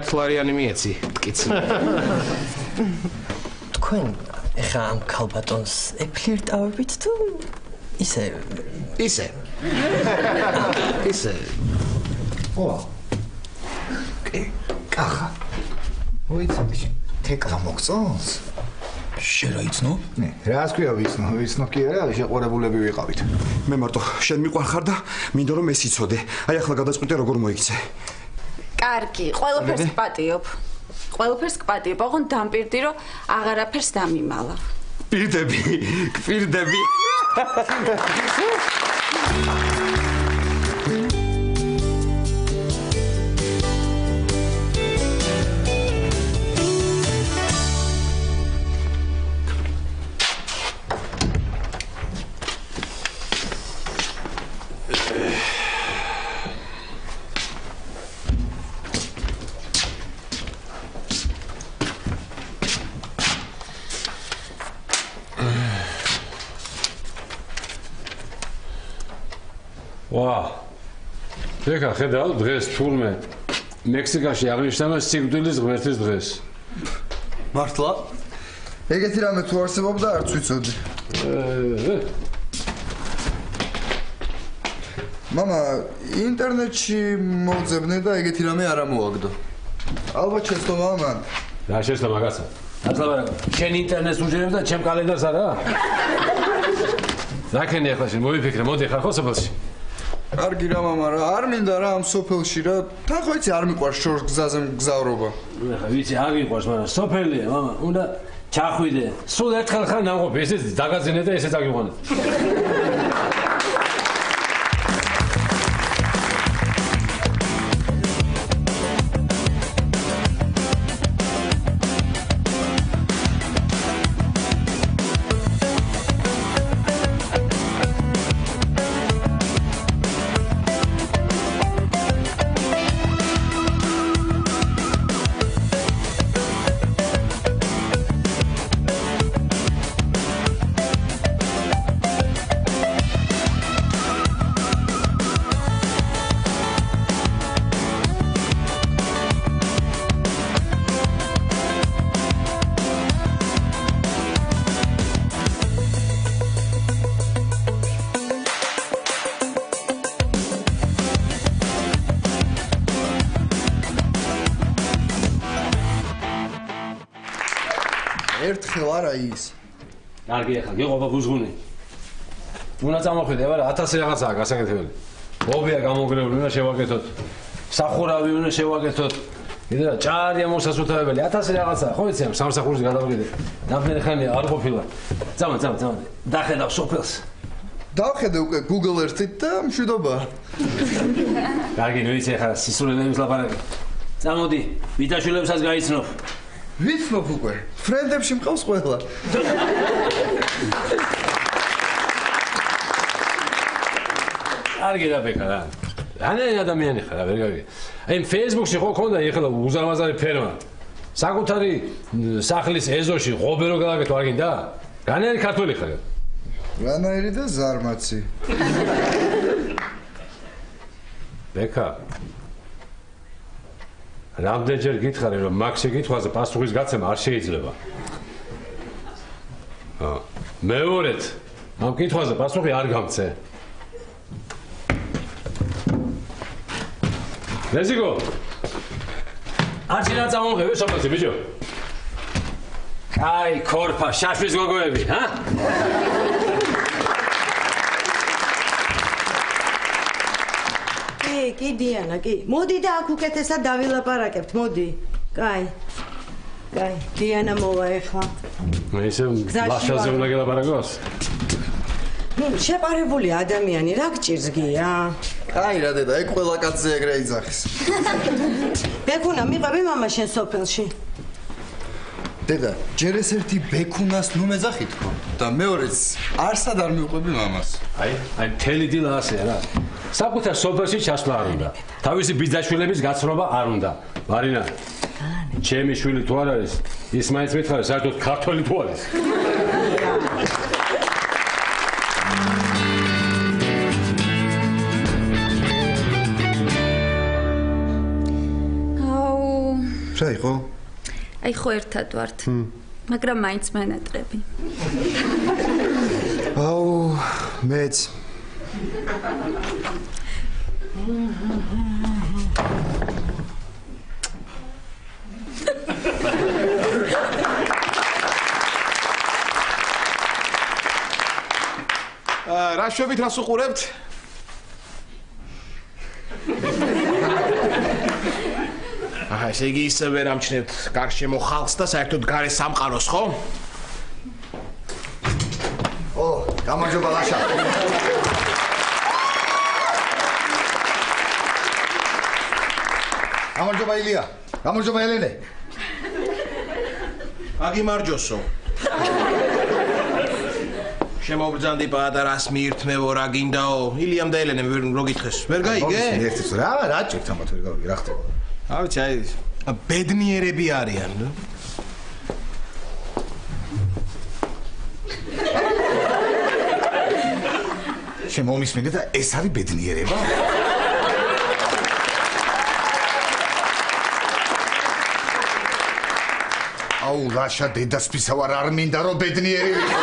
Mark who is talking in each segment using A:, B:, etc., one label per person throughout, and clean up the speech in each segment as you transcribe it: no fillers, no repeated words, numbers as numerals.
A: $1000 მიეცი, ტკიცი.
B: თქვენ ეხა ამ ქალბატონს ეფლირტავებით თუ ისე?
C: ო. კახა. მოიცი, თეკლა მოგწონს?
D: შენ რა იცნო?
C: ნე, რას ქვია ვიცნო კი არა, შეყვარებულები ვიყავით.
D: მე მარტო შენ მიყვარ ხარ და მინდა რომ ეს იცოდე. აი ახლა გადაწყვიტე როგორ მოიქცე.
E: კარგი, ყველაფერს გპატიობ. ოღონდ დამპირდი რომ აღარაფერს დამიმალა.
D: გპირდები.
F: ეხა ხედავ დღეს თურმე მექსიკაში აღნიშნავენ სიკვდილის ღმერთის დღეს.
G: მართლა?
H: ეგეთი რამე თუ არსებობდა არც ვიცოდი. მამა, ინტერნეტში მოძებნე და ეგეთი რამე არ ამოაგდო. ალბათ შეცდომა მან.
F: რა შეცდომა კაცო? აცლაბარა, შენ ინტერნეტს უჯერებ და ჩემ კალენდარს არა? რაკენი ახლა შენ მოიფიქრე, მოდი ხარ ხო სოფელში?
H: კარგი რა მამა რა, არ მინდა რა ამ სოფელში რა. თან ხო იცი არ მიყვარს შორს გზაზე მგზავრობა.
F: ეხლა ვიცი არ მიყვარს, მაგრამ სოფელია მამა, უნდა ჩახვიდე. სულ ერთხელ ხარ ნამყოფი, ესეც დაგაძინე და ესეც აგიყვანე.
H: ერთხელ არა ის.
F: კარგი ახლა გიყვება გუზღუნი. უნდა წამოხვიდე, არა 1000 რაღაცაა გასაკეთებელი. მობია გამოგრებული, უნდა შევაკეთოთ. სახურავი უნდა შევაკეთოთ. იდეა ჭარია მოსასუთრებელი 1000 რაღაცაა, ხო იცი ამ სამსახურში გადავიდე. დამფრენი ხანია არ ყოფილა. წამა. დახედავ სოფელს.
H: დავხედე უკვე Google Earth-ით და მშვიდობა.
F: კარგი, ნუ იცი ახლა სისულელების ლაპარაკი. წამოდი, ვიტაშვილებსაც გაიცნობ.
H: ვიცნობ უკვე. ფრენდებში მყავს ყველა.
F: კარგი რა ბეკა რა. რანაირი ადამიანი ხარ რა ვერ გავიგე. აი Facebook-ში ხო ქონდა ეხლა უზარმაზარი ფერმა. საკუთარი სახლის ეზოში ღობერო გააკეთო არ გინდა? რანაირი ქართველი ხარ?
H: რანაირი და ზარმაცი.
F: ბეკა რამდენჯერ გითხარი რომ მაგ შეკითხვაზე პასუხის გაცემა არ შეიძლება. მეორედ ამ კითხვაზე პასუხი არ გამცე. ლეზიგო არჩი რა წამოღები სოფელში ბიჭო. აი ქორფა შაშვის გოგოები, ჰა?
I: კი დიანა, კი. მოდი და აქ უკეთესად დავილაპარაკებთ, მოდი. კაი. დიანა მოვა ეხლა.
F: ისე ლაშაზე უნდა გელაპარაკოს?
I: შეპარებული ადამიანი რა გჭირს გია?
H: კაი რა დედა, ეგ ყველა კაცზე ეგრე იძახის.
I: ბექუნა მიყვები მამა შენ სოფელში?
H: დედა, ჯერ ეს ერთი ბექუნას ნუ მეძახი თქო და მეორეც არსად არ მიყვები მამას.
F: აი მთელი დილა ასეა რა. საკუთარ სოფელში ჩასვლა არ უნდა. თავისი ბიძაშვილების გაცნობა არ უნდა. მარინა, ჩემი შვილი თუ არ არის, ის მაინც მითხარი, საერთოდ ქართველი თუ არის.
H: რა იყო?
E: აი ხო ერთად ვართ. მაგრამ მაინც მენატრები.
D: აუ, მეც.
A: რა შვებით რას უყურებთ? ესე იგი ისევე რამჩნევთ გარშემო ხალხს და საერთოდ გარე სამყაროს, ხო?
C: ო, გამარჯობა ლაშა. გამარჯობა ილია. გამარჯობა ელენე.
A: აგიმარჯოსო. შემოვბრძანდი პატარას მიირთმევო რა გინდაო? ილიამ და ელენემ რო გითხეს, ვერ გაიგე?
C: ერთიც რა ჭირთ ამათ ვერ გავიგე რა ხდება?
A: ავიცი აი ბედნიერები არიან.
C: შემომისმინე და ეს არის ბედნიერება? აუ ლაშა დედასფისა ვარ არ მინდა რომ ბედნიერი ვიყო.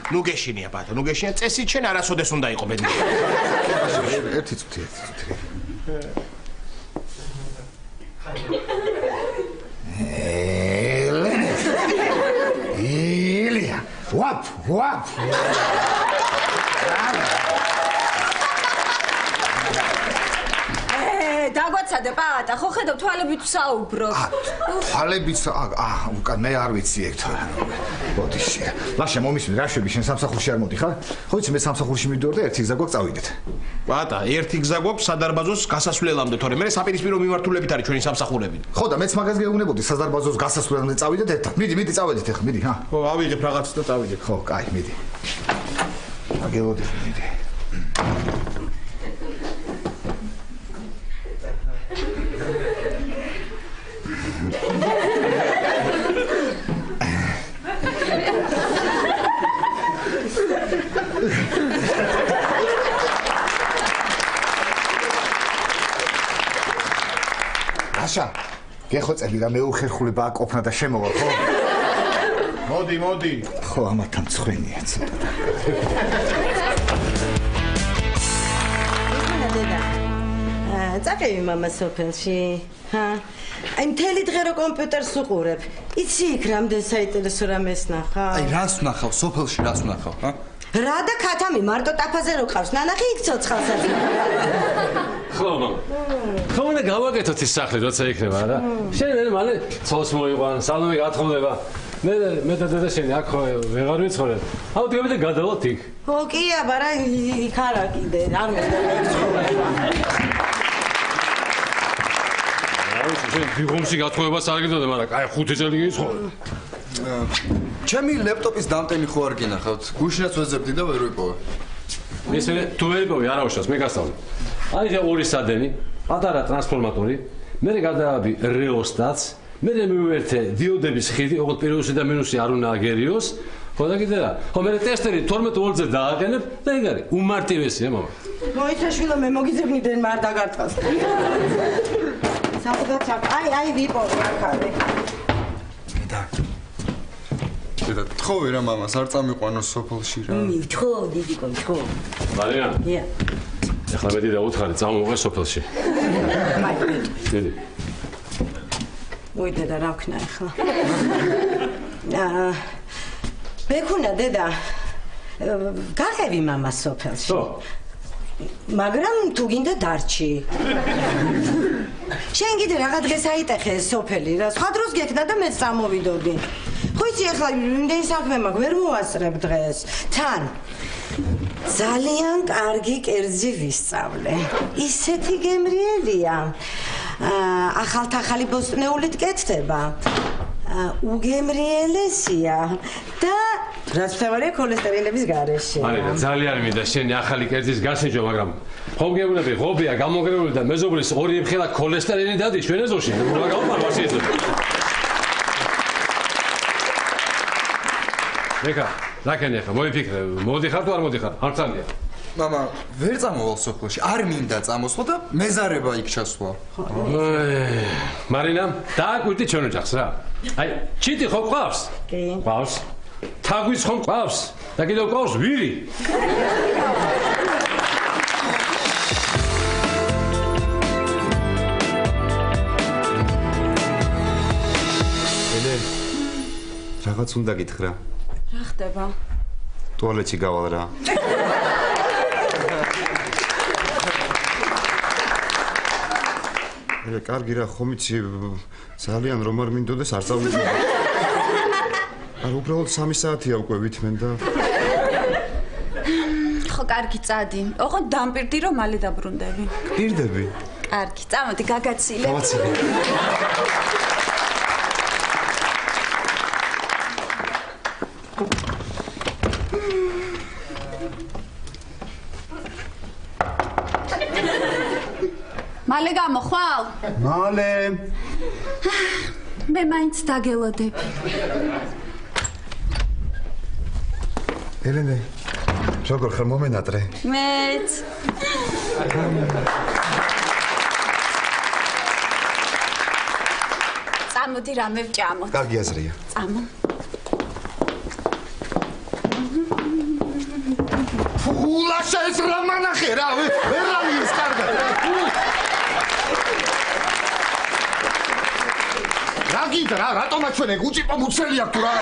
A: ნუ გეშინია ბატონო, ნუ გეშინია წესით შენ არასოდეს უნდა იყო ბედნიერი.
C: ერთი წუთი. ელია, ვაფ.
E: დაგვაცადე პატა, ხო ხედავ თვალებით საუბრობ.
C: თვალებით უკან მე არ ვიცი ეგ თორე. ბოდიში. ლაშა მომისმინე რა შვები შენ სამსახურში არ მოდი ხარ? ხო იცი მე სამსახურში მივდივარ და ერთი გზა გვაქვს წავიდეთ.
A: ბატა, ერთი გზა გვაქვს სადარბაზოს გასასვლელამდე, თორემ მე საპირისპირო მიმართულებით არის ჩვენი სამსახურები.
C: ხო და მეც მაგას გეუბნებოდი სადარბაზოს გასასვლელამდე წავიდეთ ერთად. მიდი წავედით ახლა, მიდი, ჰა.
A: ხო, ავიღებ რაღაც და წავიდეთ.
C: ხო, კაი, მიდი. აგელოდი, მიდი. აშა, გეხოცები რა მეუხერხულება აკოფნა და შემოვა, ხო?
A: მოდი.
C: ხო, ამათან მცხვენია ცოტა.
I: წაყევი მამა სოფელში. აი მთელი დღე რო კომპიუტერს უყურებ. იცი იქ რამდენ საინტერესო რამეს ნახავ?
H: აი რას ვნახავ, სოფელში რას ვნახავ, ჰა?
I: რა და ქათამი მარტო ტაფაზე რო ყავს, ნანახი იქ ცოცხალსაც.
F: ხო, უნდა გავაკეთოთ ის სახლი, როცა იქნება რა. შენ მალე ცოლს მოიყვან, სალომე გათხოვდება. მე და დედა შენი აქ ხო ვეღარ ვიცხოვრებ. აუ დგები და გადავალთ იქ.
I: ხო კი აბა რა იქ არა კიდე, არ მინდა მეცხოვრება.
F: შენ ბიღომში გათხოვებას არ გიდოდე, მაგრამ აი 5 წელი გიცხოვე.
H: ჩემი ლეპტოპის დამტენი ხო არ გინახავთ? გუშინაც ვეძებდი და ვერ ვიპოვე.
F: ეს თუ ვერ იპოვე, არა უშავს, მე გასწავლე. აი ეს ორი სადენი, პატარა ტრანსფორმატორი, მე გადავაბი რეოსტატს, მე მივერთე დიოდების ხიდი, ოღონდ პლუსი და მინუსი არ უნდა აგერიოს. ხო და კიდე რა? ხო მე ტესტერი 12 ვოლტზე დააყენებ და ეგ არის უმარტივესია მამა.
I: მოიცაშვილო მე მოგიძებნიდან მარ დაგარტყას. საუბრად აი ვიპოვე აქ არის.
H: და თხოვე რა მამას არ წამიყვანო სოფელში რა.
I: მithო დიდიკო მithო.
F: მარია.
I: ია.
F: ეხლა მე დიდი უთხარი წამოვიღე სოფელში. დიდი.
I: მოიდი და რა ვქნა ახლა. მეკუნა დედა. გაღები მამა სოფელში.
F: ხო.
I: მაგრამ თუ გინდა დარჩი. შენ კიდე რაღაც დღეს აიტეხე სოფელი რა. სხვა დროს გეკდა და მეც წამოვიდოდი. ხო იცი ახლა იმდენი საქმე მაქვს ვერ მოვასწრებ დღეს. თან ძალიან კარგი კერძი ვისწავლე. ისეთი გემრიელია. ახალ ბოსტნეულით კეთდება. უგემრიელესია და რაც ფევარია ქოლესტერინების გარეშე.
F: მარია ძალიან მინდა შენი ახალი კერძის გასინჯვა, მაგრამ ხომ გეუბნები ღობია გამოგრეული და მეზობლის ორი ემხელა ქოლესტერინი დადის ჩვენ ეზოში. რა გავყარვა შეიძლება. მეკა, რა ქენი ახლა მოიფიქრე, მოდიხარ თუ არ მოდიხარ? არ ძალიან.
H: მამა ვერ წამოვალ სოფელში არ მინდა წამოსვლა და მეზარება იქ ჩასვლა
F: მარინა დააკვირდი ჩვენ ოჯახს რა აი ჩიტი ხო ყავს
I: კი
F: ყავს თაგვიც ხომ ყავს და კიდევ ყავს ვირი
D: რაღაც უნდა გითხრა.
E: რა ხდება?
D: ტუალეტში გავალ რა. ე კარგი რა ხომიცი ძალიან რომ არ მინდოდეს არ წავიდე. არ უბრალოდ 3 საათია უკვე ვითმენ და
E: ხო კარგი წადი. ოღონდ დამპირდი რომ მალე დაბრუნდები.
D: პირდები.
E: კარგი, წამოდი გაგაცილე.
D: გავაცილე.
E: მალე გამოხვალ?
D: მალე.
E: მე მაინც დაგელოდები.
D: ელენე. როგორ ხარ მომენატრე?
E: მეც. წამოდი რამე ვჭამოთ.
D: კარგი აზრია.
E: წამო.
C: ულაშა ეს რა მანახე რა ვერ არის კარგად რა გიდა რა რატომა ჩვენ ეგ უჭიპო მუცელი აქვს რა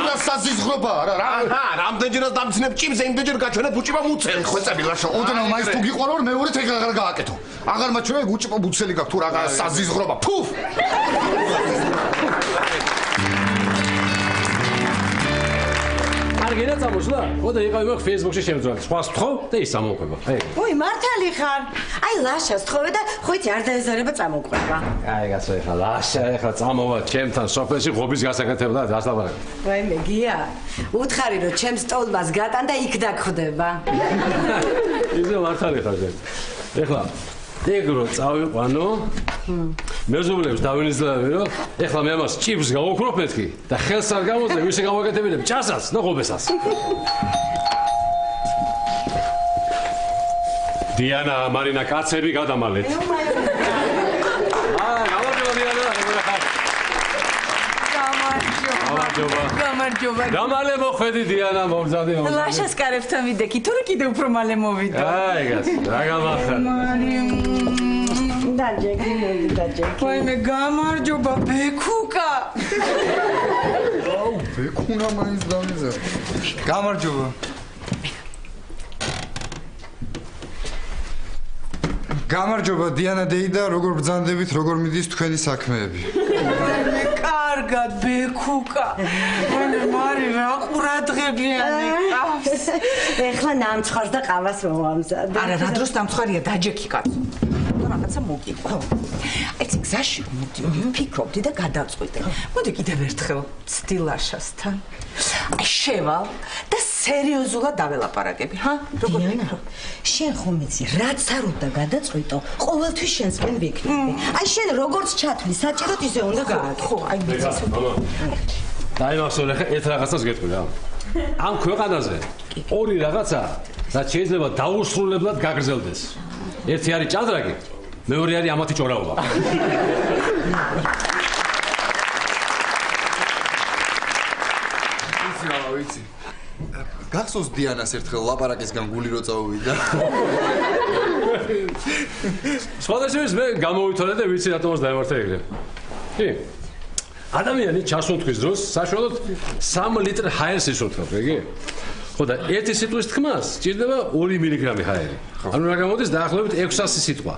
C: რა საზიზღრობა რა
A: რამდენჯერაც დამცნებ ჭიმს იმდენჯერ გაჩვენებ უჭიპო მუცელი
C: ხვეწები ლაშა ოდნავ მაინც თუ გიყვარო რომ მეორეც ეგ აღარ გააკეთო აღარ მაჩვენე ეგ უჭიპო მუცელი გაქვს თუ რა საზიზღრობა ფუფ
F: არგენა წამოსვლა? ხო და იყავი მაგ Facebook-ში შემძვალი. სხვას ვთხოვ და ის წამოყვება. აი.
I: ой მართალი ხარ აი ლაშას თხოვე და ხო იცი არ დაეზარება წამოყვება
F: აი გასა ეხლა ლაშა ეხლა წამოვა ჩემთან სოფელში ღობის გასაკეთებლად დასაბარაკე.
I: ვაი მეგია უთხარი რომ ჩემს სტოლბას გატან და იქ დაგხვდება
F: ისე მართალი ხარ შენ. ეხლა ეგრო წავიყვანო. მეზობლებს დავინიზლავე რომ ეხლა მე ამას ჭიფს გავუქროფ მეთქი და ხელს არ გამოძლე ვისი გავაკეთებინებ ჭასაც და ღობესაც. დიანა მარინა კაცები გადამალეთ. გამარჯობა დიანა, როგორ ხარ?
J: გამარჯობა.
F: დამალე მოხვედი დიანა მომზადი.
J: ლაშას კარებთან ვიდექი, თუ კიდე უფრო მალე მოვიდო.
F: აი გას, რა გამახარ.
I: დაჯექი
J: ვაიმე გამარჯობა ბექუკა.
H: აუ ბექუნა მაინც დამიზა გამარჯობა გამარჯობა დიანა დეი და როგორ ბრძანდებით როგორ მიდის თქვენი საქმეები
J: კარგად ბექუკა მე მარი რა ყურადღებიანი ყავს
I: ეხლა ნამცხარს და ყავას მოვამზადე
J: არა რა დროს დამცხარია დაჯექი კაცო რაღაცა მოგიყვა ეს გზაში ვფიქრობდი და გადავწყვიტე მოდი კიდევ ერთხელ ცდილაშასთან აი შევალ და სერიოზულად დაველაპარაკები ჰა
I: როგორ ვიქნებ შენ ხომ იცი რაც არ უნდა გადაწყვიტო ყოველთვის შენსკენ ვიქნები აი შენ როგორც ჩათვლი საჭიროდ ისე უნდა გააკეთო
J: ხო აი მიცეცო
F: დაიმახსოვრე ხა ერთ რაღაცას გეტყვი რა ამ ქვეყანაზე ორი რაღაცა რაც შეიძლება დაუსრულებლად გაგრძელდეს ერთი არის ჭადრაკი მეორე არის ამათი ჭორაობა
H: ვიცი გახსოვს დიანას ერთხელ ლაპარაკისგან გული რო წავიდა
F: სხვადასხვა მე გამოვითვალე და ვიცი რატომაც დაემართა ეგრე კი ადამიანი ჩასუნთქვის დროს საშუალოდ 3 ლიტր ჰაერს ისურთავს იგი ხო და ერთი სიტყვის თქმას სჭირდება 2 მილიგრამი ჰაერი ანუ რა გამოდის დაახლოებით 600 სიტყვა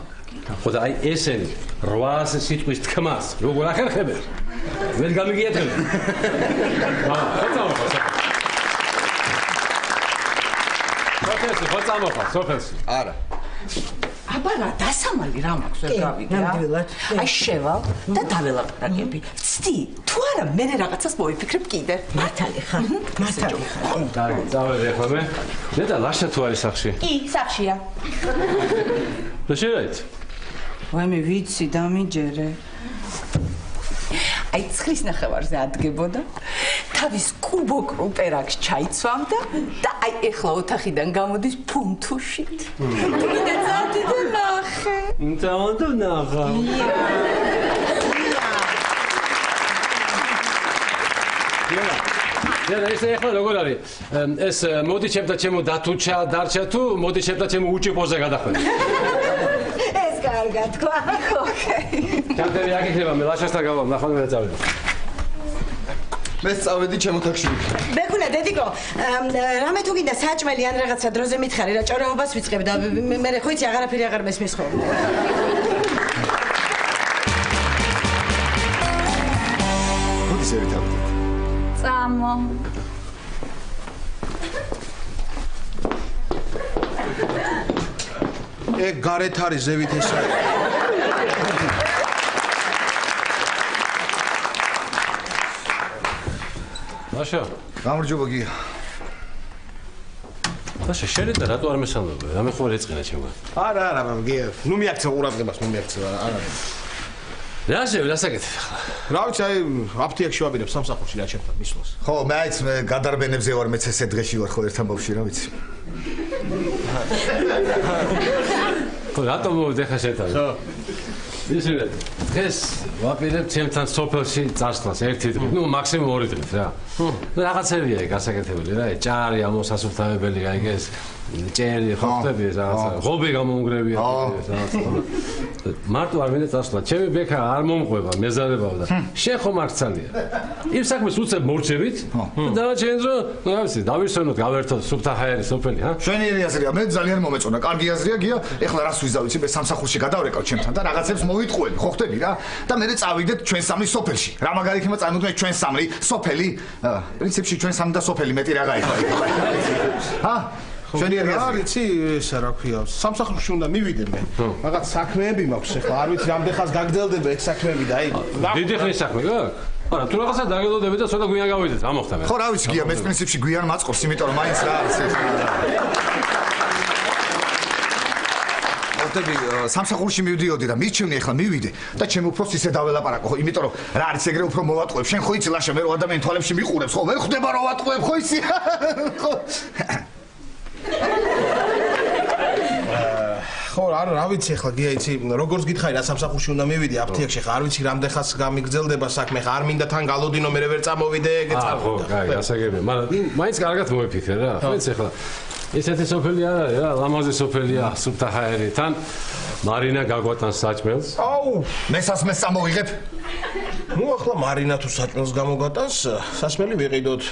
F: ხო და აი ესენი 800 სიტყვის თქმას როგორ ახერხებენ ვერ გამიგიეთები ხო წამოხარ სოფელში
H: არა
J: აბა რა დასამალი რა მაქვს ვერ გავიგე აი შევალ და დაველაპარაკები ცდი თუ არა მე რაღაცას მოვიფიქრებ კიდე
I: მართალი ხარ მართალი ხარ
F: კარგი წავედი ახლა მე და ლაშა თუ არის სახში
J: კი სახშია
F: და შეიძლება
J: ვაიმე ვიცი დამიჯერე აი ცხრის ნახევარზე ადგებოდა და თავის კუბოკრულ პერაკს ჩაიცვამდა და აი ეხლა ოთახიდან გამოდის ფუნთუშით. კიდე წავდი და ნახე.
F: წავდი და ნახე. ეს ეხლა როგორ არის? ეს მოდი ჩემთან ჩემო დათუჩა, დარჩა თუ მოდი ჩემთან ჩემო უჭიპოზე გადახვედი.
I: ეს კარგად თქვა.
J: ოკეი.
F: ჩანდები აქ იქნება მე ლაშასთან გავალ, ნახავდი წავედი.
H: მე წავედი ჩემ ოთახში.
I: ბეკუნა დედიკო, რამე თუ გინდა საჭმელი ან რაღაცა დროზე მითხარი რა ჭორეობას ვიწყებ და მე ხო იცი აღარაფერი აღარ მესმის ხო.
C: მოდი ზევითავ.
E: წამო.
A: ეგ გარეთ არის ზევით ესა.
F: ლაშა,
C: გამარჯობა გია.
F: ლაშა, შენ და რატო არ მესამბობ? რამე ხო არ ეწყინა ჩემგან?
A: არა, გია. ნუ მიაქცე ყურადღებას, ნუ მიაქცე. არა.
F: რა საკეთე ახლა?
A: რა ვიცი, აი აფთიაქში ვაბინებ სამსახურში რა ჩემთან მისვლას.
C: ხო, მეც მე გადარბენებზე ვარ, მეც ესე დღეში ვარ ხო ერთ ამბავში რა ვიცი.
F: ხო, რატომ მოვიდე ხა შეთან? ხო. ისინი დღეს ვაპირებ ჩემთან სოფელში წასვლას ერთი დღე, ნუ მაქსიმუმ ორი დღით რა. რაღაცებია ეგ გასაკეთებელი რა, ჭარი ამოსასუფთავებელი, აი ეს ჭერი ხო ხტები ეს რაღაცა. ღობე გამოუნგრევია რაღაცა. მარტო არ მინდა წასვლა. ჩემი ბექა არ მომყვება, მეზარებავ და შენ ხომ აქცალია. იმ საქმეს უცებ მორჩებით და ჩვენ დრო, ნუ ავსი, დავისვენოთ, გავერთოთ სუფთაჰაერის სოფელი, ჰა?
C: შვენიერი აზრია, მე ძალიან მომეწონა. კარგი აზრია გია. ეხლა რას ვიზავიცი, მე სამსახურში გადავრეკავ ჩემთან და რაღაცებს მოვიტყუები, ხო ხტები რა? და მე წავიდეთ ჩვენ სამი სოფელში. რა მაგარი იქნება წარმოგიდგენთ ჩვენ სამი სოფელი? პრინციპში ჩვენ სამი და სოფელი მეტი რა გაიხარ იქ. ჰა? შვენიერი აზრია.
A: არიცი ესა რა ქვია, სამსახურში უნდა მივიდე მე. რაღაც საქმეები მაქვს ახლა, არ ვიცი რამდენ ხანს გაგრძელდება ეგ საქმეები და აი
F: დიდი ხნის საქმე გაქვს? არა, თუ რაღაცა დაგელოდები და ცოტა გვიან გავიდეთ, რა მოხდა მე?
C: ხო, რა ვიცი გია, მეც პრინციპში გვიან მაწყობს, იმიტომ რომ მაინც რა არის ეს. ხტები სამსახურში მივდიოდი და მირჩევნი ახლა მივიდე და ჩემ უფროს ისე დაველაპარაკო ხო, იმიტომ რომ რა არის ეგრე უფრო მოვატყუებ. შენ ხო იცი ლაშა, მე რო ადამიანი თვალებში მიყურებს, ხო, ვერ ხვდება რომ ვატყუებ, ხო იცი? ხო.
A: ხო, რა ვიცი ახლა გია იცი, როგორც გითხარი რა სამსახურში უნდა მივიდე აფთიაქში, ხა არ ვიცი რამდენ ხანს გამიგრძელდება საქმე, ხა არ მინდა თან გალოდინო, მე ვერ წამოვიდე, ეგეც არ
F: ხო, კაი, გასაგებია, მაგრამ მაინც კარგად მოიფიქრე რა. ხო იცი ახლა ესეთი სოფელი არ არის რა, ლამაზი სოფელია, სუფთაჰაერი, თან მარინა გაგვატანს საჭმელს.
C: აუ, მე სასმელს წამოვიღებ.
A: ნუ ახლა მარინა თუ საჭმელს გამოგატანს, სასმელი ვიყიდოთ.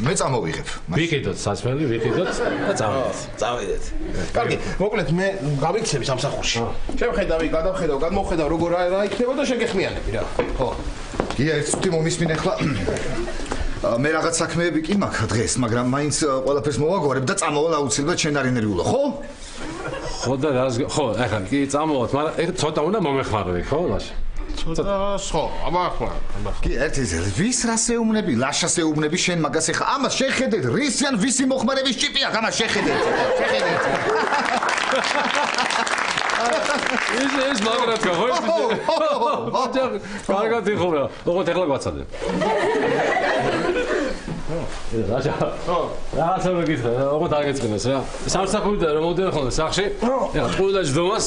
C: მე წამოვიღებ.
F: ვიყიდოთ სასმელი, ვიყიდოთ და
A: წავიდეთ. კარგი, მოკლედ მე გავიქცევი სამსახურში. შევხედავი, გადავხედავ, გადმოხედავ როგორ რა იქნება და შეგეხმიანები რა. ხო.
C: გია, ეს თვი მომისმინე ახლა. მე რაღაც საქმეები კი მაქვს დღეს, მაგრამ მაინც ყველაფერს მოვაგვარებ და წამოვალ აუცილებლად შენ არ ენერგულო, ხო?
F: ხო და რას ხო, ახლა კი წამოვალთ, მაგრამ ეგ ცოტა უნდა მომეხმარო იქ, ხო, ლაშა?
A: ცოტა ხო, აბა.
C: კი, ერთი ვის რას ეუბნები, ლაშას ეუბნები შენ მაგას ახლა. ამას შეხედეთ, რისიან ვისი მოხმარების ჭიპია, ამას შეხედეთ. შეხედეთ.
F: ეს მაგრად ხო ის კარგად იხურა. ოღონდ ახლა გვაცადე. ლაშა. რაღაცა მეკითხა, ოღონდ აგეწყინეს რა. სამსახურიდან რომ მოვდე ხოლმე სახში. ეხლა ყველა ჯდომას.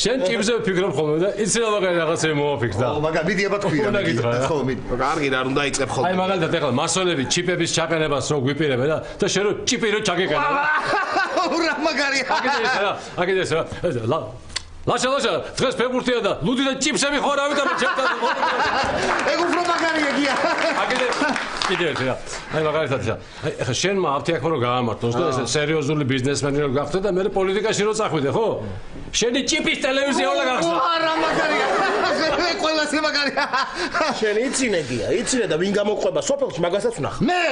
F: შენ ჭიბზე ვფიქრობ ხოლმე და იცი რა მაგარი რაღაცები მოვაფიქრდა.
C: ო, მაგრამ მიდი აბა თქვი რა.
A: ხო, კარგი რა უნდა იწებ ხოლმე.
F: აი მაგალითად ეხლა მასონები ჩიპების ჩაყენებას რო გვიპირებენ და შენ რო ჩიპი რო ჩაგეყენა.
C: რა მაგარია.
F: აგედეს რა. ლაშა, დღეს ფეხბურთია და ლუდი და ჭიფსები ხო რავი და მე ჩემთან.
C: ეგ უფრო მაგარია გია.
F: აგედეს. კიდე ერთი რა. აი მაგალითად რა. აი ახლა შენმა აფთიაქო რო გაამართოს და ეს სერიოზული ბიზნესმენი რო გახდე და მე პოლიტიკაში რო წახვიდე, ხო? შენი ჭიპის ტელევიზია უნდა გახსნა.
C: რა მაგარია. მე ყველასე მაგარია.
A: შენ იცინე გია, იცინე და ვინ გამოყვება სოფელში მაგასაც ვნახ.
C: მე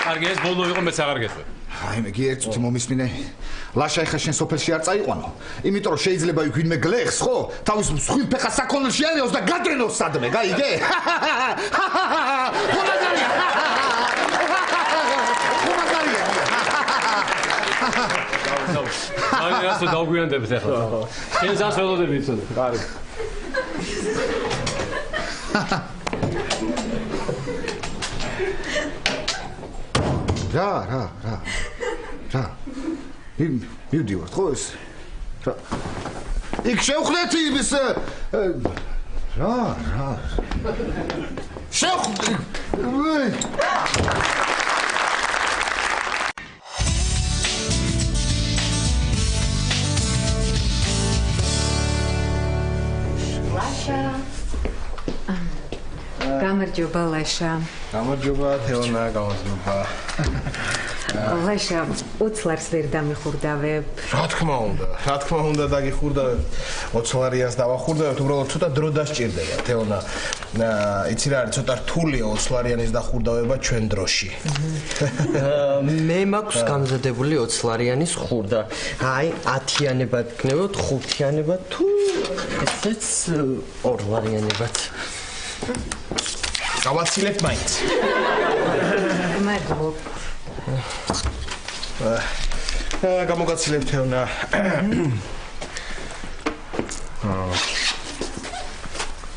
F: კარგი, ეს ბოლო იყო მეც აღარ გეტყვი.
C: აი მე კი ერთ მომისმინე. ლაშა ეხა შენ სოფელში არ წაიყვანო. იმიტომ რომ შეიძლება იქ ვინმე გლეხს, ხო? თავის მსხვილ ფეხას საქონელში არიოს და გადრენოს სადმე, გაიგე? ხო მაგარია. ხო მაგარია.
F: ძალიან ასე დავგვიანდებთ ახლა. შენ ზას ველოდები იცოდე. კარი.
C: რა. მივდივართ ხო ეს? რა. იქ შევხვდეთ იმის რა. შევხვდით.
J: გამარჯობა ლაშა.
A: გამარჯობა თეონა, გამარჯობა.
J: ლაშა, უცლარს ვერ დამიხურდავებ.
A: რა თქმა უნდა დაგიხურდავებ. 20 ლარიანს დავახურდავებ, უბრალოდ ცოტა დრო დასჭირდება თეონა. იცი რა არის, ცოტა რთულია 20 ლარიანის დახურდავება ჩვენ დროში.
B: მე მაქვს გამზადებული 20 ლარიანის ხურდა. აი 10-იანებად გნებოთ, 5-იანებად თუ ესეც 2 ლარიანებად.
A: გავაცილებთ მაინც.
J: მადლობ.
A: გამოგაცილებთ თეონა.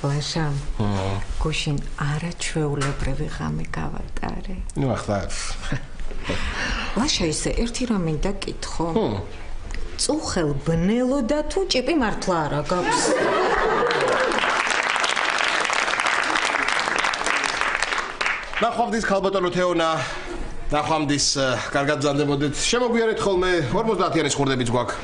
J: ლაშა. გუშინ არაჩვეულებრივი ღამე გავატარე.
A: ნუ ახლა
J: ლაშა ისე ერთი რამ მინდა კითხო. წუხელ ბნელო და თუ ჭიპი მართლა არა გაქვს?
A: ნახვამდის ხალბატონო თეონა. ნახვამდის კარგად ბრძანდებოდეთ. შემოგვიარეთ ხოლმე 50-იანის ხურდებიც გვაქვს.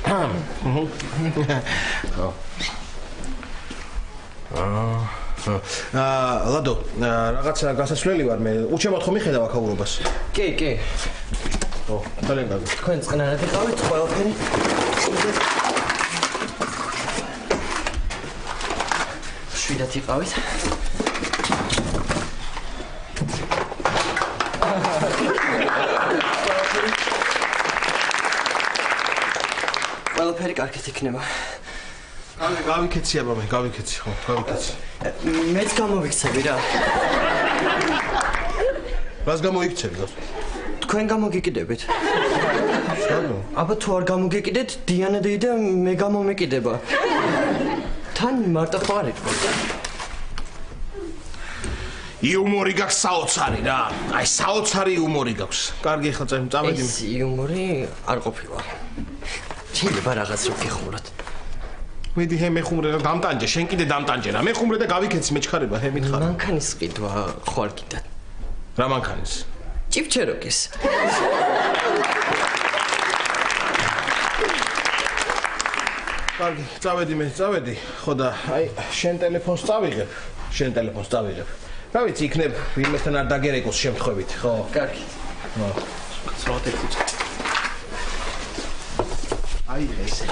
A: ლადო, რაღაცა გასასვლელი ვარ მე. უჩემოთ ხომ მიხედავ აქაურობას?
B: კი.
A: ძალიან კარგი.
B: თქვენ წყნარად იყავით ყველაფერი? შვიდად იყავით? ყველაფერი კარგად იქნება.
A: გავიქეცი აბა მე, გავიქეცი ხო, გავიქეცი.
B: მეც გამოვიქცები რა.
A: რას გამოიქცები?
B: თქვენ გამოგიკიდებით.
A: შანო?
B: აბა თუ არ გამოგიკიდეთ, დიანა დეი და მე გამომეკიდება. თან მარტო ხო არ იყო.
A: იუმორი გაქვს საოცარი რა. აი საოცარი იუმორი გაქვს. კარგი ხა წავედი.
B: ეს იუმორი არ ყოფილა. შეიძლება რაღაც რო გეხმუროთ.
A: მიდი ჰე მეხუმრე და დამტანჯე, შენ კიდე დამტანჯე რა. მეხუმრე და გავიქეცი მეჩქარება, ჰე მითხარ.
B: მანქანის ყიდვა ხო არ გიდათ.
A: რა მანქანის?
B: ჭიფჩეროკის.
A: კარგი, წავედი. ხო და აი შენ ტელეფონს წავიღებ. რა ვიცი, იქნებ ვინმესთან არ დაგერეკოს შემთხვევით, ხო?
B: კარგი.
A: აი ესე.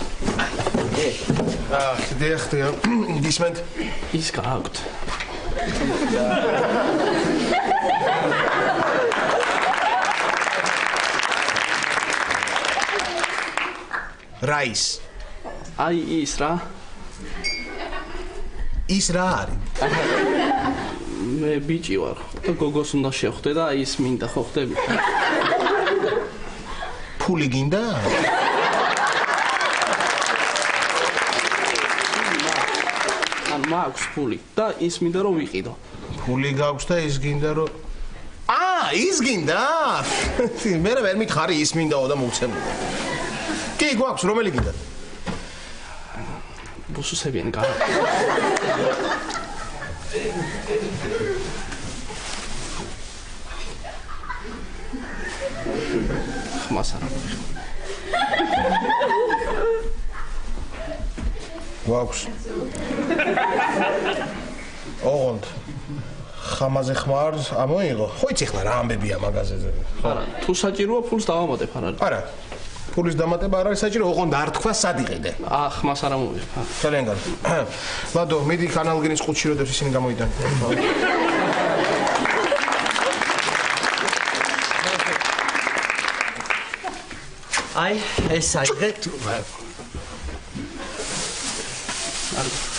A: ხდია. გისმენთ?
G: ის გააქვთ.
A: რაის.
G: აი ის რა.
A: ის რა არის?
G: მე ბიჭი ვარ და გოგოს უნდა შევხვდე და ის მინდა ხო ხდები.
A: ფული გინდა?
G: მაქვს ფული და ის მინდა რომ ვიყიდო.
A: ფული გაქვს და ის გინდა რომ ის გინდა? მე ვერ მითხარი ის მინდაო და მოვცემლო. კი გვაქვს, რომელი გინდა?
G: ბუსუსებიანი გარა. ხმას არა.
A: გვაქვს. ოღონდ ხამაზე ხმარ ამოიღო. ხო იცი ხლა რა ამბებია მაგაზეზე.
G: არა, თუ საჭიროა ფულს დავამატებ არ არის.
A: არა. ფულის დამატება არ არის საჭირო, ოღონდ არ თქვა სად იყიდე.
G: ხმას არ ამოვიღებ.
A: ძალიან კარგი. ლადო, მიდი კანალგინის ყუთში როდესაც ისინი გამოიდან.
B: აი, ეს აიღე.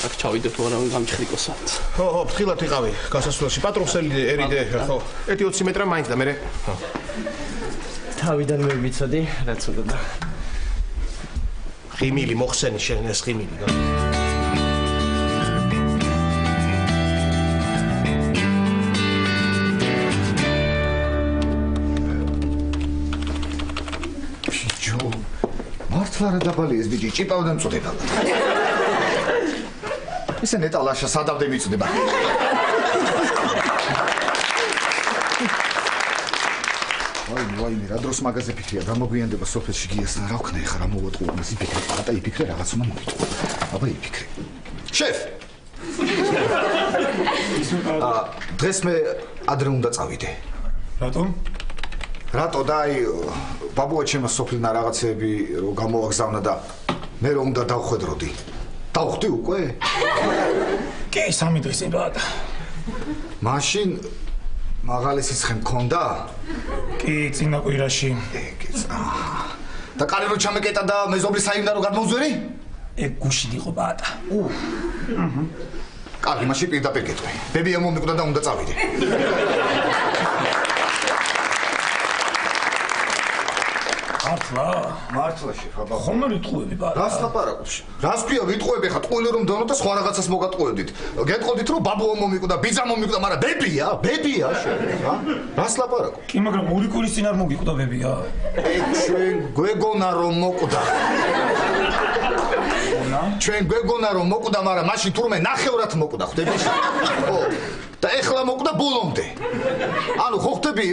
G: აქ ჩავიდე თუ არა გამჭხრიკოსად.
A: ხო, ფრთხილად ვიყავი გასასვლელში. პატრონსელი ერიდე, ხო. 1-20 მეტრა მაინც და მე. ხო.
B: თავიდან მე ვიცოდი, რაც უნდა და
A: ღიმილი მოხსენი შენ ეს ღიმილი
C: მართლა რა დაბალი ეს ბიჭი ჭიპავდა მწოდება. ისე ნეტალაშა სადავდე მიწდება. ვაი, რა დროს მაგაზე ფიქრია, გამოგვიანდება სოფელში გიასთან, რა ვქნა ეხლა რა მოვატყუო, ის ფიქრე, პატა იფიქრე რაღაც უნდა მოვიტყუო. აბა იფიქრე. შეფ. დღეს მე ადრე უნდა წავიდე.
K: რატომ?
C: რატო და აი ბაბუა ჩემო სოფლინა რაღაცები რო გამოვაგზავნა და მე რომ უნდა დავხვედროდი. დავხვდი უკვე?
K: კი, 3 დღის წინ ბატა.
C: მაშინ მაღალი სიცხე მქონდა?
K: კი, წინა კვირაში.
C: და კარი რო ჩამეკეტა და მეზობლის საიმდა რო გადმოვძვერი?
K: ეგ გუშინ იყო ბატა.
C: კარგი, მაშინ პირდაპირ გეტყვი. ბებია მომიკვდა და უნდა წავიდე. მართლა შეხ, აბა.
K: ხომ არ იტყუები ბატა?
C: რას ლაპარაკობს? რას ქვია ვიტყუები ხა ტყუილი რომ დონო და სხვა რაღაცას მოგატყუებდით. გეტყოდით რომ ბაბუა მომიკვდა, ბიძა მომიკვდა, მაგრამ ბებია შენ, რა? რას ლაპარაკობ?
K: კი, მაგრამ ორი კვირის წინ არ მოგიკვდა ბებია.
C: ჩვენ გვეგონა რომ მოკვდა. ჩვენ გვეგონა რომ მოკვდა, მაგრამ მაშინ თურმე ნახევრად მოკვდა, ხვდები? ხო. და ეხლა მოკვდა ბოლომდე. ანუ ხო ხტები,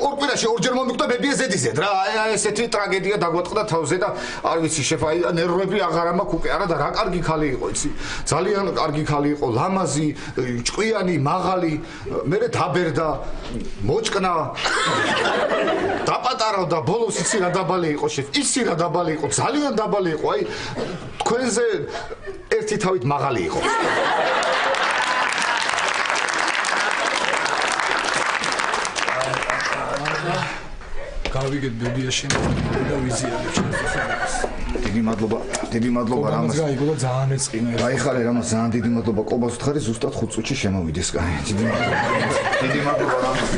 C: ორ კვირაში ორჯერ მომიკვდა ბებია ზედიზედ რა. აი ესეთი ტრაგედია დაგვატყდა თავზე და არ ვიცი შეფ, აი ნერვები აღარ მაქვს უკვე. არა და რა კარგი ხალი იყო, იცი? ძალიან კარგი ხალი იყო, ლამაზი, ჭკვიანი, მაღალი, მერე დაბერდა, მოჭკნა. დაპატარავდა, ბოლოს იცი რა დაბალი იყო შეფ? ისი რა დაბალი იყო, ძალიან დაბალი იყო. აი თქვენზე ერთი თავით მაღალი იყო.
K: გავიგეთ ბებია შენ და ვიზიარებ შენ სახელს.
C: დიდი მადლობა რამას.
K: გაიგო და ძალიან ეწყინა.
C: გაიხარე რამას, ძალიან დიდი მადლობა. ყობას ვთხარი ზუსტად 5 წუთში შემოვიდეს კაი. დიდი მადლობა რამას.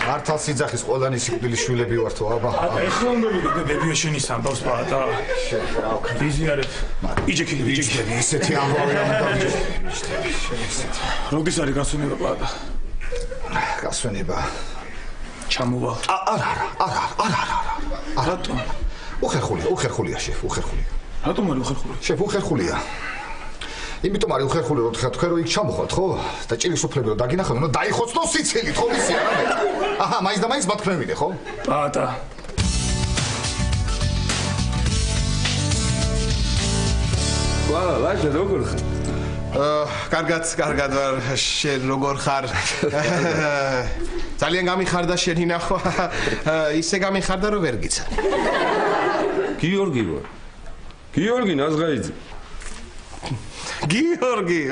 C: მართალ სიძახის ყველანი სიკვდილის შვილები ვართო, აბა.
K: ეხლა უნდა ვიგებ ბებია შენის ამბავს ბატა. ვიზიარებ. იჯექი,
C: ესეთი ამბავი არ უნდა ვიჯექი.
K: როდის არის გასვენება ბატა?
C: გასვენება.
K: ჩამოვა.
C: არა.
K: რატომ?
C: უხერხულია შეფ, უხერხულია.
K: რატომ არის უხერხული?
C: შეფ, უხერხულია. იმიტომ არის უხერხული რომ თქვენ რო იქ ჩამოხვალთ, ხო? და ჭირის უფლები რომ დაგინახავთ, ნუ დაიხოცნო სიცილით, ხო ვიცი არა მე. აჰა, მაინც და მაინც ბათქმევიდე, ხო?
K: ბატა.
F: ლაშა როგორ ხარ?
A: კარგად ვარ, შენ როგორ ხარ? ძალიან გამიხარდა შენი ნახვა. ისე გამიხარდა რომ ვერ გიცანი.
F: გიორგი ვარ. გიორგი ნაზღაიძე.
A: გიორგი,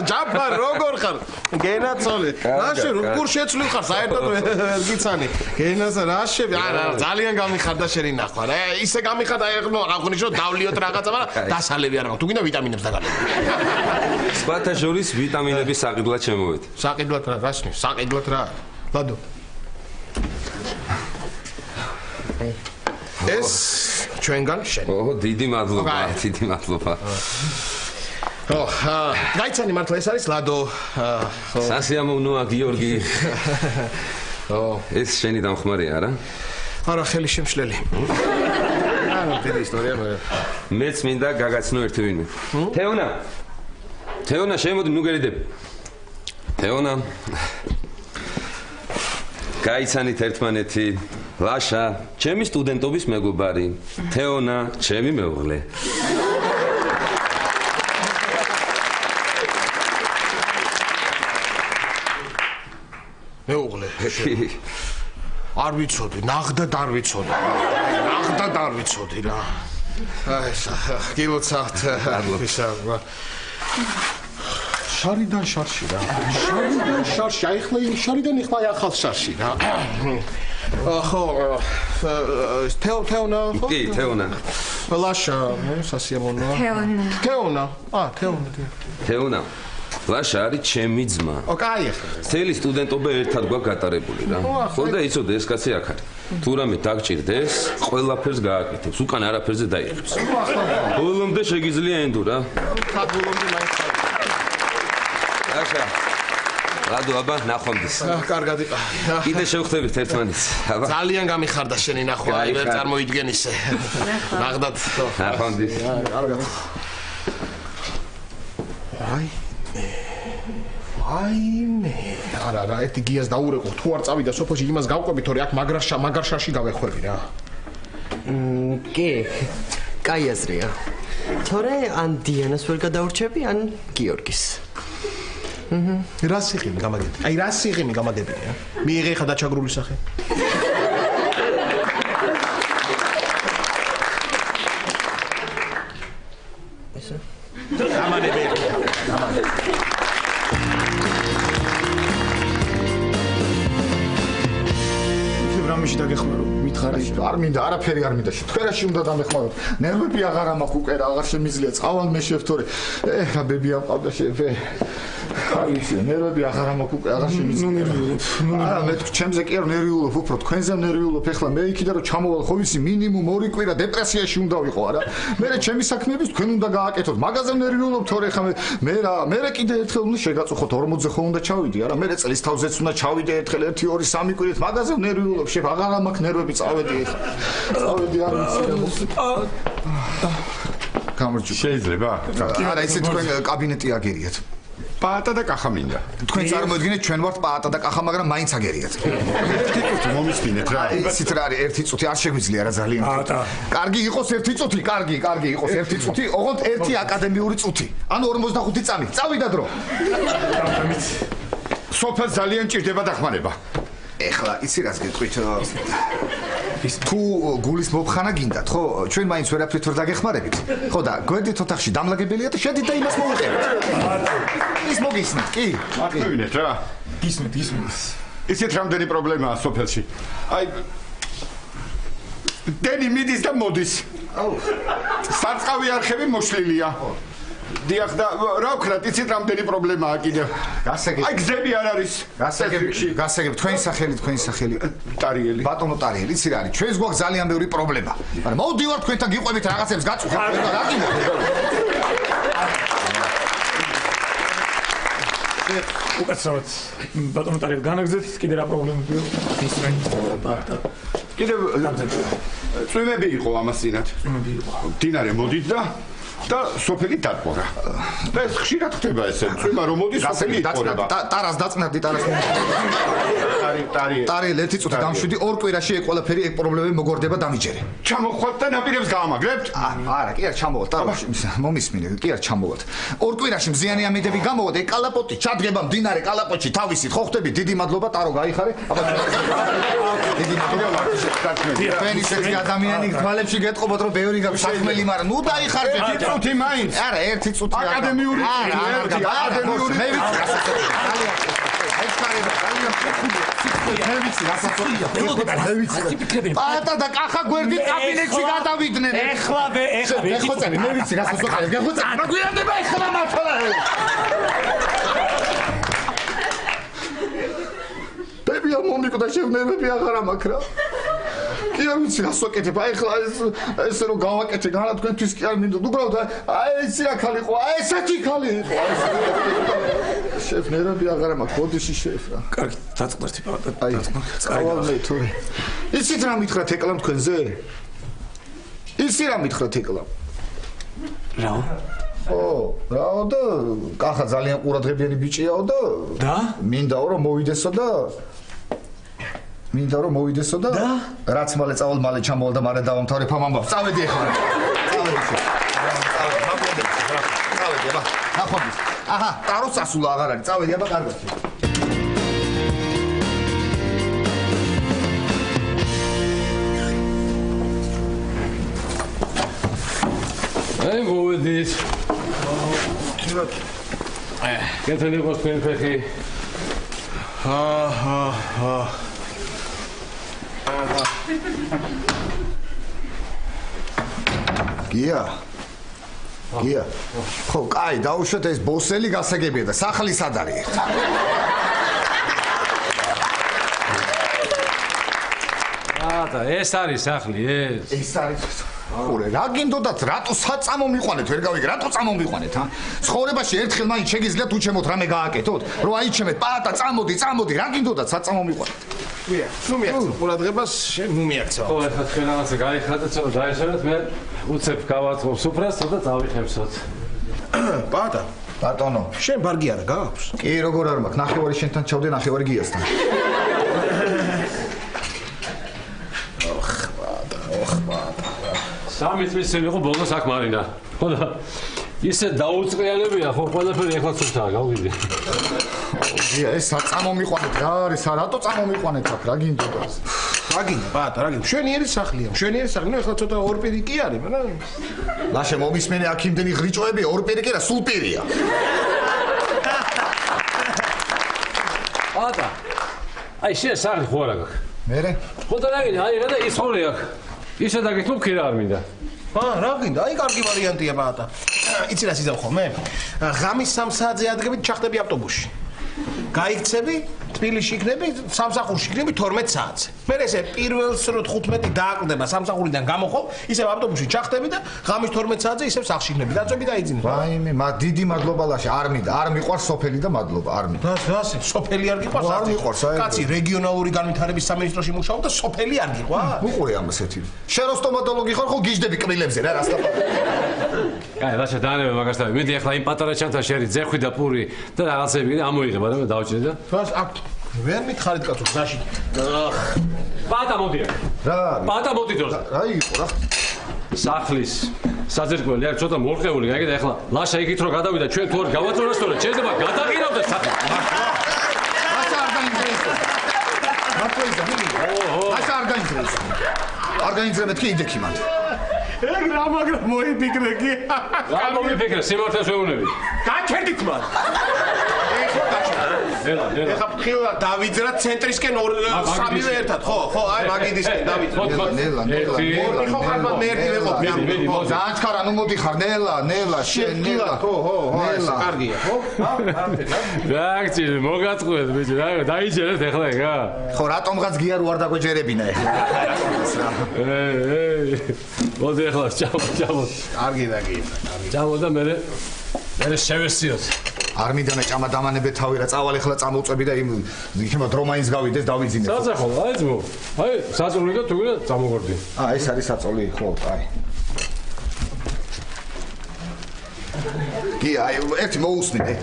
A: ჯაფარ, როგორ ხარ? გენაცოლე. რაშე, როგორ შეცვლილ ხარ? საერთოდ ვერ გიცანი. გენას რაშე? არა, ძალიან გამიხარდა შენი ნახვა. რა, ისე გამიხარდა, აღნიშნო დავლიოთ რაღაცა, მაგრამ დასალევი არ მაქვს. თუ გინდა ვიტამინებს დაგალევი.
F: სხვათა შორის ვიტამინების საყიდლად შემოვედი.
A: საყიდლად რა? რას ნიშნავს? საყიდლად რა? ლადო. ეს ჩვენგან შენ.
F: დიდი მადლობა.
A: გაიცანი მართლა ეს არის ლადო.
F: სასიამოვნოა გიორგი. ეს შენი დამხმარია არა?
A: არა, ხელი შემშლელი. დიდი ისტორია.
F: მეც მინდა გაგაცნო ერთი ვინმე. თეონა, შემოდი ნუ გერიდები. თეონა. გაიცანით ერთმანეთი. ლაშა, ჩემი სტუდენტობის მეგობარი. თეონა, ჩემი მეუღლე.
A: მეუღლე. არ ვიცოდი, ნახდად არ ვიცოდი რა. აი, გილოცავთ. შარიდან შარში რა. აი ხლა შარიდან ხლა ახალ შარში რა. ხო, თეონა.
F: კი, თეონა.
A: ლაშა, სასიამოვნოა.
E: თეონა.
A: თეონა.
L: ლაშა არის ჩემი ძმა.
A: ო, კაი ახლა.
L: მთელი სტუდენტობა ერთად გვაქვს გატარებული რა. ხო და იცოდე ეს კაცი აქ არის. თუ რამე დაგჭირდეს, ყველაფერს გააკეთებს, უკან არაფერზე დაიღებს. ბოლომდე შეგიძლია ენდო რა.
A: ხად ბოლომდე მაინც.
L: ლაშა. რადო აბა ნახვამდის.
A: კარგად იყა.
L: კიდე შევხვდებით ერთმანეთს. აბა.
A: ძალიან გამიხარდა შენი ნახვა, აი ვერ წარმოიდგენ ისე. ნახდათ.
L: ნახვამდის.
A: კარგად. აიმე. არა, ერთი გიას დაურეკო, თუ არ წავიდა სოფოში იმას გავყვები, თორე აქ მაგარშაში გავეხვევი რა.
B: კი. კაი აზრია. თორე ან დიანას ვერ გადაურჩები, ან გიორგის.
A: რა სიღიმი გამაგებია? აი რა სიღიმი გამაგებია? მიიღე ხა დაჩაგრული სახე.
B: ესე?
A: გამანები.
C: რამეში დაგეხმარო, მითხარი, არ მინდა, არაფერი არ მინდა. თქვენაში უნდა დამეხმაროთ. ნერვები აღარ მაქვს უკვე, აღარ შემიძლია წავალ მე შევთორე. რა ბები ამყავდა შევე. აი ის ნერვები აღარ მაქვს უკვე, აღარ შემიძლია. არა, მე ჩემზე კი არ ნერვიულობ, უფრო თქვენზე ნერვიულობ. ეხლა მე იქიდან რომ ჩამოვალ, ხო ვიცი, მინიმუმ 2 კვირა დეპრესიაში უნდა ვიყო, არა? მე ჩემი საქმეების თქვენ უნდა გააკეთოთ. მაგაზე ნერვიულობ, თორე ეხლა მე კიდე ერთხელ უნდა შეგაწუხოთ 40-ზე ხო უნდა ჩავიდი, არა? მე წლის თავზეც უნდა ჩავიდე ერთხელ 1, 2, 3 კვირით. მაგაზე ნერვიულობ, შევ აღარ მაქვს ნერვები, წავედი ეხლა. წავედი არ ვიცი. გამარჯობა.
D: შეიძლება?
C: არა, ისე თქვენ კაბინეტი აგერიათ.
D: პაატა და კახა მინდა.
C: თქვენ წარმოიდგინეთ, ჩვენ ვართ პაატა და კახა, მაგრამ მაინც აგერიათ.
D: ერთი წუთი მომისმინეთ რა.
C: ისიც რა არის, ერთი წუთი არ შეგვიძლია რა ძალიან. კარგი იყოს ერთი წუთი, კარგი იყოს ერთი წუთი, ოღონდ ერთი აკადემიური წუთი. ანუ 45 წამი. წავიდა დრო.
D: სოფელს ძალიან ჭირდება დახმარება.
C: ეხლა იცი რას გეტყვით? თუ გულის მოფხანა გინდათ, ხო? ჩვენ მაინც ვერაფრით ვერ დაგეხმარებით. ხო და გვერდით ოთახში დამლაგებელია და შედით და იმას მოვიყევით. ის მოგისმით, კი?
D: მოგივინეთ რა.
C: გისმით.
D: ისეთ რამდენი პრობლემაა სოფელში. აი დენი მიდის და მოდის. აუ. სარწყავი არხები მოშლილია. დიახ და რა ვქნათ, იცით რამდენი პრობლემაა კიდევ. აი გზები არ არის.
C: გასაგებ თქვენი სახელი.
D: ტარიელი.
C: ბატონო ტარიელი, იცი რა არის? ჩვენს გვაქვს ძალიან ბევრი პრობლემა. მაგრამ მოვდივართ თქვენთან გიყვებით რაღაცებს გაწუხებთ და რა გინდა?
K: უკაცრავად ბატონო ტარიელი განაგზეთ კიდე რა პრობლემებია?
D: კიდევ წვიმები იყო ამასინათ. დინარე მოდით და სოფელი დატბორა. და ეს ხშირად ხდება ესე, წვიმა რომ მოდის სოფელი იტყორება.
C: ტარას დაწნარდი, ტარას ტარიელი ერთი წუთი დამშვიდი, 2 კვირაში ეგ ყველაფერი ეგ პრობლემები მოგორდება დამიჯერე.
D: ჩამოხვათ და ნაპირებს გაამაგრებთ?
C: არა, კი არ ჩამოვალთ, ტარაში მომისმინე, კი არ ჩამოვალთ. 2 კვირაში მზიანი ამედები გამოვად, ეგ კალაპოტი ჩადგება მდინარე კალაპოტში თავისით, ხო ხტები, დიდი მადლობა, ტარო გაიხარე. აბა დიდი მადლობა. თქვენ ისეთი ადამიანი თვალებში გეტყობოთ რომ ბევრი გაქვს საქმელი, მაგრამ ნუ დაიხარჯეთ.
D: წუთი მაინც.
C: არა, ერთი წუთი.
D: აკადემიური აკადემიური.
C: მე ვიცი რასაც პაატა და კახა გვერდით კაბინეტში გადავიდნენ.
K: ეხლა
C: მე ვიცი რასაც ვიყავ. გეხოცანი. მაგვიანდება ეხლა მართლა. ბებია მომიკვდა შევნებები აღარ მაქვს რა. კი არ ვიცი რას ვაკეთებ. აი ხლა ეს რომ გავაკეთე განა თქვენთვის კი არ მინდო. უბრალოდ აი ეს რა ხალი იყო. აი ესეთი ხალი იყო. შეფ ნერვები აღარ მაქვს. ბოდიში შეფ რა.
K: კარგი, დაწყდერთი პაატა.
C: აი წავალ თუ. ისიც რა მითხრათ ეკლამ თქვენზე? ისი რა მითხრათ ეკლამ?
K: რა?
C: რაო და კახა ძალიან ყურადღებიანი ბიჭიაო და მინდაო რომ მოვიდესო და რაც მალე წავალ მალე ჩამოვალ და მალე დავამთავრებ ამ ამბავს. წავედი ახლა. წავედი აბა. ნახავდი. აჰა, ტაროს ასულა აღარ არის. წავედი აბა კარგად.
F: აი მოვედით. კეთილი იყოს თქვენ ფეხი.
C: გია. გია. ხო, კაი, დაუშვეთ ეს ბოსელი გასაგებია და სახლი სად არის?
F: და ეს არის სახლი, ეს.
C: ეს არის. ხურე, რა გინდოდათ, რატო საწამო მიყვანეთ, ვერ გავიგე, რატო წამომიყვანეთ, ა? ცხოვრებაში ერთხელ მაინც შეგიძლიათ უჩემოთ რამე გააკეთოთ, რომ აიჩემეთ, პატა, წამოდი, რა გინდოდათ, საწამო მიყვანეთ.
A: ვია, ნუ მიაქცევ, ყურადღებას შენ ნუ მიაქცევ.
F: ხო, ახლა თქვენ რაღაცა გაიხადეთ, რომ დაეშალეთ, მე უცებ გავაწყობ სუფრას, და წავიხებსოთ.
A: პატა,
C: ბატონო,
A: შენ ბარგი არა გაქვს?
C: კი, როგორ არ მაქვს, ნახევარი შენთან ჩავდე, ნახევარი გიასთან.
F: სამი წლის წინ იყო ბოლოს აქ მარინა. ხო და ისე დაუწყიანებია, ხო, ყველაფერი ახლა ცუდაა, გავიგე.
C: გია, ეს საწამო მიყვანეთ, რა არის, რატო წამომიყვანეთ აქ, რა გინდოდათ?
A: რა გინდა, პატა, რა გინდა? მშვენიერი სახლია, ნუ ახლა ცოტა ორ პირი კი არის, მაგრამ
C: ლაშე მომისმენე აქ იმდენი ხრიჭოებია, ორ პირი კი რა, სულ პირია.
F: პატა, აი შენ სახლი ხო არა გაქვს?
C: მერე?
F: ხო და რა გინდა, აი რა და ის ხოლე აქ. ისე დაგეთმობ კი რა არ მინდა.
A: რა გინდა? აი კარგი ვარიანტია პატა. იცი რა სიზავ ხოლმე? ღამის 3 საათზე ადგებით ჩახტები ავტობუსში. გაიქცები, თბილისში იქნები, სამსახურში იქნები 12 საათზე. მე ესე პირველს რო 15 დააკვდება სამსახურიდან გამოხობ, ისევ ავტობუსში ჩახტები და ღამის 12 საათზე ისევ სახლში იქნები. დაწვევი და იძინე.
C: ვაიმე, დიდი მადლობა ლაშე, არ მინდა, არ მიყვარს სოფელი და მადლობა, არ მინდა.
A: ასე, სოფელი არ გიყვარს?
C: არ მიყვარს, აი.
A: კაცი რეგიონალური განვითარების სამინისტროში მუშაობ და სოფელი არ გიყვარს?
C: უყურე ამას ეთი. შენ რო სტომატოლოგი ხარ, ხო გიждები კბილებზე რა, რას დაბა.
F: აი, რაშა დაანებე მაგას და მიდი ახლა იმ პატარა ჩანთა შერი ძეხვი და პური და რაღაცები კიდე ამოიღე, მაგრამ დავჭრე და
A: თავს აქ ვერ მითხარით კაცო გზაში.
F: პატა მოდი აქ.
C: რა?
F: პატა მოდი ძოს.
C: რა იყო რა?
F: სახლის საძირკველი არ ცოტა მორყეული, გაიგე და ახლა ლაშა იქით რო გადავიდა ჩვენ თუ არ გავაწონასწორე, შეიძლება გადაღირავდეს სახელი.
C: ლაშა არ დაინტერესო. მართლა მიგი. ლაშა არ დაინტერესო. არ გაინტერესებთ კი იდექი მანდ.
A: ეგ რა მაგრამ მოიფიქრე კი.
F: რა მომიფიქრე, სიმართლეს ვეუბნები.
A: გაჩერდით მან. ეხა ფრთხილად დავიძრა ცენტრისკენ სამივე ერთად, ხო, აი მაგიდისკენ დავიძრა.
C: ნელა.
A: ხო, ხარბად მე ერთი ვეყოფ.
C: დააჩქარა, ნუ მოდიხარ, ნელა, შენ ნელა.
A: ხო, ეს კარგია, ხო?
F: რა გჭირდა, მოგაწყვეთ ბიჭო, რა დაიჯერეთ ახლა ეგა.
C: ხო, რატომღაც გია რო არ დაგვეჯერებინა ახლა.
F: მოდი ახლა ჩამო.
A: კარგი და კი.
F: ჩამო და მე შევესიოთ.
C: არ მინდა მე ჭამა დამანებე თავი რა წავალ ახლა წამოვწები და იმ იქნება დრომაინს გავიდეს დავიძინე.
F: საწახო, აი ძმო. აი საწოლი და თუ ვიდა წამოგორდი.
C: ეს არის საწოლი, ხო, აი. კი, აი ერთი მოусმინე.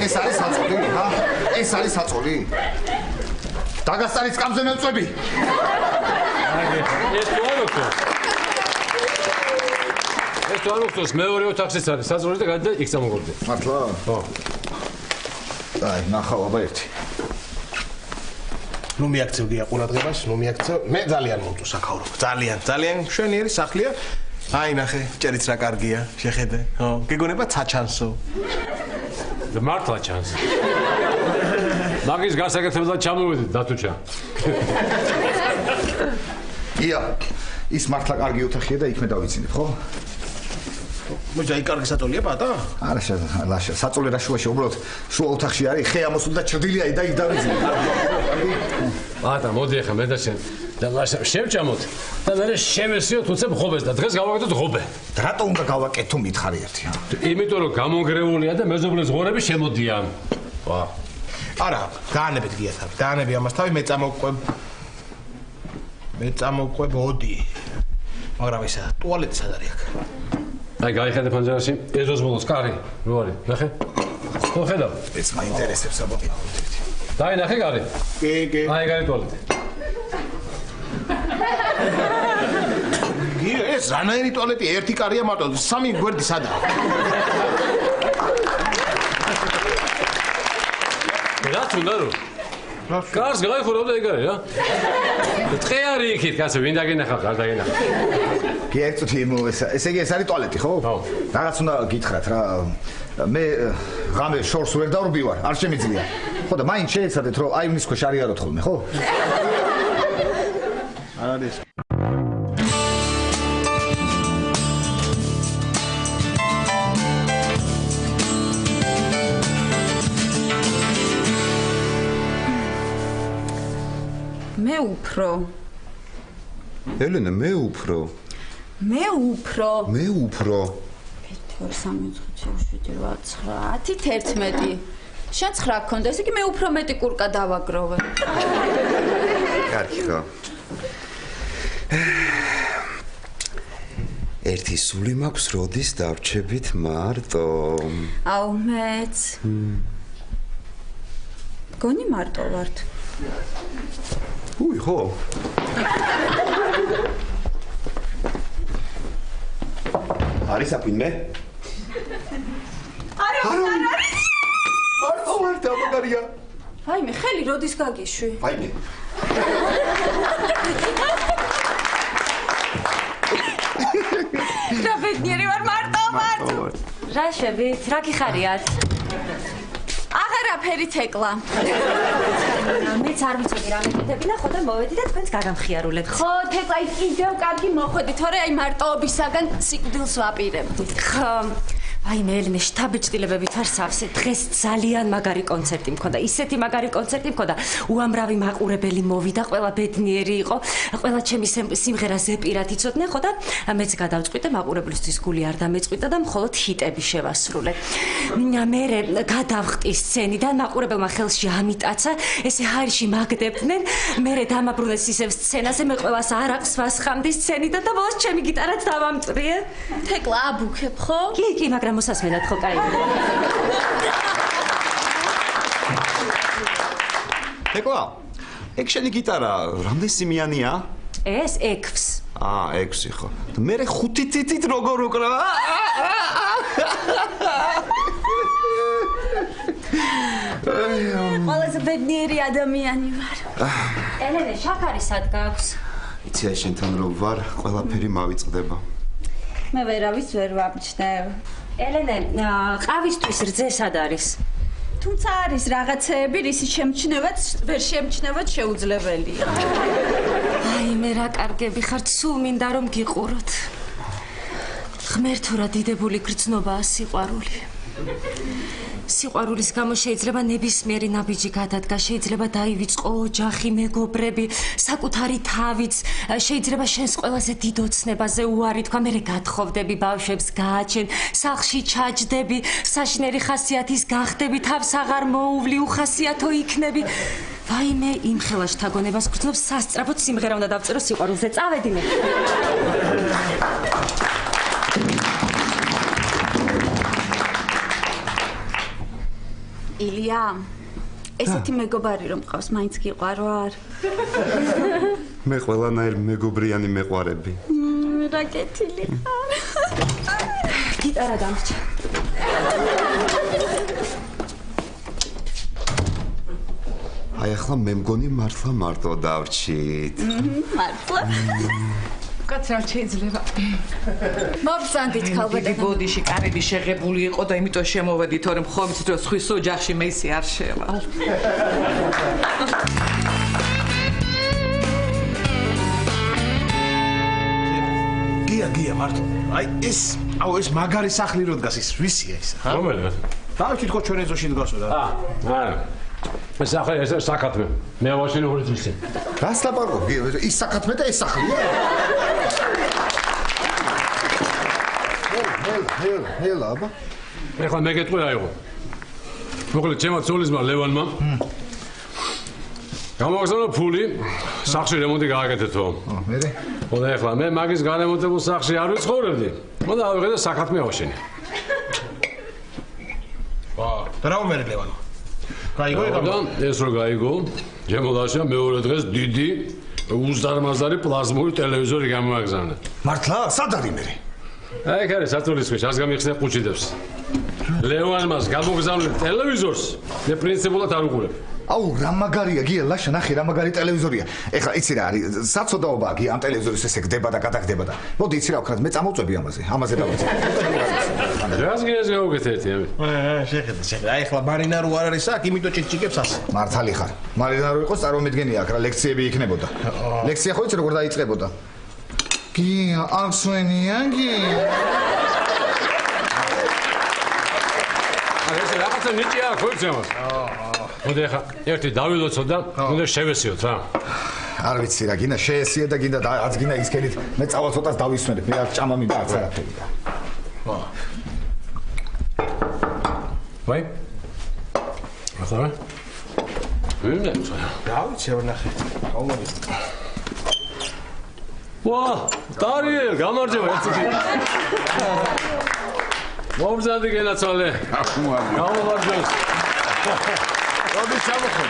C: ეს არის საწოლი, ჰა? ეს არის საწოლი. დაგასტარის კამზე მევწები.
F: ეს თუ არ ოქროს. ეს თუ არ ოქროს მეორე ოთახშიც არის საწოლი და გადი და იქ წამოგორდი.
C: მართლა?
F: ხო.
C: აი, ნახავ აბა ერთი.
A: ნუ მიაქცევ გია ყურადღებას, ნუ მიაქცევ. მე ძალიან მომწონს საქაურო. ძალიან მშვენიერი სახლია. აი ნახე, ჭერიც რა კარგია, შეხედე. ხო, გეგონება ცაჩანსო.
F: და მართლა ჩანს. მაგის გასაკეთებლად ჩამოვედით დათუჩა.
C: ია, ის მართლა კარგი ოთახია და იქ მე დავიცინებ, ხო?
A: მოიცა იქ კარგი საწოლია პატა?
C: არა, ლაშა, საწოლი რა შუაში, უბრალოდ შუა ოთახში არის, ხე ამოსული და ჭრდილია და იქ დავიცინებ.
F: პატა, მოდი ახლა მე და შენ და ლაშა შევჭამოთ და მე შევესიოთ უცებ ღობეს და დღეს გავაკეთოთ ღობე.
C: რატო უნდა გავაკეთო მითხარი ერთი?
F: იმიტომ რომ გამონგრეულია და მეზობლის ღორები შემოდიან. ვა.
A: არა, გაანებეთ გია თავი. გაანები ამას თავი, მე წამოვყვებოდი. მაგრამ ისა ტუალეტი სად არის აქ?
F: აი გაიხედე ფანჯარაში, ეზოს ბოლოს კარი, რო არის, ნახე? ხო ხედავ?
C: ეს მაინტერესებს აბა.
F: დაინახე კარი?
A: კი.
F: აი კარი ტუალეტი.
A: გია, ეს რანაირი ტუალეტი? ერთი კარია მარტო, სამი გვერდი სადაა?
F: რაც უნდა რომ კარს გაიხურავ და ეგ არის რა. ტყე არის იქით, კაცო, ვინ დაგინახავ, არ დაგინახავ.
C: კი, ერთ წუთი ესე იგი ეს არის ტუალეტი, ხო?
F: ხო.
C: რაღაც უნდა გითხრათ რა. მე ღამე შორს ვერ დავრბივარ, არ შემიძლია. ხო და მაინც შეეცადეთ რომ აი მის ქვეშ არიაროთ ხოლმე, ხო?
A: არის
E: მე უფრო.
M: ელენა, მე უფრო.
E: მე უფრო.
M: მე უფრო.
E: 2 3 4 5 7 8 9 10 11. შენ 9 გქონდა, ესე იგი მე უფრო მეტი კურკა დავაგროვე.
M: კარგი ხო. ერთი სული მაქვს, როდის დავრჩებით მარტო.
E: აუ მეც. გონი მარტო ვართ.
M: უი ხო. არის აფინმე?
E: არა,
M: მარტო მარტო მაგარია.
E: ვაიმე, ხელი როდის გაგიშვი?
M: ვაიმე.
E: რა ბედნიერი ვარ მარტო ვარ. რა შევით? რა გიხარიათ? აღარაფერი თეკლა.
N: მეც არ ვიცოდი რა მეკითხები და ხო და მოვედი და თქვენს გაგამხიარულებთ.
E: ხო, თეკლა კიდევ კარგი მოხვედი, თორე აი მარტოობისაგან სიკვდილს ვაპირებდი.
N: ხო. ვაიმე ელენე, შთაბეჭდილებებით არ სავსე. დღეს ძალიან მაგარი კონცერტი მქონდა. ისეთი მაგარი კონცერტი მქონდა. უამრავი მაყურებელი მოვიდა, ყველა ბედნიერი იყო. ყველა ჩემი სიმღერას ეპირად იცოდნენ, ხო და მეც გადავწყვიტე მაყურებლისთვის გული არ დამეწყვიტა და მხოლოდ ჰიტები შევასრულე. მე გადავხტი სცენიდან, მაყურებელმა ხელში ამიტაცა, ესე ჰაერში მაგდებდნენ. მე დამაბრუნეს ისევ სცენაზე, მე ყველას არაყს ვასხამდი სცენიდან და ბოლოს ჩემი გიტარაც დავამწრიე.
E: თეკლა აბუქებ ხო?
N: კი, მაგრამ მოსასმენად ხო კაი.
M: ეკლა, ეგ შენი გიტარა რამდენი სიმიანია?
N: ეს 6.
M: 6 ხო. მე 5 თითით როგორ უკრა?
E: ყველაზე ბედნიერი ადამიანი ვარ.
N: ელენე, შაქარი სად გაქვს?
M: იცი აი შენთან რო ვარ, ყველაფერი მავიწყდება.
E: მე ვერავის ვერ ვაბჩნევ.
N: ელენე, ყავისთვის რძე სად არის?
E: თუმცა არის რაღაცეები, რისი შემჩნევაც ვერ შემჩნევად შეუძლებელია.
N: აი მე რა კარგები ხართ, სულ მინდა რომ გიყუროთ. ღმერთო რა დიდებული გრძნობაა სიყვარული. სიყვარულის გამო შეიძლება ნებისმიერი ნაბიჯი გადადგა, შეიძლება დაივიწყო ოჯახი, მეგობრები, საკუთარი თავიც, შეიძლება შენს ყველაზე დიდ ოცნებაზე უარი თქვა, მერე გათხოვდები, ბავშვებს გააჩენ, სახლში ჩაჯდები, საშინელი ხასიათის გახდები, თავს აღარ მოუვლი, უხასიათო იქნები. ვაიმე, იმ ხელაშთა გონებას გრძნობს, სასწრაფოდ სიმღერა უნდა დავწერო სიყვარულზე, წავედი მე.
E: ილია, ესეთი მეგობარი რომ ყავს, მაინც გიყვარვარ?
M: მე ყველანაირ მეგობრიანი მეყვარები.
E: რა კეთილი ხარ.
N: გიტარა დამრჩა.
M: აი ახლა მე მგონი მართლა მარტო დავრჩით.
E: მართლა?
J: კაცრად შეიძლება.
E: მოვსანდით ქალბატონო.
J: ბოდიში კარები შეღებული იყო და იმიტომ შემოვედი, თორემ ხომ იცით რომ სხვის ოჯახში მე ისე არ შევა.
A: გია მარტო. აი ეს მაგარი სახლი რო დგას ის ვისია ეს, ხა?
F: რომელი?
A: დავით თქო ჩვენ ეზოში დგასო და.
F: არა. ეს ახლა ეს საკათმე. მე ვაშინე ურიცი.
C: რას ლაპარაკობ? ის საკათმე და ეს სახლია? ჰელ აბა.
F: ეხლა მე გეტყვი რა იყო. მოკლედ ჩემო ცოლისმა ლევანმა გამოგზავნა ფული, სახლში რემონტი გააკეთეთო.
C: მერე?
F: ხოდა ეხლა მე მაგის გარემონტებულ სახლში არ ვიცხოვრებდი. მოდა ავიღე და საკათმე ავაშენე.
A: და რა უმერე ლევანო? გაიგო ეხლა?
F: ეს რო გაიგო, ჩემო ლაშა მეორე დღეს დიდი უზარმაზარი პლაზმური ტელევიზორი გამოაგზავნა.
C: მართლა? სად არის მერე?
F: აი ხარ საწულის ქვეშ, ას გამიხსნა ყუჩიდებს. ლევანმას გამოგზავნილ ტელევიზორს მე პრინციპულად არ უყურებ.
C: აუ რა მაგარია გია ლაშა ნახე რა მაგარი ტელევიზორია. ეხლა იცი რა არის? საცოდაობაა გია ამ ტელევიზორის ესე გდება და გადაგდება და. მოდი იცი რა ვქნათ, მე წამოვწვევი ამაზე დავაწყე.
F: რას გიეს გავუკეთეთი ამი?
A: შეხედა. აი ეხლა მარინა რო არ არის აქ, იმიტომ ჭიქჭიქებს ასე.
C: მართალი ხარ. მარინა რო იყოს, წარმომედგენია აქ რა ლექციები იქნებოდა. ლექცია ხო იცი როგორ დაიწყებოდა? გია აღსვენია გია.
F: ეს რაღაცა ნიჭია ხო იცემას? მოდი ახლა ერთი დავილოცოთ და უნდა შევესიოთ რა.
C: არ ვიცი რა, გინდა შეესიე და გინდა რაც გინდა ისქენით. მე წავალ ცოტას დავისვენებ, მე არ ჭამა მინდა არც არაფერი და.
F: ვაი? ახლა? ვინმე?
A: დავიცი ვნახე. გაუმოდი.
F: ვა, დარიელ, გამარჯობა ერთი. მომზადი გენაცვალე. გამომარჯოს.
D: როდი ჩამოხდი?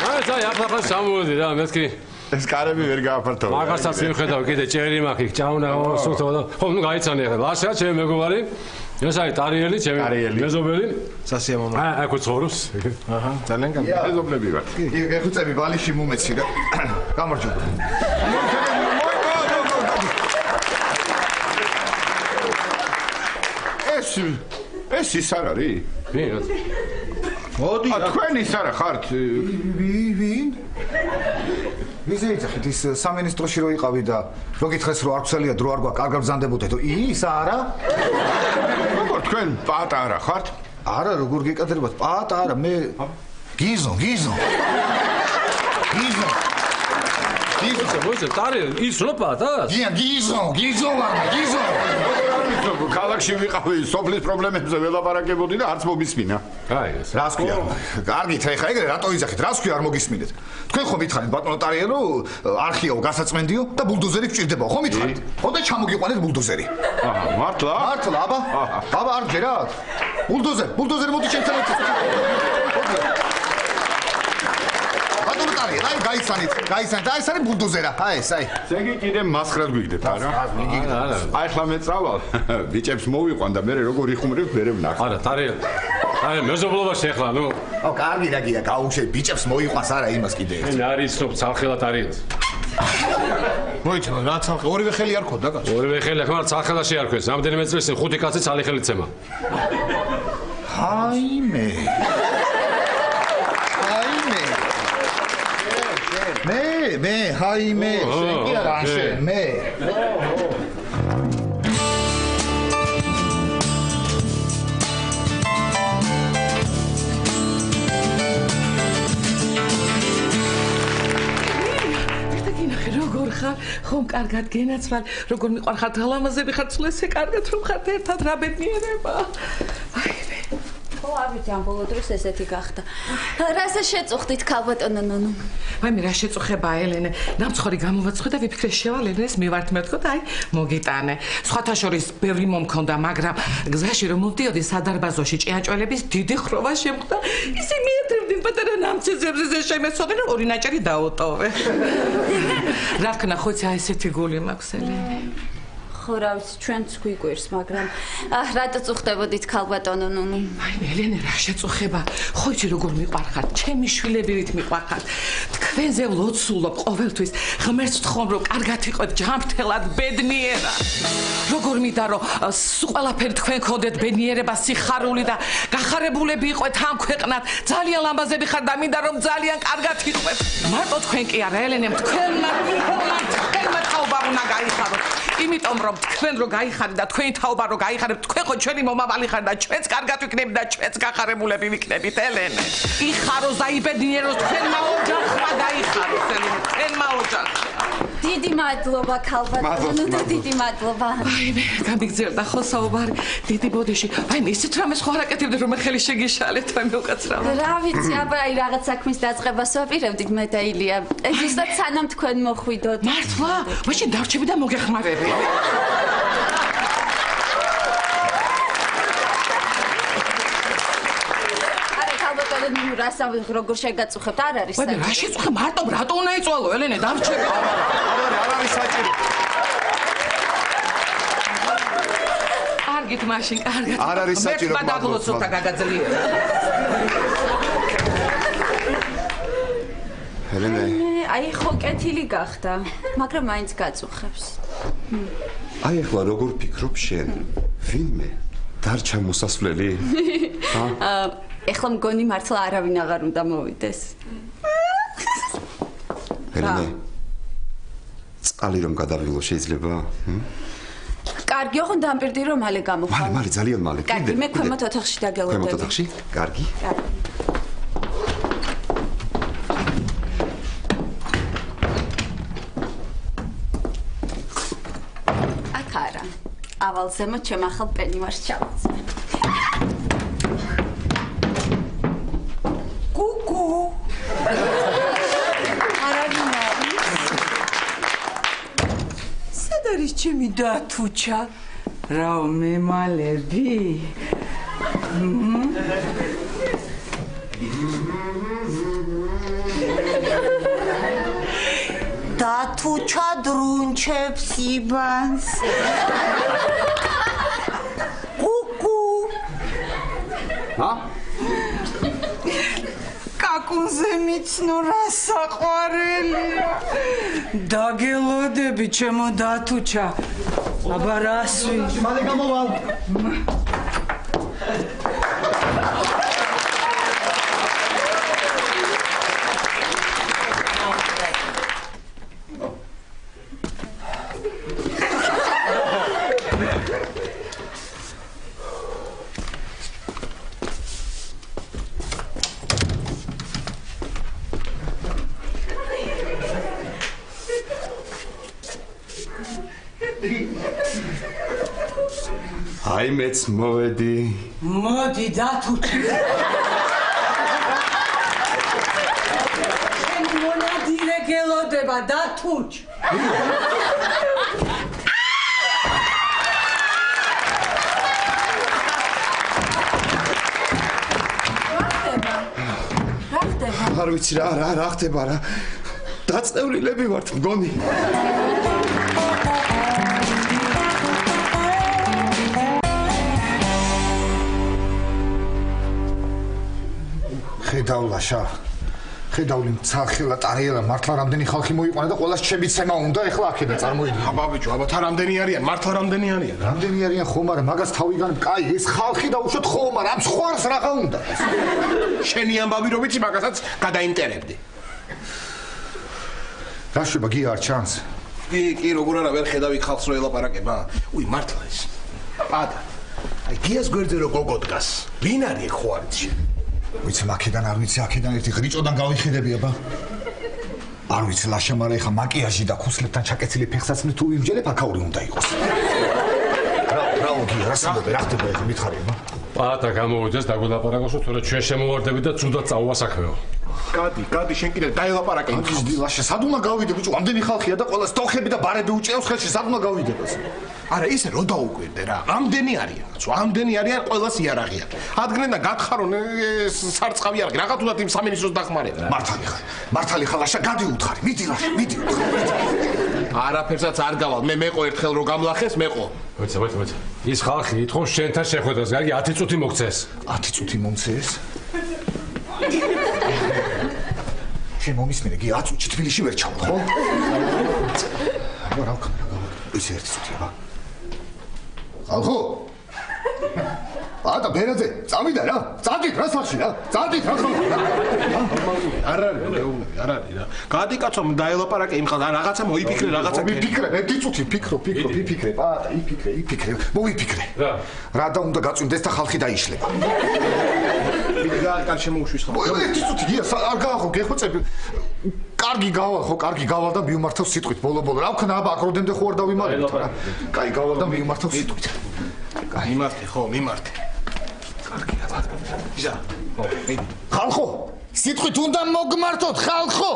F: აი, ახლა სამოვედი რა, მეთქი.
D: ეს კარები ვერ გააფართოვე.
F: მაგასაც მიხედავ, კიდე ჭერი მაქვს, ჭაუნა სულთო და ხო, ნუ გაიცანი ახლა. ლაშა, ჩემი მეგობარი. ეს არის ტარიელი, ჩემი მეზობელი.
A: სასიამოვნო.
F: აქ ცხოვრობს.
A: აჰა, ძალიან კარგი.
D: მეზობლები ვართ.
C: გეხუწები ბალიში მომეცი რა. გამარჯობა.
D: ეს ის არ არის?
F: ვინ?
C: მოდი.
D: თქვენ ის არა ხართ?
C: ვინ? ვიზე იცით ის სამინისტროში რო იყავი და რო გითხეს რომ არ გცელია დრო არ გვაქვს, კარგად ბრძანდებოდეთ. ის არა?
D: როგორ თქვენ პატარა ხართ?
C: არა, როგორ გეკადრებათ? პატარა, მე გიზო.
F: მოიცა, ტარიელ, ის რო პატარა?
C: გიზო ვარ.
D: ქალაქში ვიყავი, სოფლის პრობლემებზე ველაპარაკებოდი და არც მომისმინა.
F: აი ეს.
C: რას ქვია? კარგით, ეხა ეგრე რატო იძახით? რას ქვია არ მოგისმინეთ? თქვენ ხომ მითხარით ბატონო ტარიელო, არქიაო, გასაწმენდიო და ბულდოზერი გჭირდებაო, ხომ მითხარით? ხო და ჩამოგიყვანეთ ბულდოზერი.
D: აჰა, მართლა?
C: მართლა, აბა არ გერათ? ბულდოზერი მოდი ჩემთან ერთად. ბატონო ტარიელ, აი გაიცანით, და ეს არის ბულდოზერა. აი ეს, აი.
D: ზეგი კიდე მასხრად გვიგდეთ, არა?
F: არა.
D: აი ხლა მე წავალ, ბიჭებს მოვიყვან და მე როგორ იხუმრებ, მე ვნახე.
F: არა, ტარიელ. აი მეზობლობაში ახლა, ნუ.
C: აუ, კარგი რა გია, გაუშვე, ბიჭებს მოიყვანს არა იმას კიდე.
F: მე არის ცნობ ცალხელა ტარიელს.
A: მოიცა, რა ცალხე, ორივე ხელი არ ქონდა კაცო.
F: ორივე ხელი, ახლა ცალხელა შეარქვეს. რამდენიმე წელს ხუთი კაცი ცალი ხელით ცემა.
C: ჰაიმე. მე, ჰაიმე, შენ კი არა შენ, მე.
J: როგორ ხარ? ხომ კარგად გენაცვალ, როგორ მიყვარხართ ალამაზები ხართ, სულ ესე კარგად რომ ხართ ერთად რა ბედნიერება.
E: ხო, არ ვიცი, ამ ბოლო დროს ესეთი გახდა. რასა შეწუხდით ქალბატონო ნონო?
J: აი მე რა შეწუხება ელენე, ნამცხვარი გამოვაცხო და ვიფიქრე შევალ ელენეს მივართ მეთქო და აი მოგიტანე. სხვათა შორის ბევრი მომქონდა, მაგრამ გზაში რომ მოვდიოდი სადარბაზოში ჭიანჭველების დიდი ხროვა შემხვდა. ისე მიეთრებდნენ პატარა ნამცეძებზე შემეცოდნენ რომ ორი ნაჭერი დაუტოვე. რა ვქნა, ხო იცი აი ესეთი გული მაქვს ელენე.
E: ხო რა ვიცი, ჩვენც გვიგვირს, მაგრამ რატო წუხდებოდით ქალბატონო ნონო?
J: აი ელენე რა შეწუხება? ხო იცი როგორ მიყვარხართ, ჩემი შვილებივით მიყვარხართ. თქვენზე ვლოცულობ ყოველთვის, ღმერთს ვთხოვ რომ კარგად იყოთ ჯანმრთელად, ბედნიერად. როგორ მინდა რომ ყველაფერი თქვენ გქონდეთ ბედნიერება, სიხარული და გახარებულები იყოთ ამ ქვეყნად. ძალიან ლამაზები ხართ და მინდა რომ ძალიან კარგად იყოთ. მარტო თქვენ კი არა ელენე, თქვენმა თაობა უნდა გაიხაროთ. იმიტომ რომ თქვენ რო გაიხარეთ და თქვენი თაობა რო გაიხარეთ, თქვენ ხო ჩვენი მომავალი ხართ და ჩვენც კარგად ვიქნებით და ჩვენც გახარებულები ვიქნებით ელენე. იხაროს და იბედნიეროს თქვენმა ოჯახმა გაიხაროს ელენე, თქვენმა ოჯახმა.
E: დიდი მადლობა ქალბატონო და დიდი მადლობა.
J: აი მე გამიგზელდა ხო საუბარი დიდი ბოდიში. აი მე ისეთ რამეს ხო არ აკეთებდი რომ მე ხელი შეგიშალეთ, აი მე უკაცრავ.
E: რა ვიცი, აბა აი რაღაც საქმის დაწყებას ვაპირებდით მე და ილია. ზუსტად სანამ თქვენ მოხვიდოთ.
J: მართლა? მაშინ დავრჩები და მოგეხმარები.
E: ნუ რასა როგორ შეგაწუხებთ, არ არის
J: საჭირო. რა შეწუხე, მარტო რატო უნდა იწვალო ელენე, დამრჩები.
C: არ არის საჭირო.
J: კარგით მაშინ, კარგად.
C: არ არის საჭირო.
J: მე გადაგლოცოთ გადაძლიერა.
C: ელენე.
E: აი ხო კეთილი გახდა, მაგრამ მაინც გაწუხებს.
M: აი ახლა როგორ ფიქრობ შენ? ვინმე დარჩა მოსასვლელი?
E: ეხლა მგონი მართლა არავინ აღარ უნდა მოვიდეს.
M: ელენე. წყალი რომ გადავიღო შეიძლება?
E: კარგი, ოღონდ დამპირდი რომ მალე გამოხვალ.
M: მალე, ძალიან მალე.
E: კარგი, მე ქვემოთ ოთახში დაგელოდები.
M: ქვემოთ ოთახში? კარგი.
E: ავალ ზემო ჩემ ახალ პენივარს ჩავაცე.
J: კუკუ. არავინ არის? სად არის ჩემი დათუჩა? რა მემალები?
I: დათუჩა დრუნჩებს იბანს. კუკუ.
J: კაკუნზე მიცნო რა საყვარელია. დაგელოდები ჩემო დათუჩა. აბა რასვი?
C: მალე გამოვალ.
M: აი მეც მოვედი.
J: მოდი დათუჩა. შენ მონადირე გელოდება დათუჩ.
M: არ ვიცი რა ხდება რა. დაწნევლილები ვართ მგონი.
C: ხედავლაშა. ხედავლი მცახელა ტარელა მართლა რამდენი ხალხი მოიყვანა და ყველას შემიცემა უნდა ეხლა აქედა წარმოიდგინე.
A: აბა ბიჭო, აბა თა რამდენი არიან? მართლა რამდენი არიან?
C: რამდენი არიან ხომ არა მაგას თავიდან კაი ეს ხალხი დაუშვათ ხომ არა ამ სხვარს რაღა უნდა.
A: შენი ამბავი რომ ვიცი მაგასაც გადაინტერებდი.
C: რა შვება გია არ ჩანს?
A: კი როგორ არა ვერ ხედავი ხალხს რო ელაპარაკება. უი მართლა ეს. პატა. აი გიას გვერდზე რო გოგო დგას. ვინ არის ხო არ ვიცი.
C: ვიცი აქედან არ ვიცი აქედან ერთი ღრიჭოდან გავიხედები აბა. არ ვიცი ლაშა მაგრამ ეხა მაკიაჟი და ქუსლებთან ჩაკეცილი ფეხსაცმელი თუ იმჯერებ აკაური უნდა იყოს. რა გია რა სამბე რა ხდება ეხა მითხარი აბა.
F: პატა გამოვიდეს დაგულაპარაკოსო თორე ჩვენ შემოვარდები და ცუდად წაუვა საქმეო.
A: გადი შენ კიდე დაელაპარაკე იმ ხალხს.
C: ლაშა სად უნდა გავიდე ბიჭო ამდენი ხალხია და ყველა სტოხები და ბარები უჭეავს ხელში სად უნდა გავიდებას.
A: არა ისე რო დაუკვირდე რა ამდენი არიან კაცო ამდენი არიან ყველას იარაღი აქვს ადგნენ და გაგხარონ სარწყავი იარაღი რაღაც თუნდაც იმ სამინისტროს დახმარება
C: მართალი ხარ ლაშა გადი უთხარი მიდი ლაშა მიდი
A: არაფერსაც არ გავალ მე მეყო ერთხელ რო გამლახეს მეყო
F: მოიცა ის ხალხი ითხოვს შენთან შეხვედრას გაგი 10 წუთი მოგცეს
C: 10 წუთი მომცეს შენ მომისმინე გი 10 წუთი თბილისში ვერ ჩავალ ხო აბა რა ვქნა ის 1 წუთი აბა ხალხო ატა ბერაძე წავიდა რა წადით რა სახში რა წადით რა ხალხო
A: არ არის რა გადი კაცო დაელაპარაკე იმ ხალხს რაღაცა მოიფიქრე რაღაცა
C: მიფიქრე 1 წუთი ფიქრე პატა იფიქრე მოიფიქრე რა და უნდა გაწვიმდეს და ხალხი დაიშლება
A: კარ შემოუშვის ხალხი
C: 1 წუთი გია არ გაახო გეხვეწები კარგი გავალ და მიუმართავს სიტყვით ბოლო რა ვქნა აბა აკროდემდე ხო არ დავიმარებთ რა კაი გავალ და მიუმართავს სიტყვით
A: კაი მიმართე ხო მიმართე კარგი აბა ისა მიდი
C: ხალხო სიტყვით უნდა მოგმართოთ ხალხო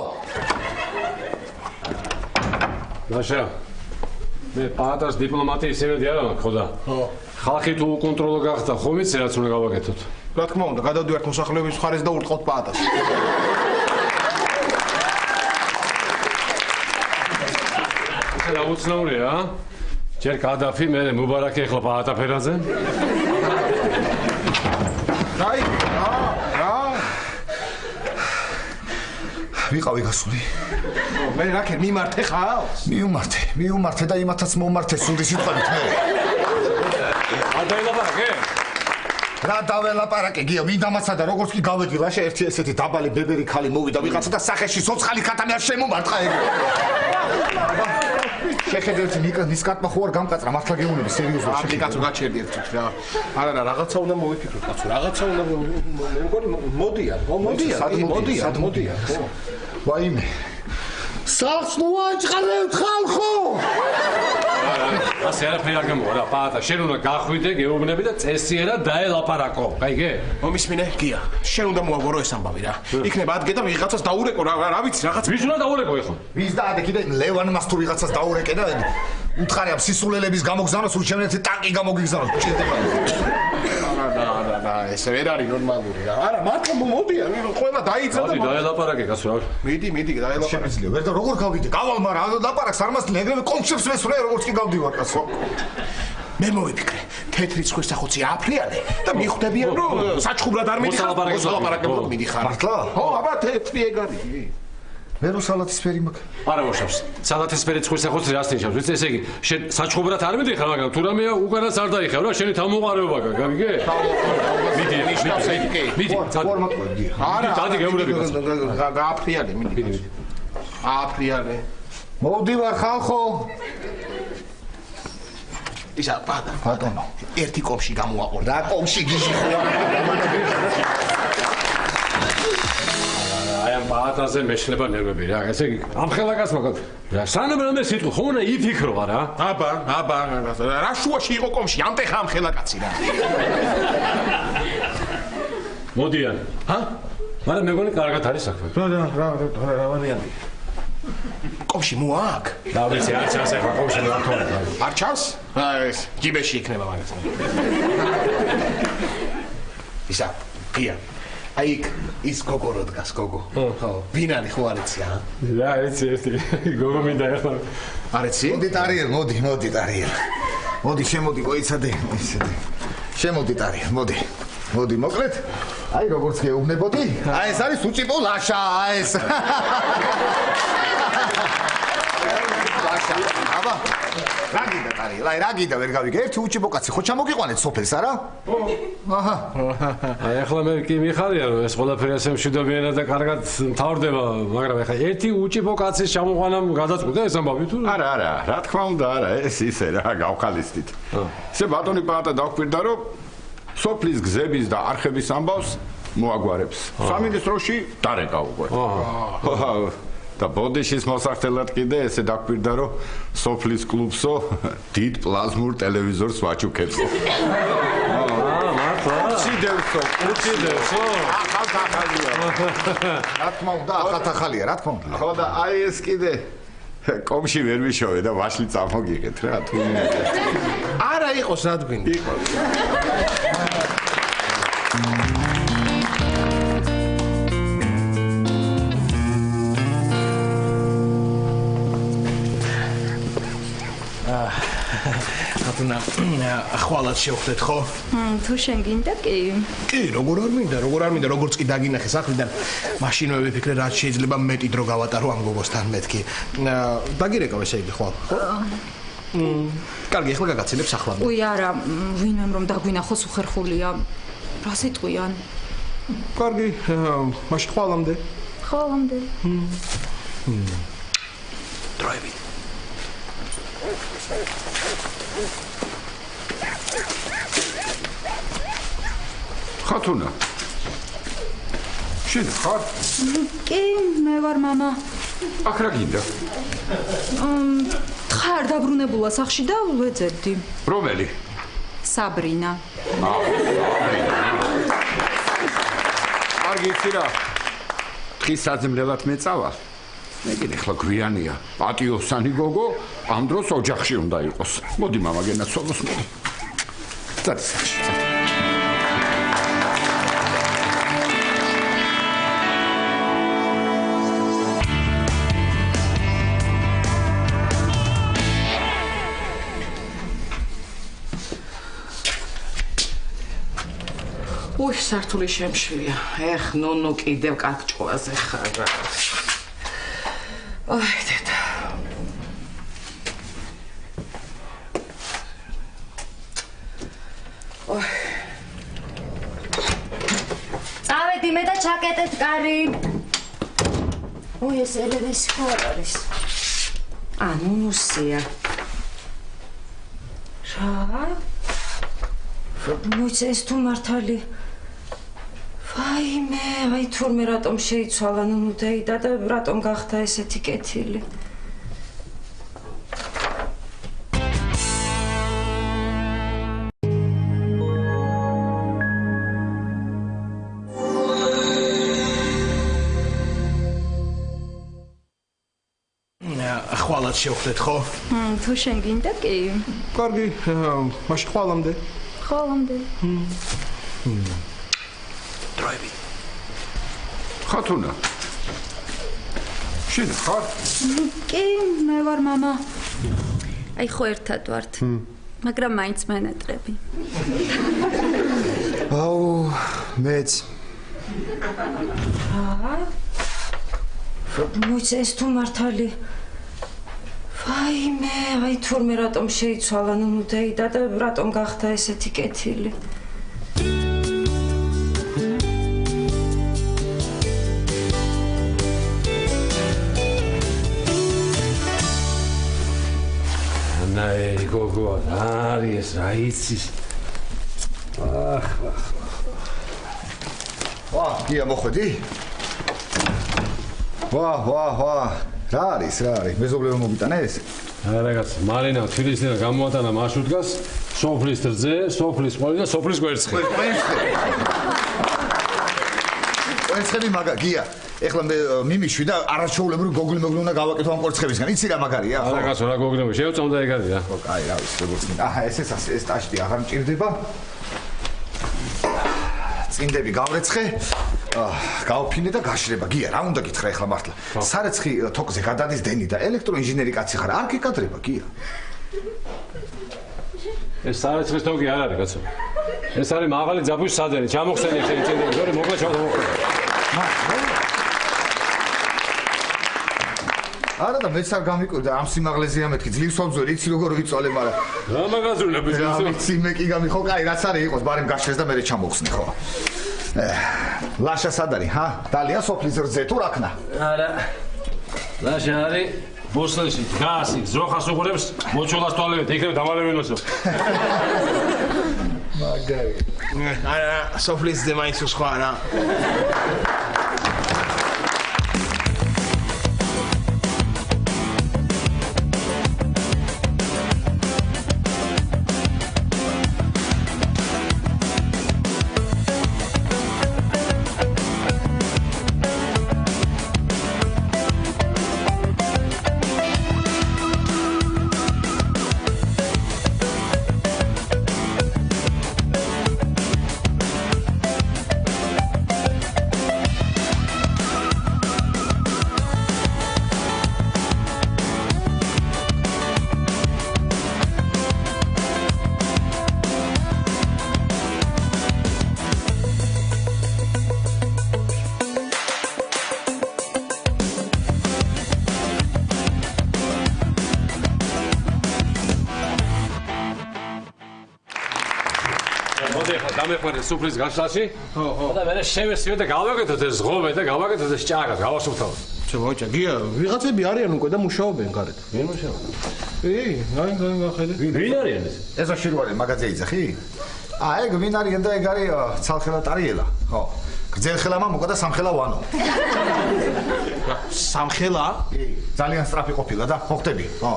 F: ლაშა მე პატარს დიპლომატიის იმედი არ მაქვს ხო და ხალხი თუ უკონტროლო გახდა ხომ იცი რაც უნდა გავაკეთოთ
A: რა თქმა უნდა გადავდივართ მოსახლეობის მხარეს და ურტყავთ პატარს
F: რა უცნაურია ჯერ კადაფი მე მუბარაკი ახლა პაატა ფერაძე
A: რაი რა
C: ვიყავი გასული
A: მე რაკე მიმართე ხალხს
C: მიუმართე და იმათაც მომართე სული სიტყვებით მე
F: არ დაელაპარაკე
C: რა დაველაპარაკე გია მინდამაცა და როგორც კი გავედი ლაშა ერთი ესეთი დაბალი ბებერი ხალი მოვიდა ვიღაცა და სახეში სოცხალი ქათამი არ შემომარტყა ეგ შეხედეთ ნისკარტმა ხო არ გამკაცრა მართლა გეუბნები სერიოზულად
A: შეხედეთ კაცო გაჩერდი ერთ რა არა რაღაცა უნდა მოვიფიქროთ კაცო რაღაცა უნდა მეგონი მოდია ვაიმე სახლს მოაჭყრებთ ხალხო
F: ასე არაფერი არ გამოვა რა, პაატა, შენ უნდა გახვიდე, გეუბნები და წესიერად დაელაპარაკო. გაიგე?
A: მომისმინე, გია. შენ უნდა მოაგვარო ეს ამბავი რა. იქნება ადგე და ვიღაცას დაურეკო რა ვიცი, რაღაც.
F: ვის უნდა დაურეკო ეხლა?
C: ვის დაადეკი და ლევანმას თუ ვიღაცას დაურეკე და უთხარი ამ სისულელების გამოგზავნოს ურჩევნეთი ტანკი გამოგიგზავნოს ჭირდება.
A: და ეს ვერ არის ნორმალური რა. არა, მართლა მოდიან, ყველა დაიძა და
F: დაელაპარაკე გასულ რა.
A: მიდი, დაელაპარაკე.
C: შემიძლია, ვერ და როგორ გავიდე? გავალ, მაგრამ ლაპარაკს არ მასწლე, ეგრევე კონცეფტს მესვრე, როგორც კი გავდივარ კაცო. მე მოვიფიქრე, თეთრი ცხვრის ახოცი აფრიალე და მიხვდებიან რომ საჩხუბრად არ მიდიხარ, მოსალაპარაკებლად მიდიხარ. მართლა?
A: ხო, აბა თეთრი ეგ არის.
C: მე რო სალათისფერი მაქვს.
F: არა მოშავს. სალათისფერი ცხვრის ახოცი რას ნიშნავს? ვიცი ესე იგი, შენ საჩხუბრად არ მიდიხარ, მაგრამ თუ რამეა უკანაც არ დაიხევ რა, შენი თავმოყარეობა გაქვს, გავიგე? მიდი, მიდი.
A: არა,
F: დადი გეუბნები კაცო.
A: გააფრიალე, მიდი. აფრიალე.
C: მოვდივარ ხალხო.
A: ისა პატა.
C: ბატონო,
A: ერთი კომში გამოაყო.
C: რა კომში გიჟი?
F: აი ამ პაატაზე მეშლება ნერვები რა. ესე იგი, ამ ხელაკაც მაგალ რა სანამ რამე სიტყვა ხო უნდა იფიქრობა რა.
A: აბა, რა შუაში იყო კომში? ამტეხა ამ ხელაკაცი რა.
F: მოდიან. ჰა? მაგრამ მეგონი კარგად არის საქმე.
A: რა ვარიანტი? კომში მოაკ?
F: და ვიცი, არ ჩანს ახლა კომში რა თქმა უნდა.
A: არ ჩანს? ეს ჯიბეში იქნება მაგას. ისა, გია. აი ის გოგო რო დგას, გოგო. ხო. ვინ არის ხო არ იცი ა?
F: რა იცი ერთი გოგო მინდა ახლა.
A: არ იცი?
C: მოდი ტარიელ, მოდი ტარიელ. მოდი შემოდი ყოიცადე, ისედე. შემოდი ტარიელ, მოდი. მოდი მოკლედ. აი როგორც გეუბნებოდი? აი ეს არის უჭიპო ლაშა, ეს. ლაშა. აბა. რა გიდა ტარიელ? აი რა გიდა ვერ გავიგე? ერთი უჭიპო კაცი ხო ჩამოგიყვანეთ სოფელს არა? აჰა.
F: აი ახლა მე კი მიხარია რომ ეს ყველაფერი ასე მშვიდობიანად და კარგად მთავრდება, მაგრამ ახლა ერთი უჭიპო კაცის ჩამოყვანამ გადაწყვიტა ეს ამბავი თუ?
D: არა, რა თქმა უნდა, არა, ეს ისე რა გავხალისდით. ესე ბატონი პაატა დაგვირდა რომ სოფლის გზების და არხების ამბავს მოაგვარებს. სამინისტროში დარეკა უკვე. და ბოდიშის მოსახდელად კიდე ესე დაგვირდა რომ სოფლის კლუბსო დიდ პლაზმურ ტელევიზორს ვაჩუქებს.
F: მართლა? უჩიდევსო.
C: ახალ-ახალია. რა თქმა უნდა, ახალ-ახალია, რა თქმა უნდა.
D: ხო და აი ეს კიდე კომში ვერ ვიშოვე და ვაშლი წამოგიღეთ რა თუ
A: არა იყოს რა თქინდა.
D: იყოს.
A: ატუნა ხვალად შევხვდეთ ხო?
E: თუ შენ გინდა კი.
A: კი, როგორ არ მინდა, როგორც კი დაგინახე სახლიდან, მაშინვე ვიფიქრე რაც შეიძლება მეტი დრო გავატარო ამ გოგოსთან მეთქი. დაგირეკავ ესე იგი ხო? კარგი, ახლა გაგაცილებ სახლამდე.
E: უი არა, ვინმემ რომ დაგვინახოს უხერხულია. რა სიტყვიან?
A: კარგი, მაშინ ხვალამდე.
E: ხვალამდე.
A: დროებით.
D: ხათუნა. შენ ხარ?
E: კი, მე ვარ მამა.
D: აქ რა გინდა?
E: თხარ დაბრუნებულა სახში და ვეძებდი.
D: რომელი?
E: საბრინა.
D: კარგი იცი რა. თხის საძმლელად მეწავა. მეგინე ხლა გვიანია. პატიოსანი გოგო ამ დროს ოჯახში უნდა იყოს. მოდი მამა გენაცვალოს მოდი. წარსახში.
J: უი, სართული შემშვია. ეხ, ნონო კიდევ კარგ ჭკუაზე ხარ რა. აი, დედა.
N: წავედი მე და ჩაკეტეთ კარი. ოი, ეს ელენეს ხო არის? ანუ ნუსია. რა? მოიცა ეს თუ მართალი. ვაიმე, აი თურმე რატომ შეიცვალა ნუნუ დეიდა და რატომ გახდა ესეთი კეთილი.
A: შევხვდეთ ხო?
E: თუ შენ გინდა კი.
A: კარგი, მაშინ ხვალამდე.
E: ხოლმე.
D: დროებით. ხათუნა. შენ ხარ?
E: კი, მე ვარ мама. აი ხო ერთად ვართ. მაგრამ მაინც მენატრები.
H: აუ, მეც.
I: მოიწეს თუ მართალი. ვაიმე, აი თურმე რატომ შეიცვალა ნუნუ დეიდა და რატომ გახდა ესეთი კეთილი.
F: ნაი გოგო, არის რა იცის.
C: ვა, გია მოხვედი? ვა. რა არის? მეზობლებო მოგიტანეს?
F: რაღაც მარინა თბილისიდან გამოატანა მარშრუტკას, სოფლის რძე, სოფლის ყვავი და სოფლის კვერცხი.
C: კვერცხები მაგა გია. ეხლა მე მიმიშვი და არაჩვეულებრივ გოგლი მოგლი უნდა გავაკეთო ამ კვერცხებისგან. იცი რა მაგარია?
F: არა კაცო, რა გოგლები, შევწამდა ეგარი რა.
C: ხო, კაი, რა ვიცი, როგორც მინდა. ეს ტაშტი აღარ მჭირდება. წინდები გავრეცხე. გავფინე და გაშრება. გია, რა უნდა გითხრა ეხლა მართლა? სარეცხი თოკზე გადადის დენი და ელექტროინჟინერი კაცი ხარ. არ გიკადრება, გია.
F: ეს სარეცხის თოგი არ არის კაცო. ეს არის მაღალი ძაბვის სადენი. ჩამოხსენე შენი წინდები, ზორი მოგლა ჩამოხსენე.
C: არა და მეც არ გამიკვირდა ამ სიმაღლეზეა მეთქი ძლივს ვამძვერი იცი როგორ ვიცვალე მაგრამ
F: რა მაგაზრუნები
C: ვიცი მე კი გამიხო კაი რაც არის იყოს ბარემ გაშრეს და მე ჩამოხსნე ხო ლაშა სად არის ჰა დალია სოფლის რძე თუ რაკნა
F: არა ლაშა არის ბოსლეში დგას იქ ზოხას უყურებს მოჩოლას თვალებით იქნებ დამალევინოსო
C: მაგარი
A: არა სოფლის რძე მაინც სხვა რა
F: დამეხვერე სუფრის გაშლაში. ხო. და მე შევესიო და გავაკეთოთ ეს ზღობე და გავაკეთოთ ეს ჭაღად, გავასუფთავოთ.
A: ჩებოჭა, გია, ვიღაცები არიან უკვე და მუშაობენ გარეთ.
F: ვინ მუშაობს?
A: აი, გახედე.
F: ვინ არიან ეს?
C: ეს აშირვარი მაგაზე იძახი? ეგ ვინ არიან და ეგ არის ცალხელა ტარიელა. ხო. გძელხელა მამუკა და სამხელა ვანო.
A: სამხელა?
C: ძალიან სწრაფი ყოფილა და მოხდები. ხო.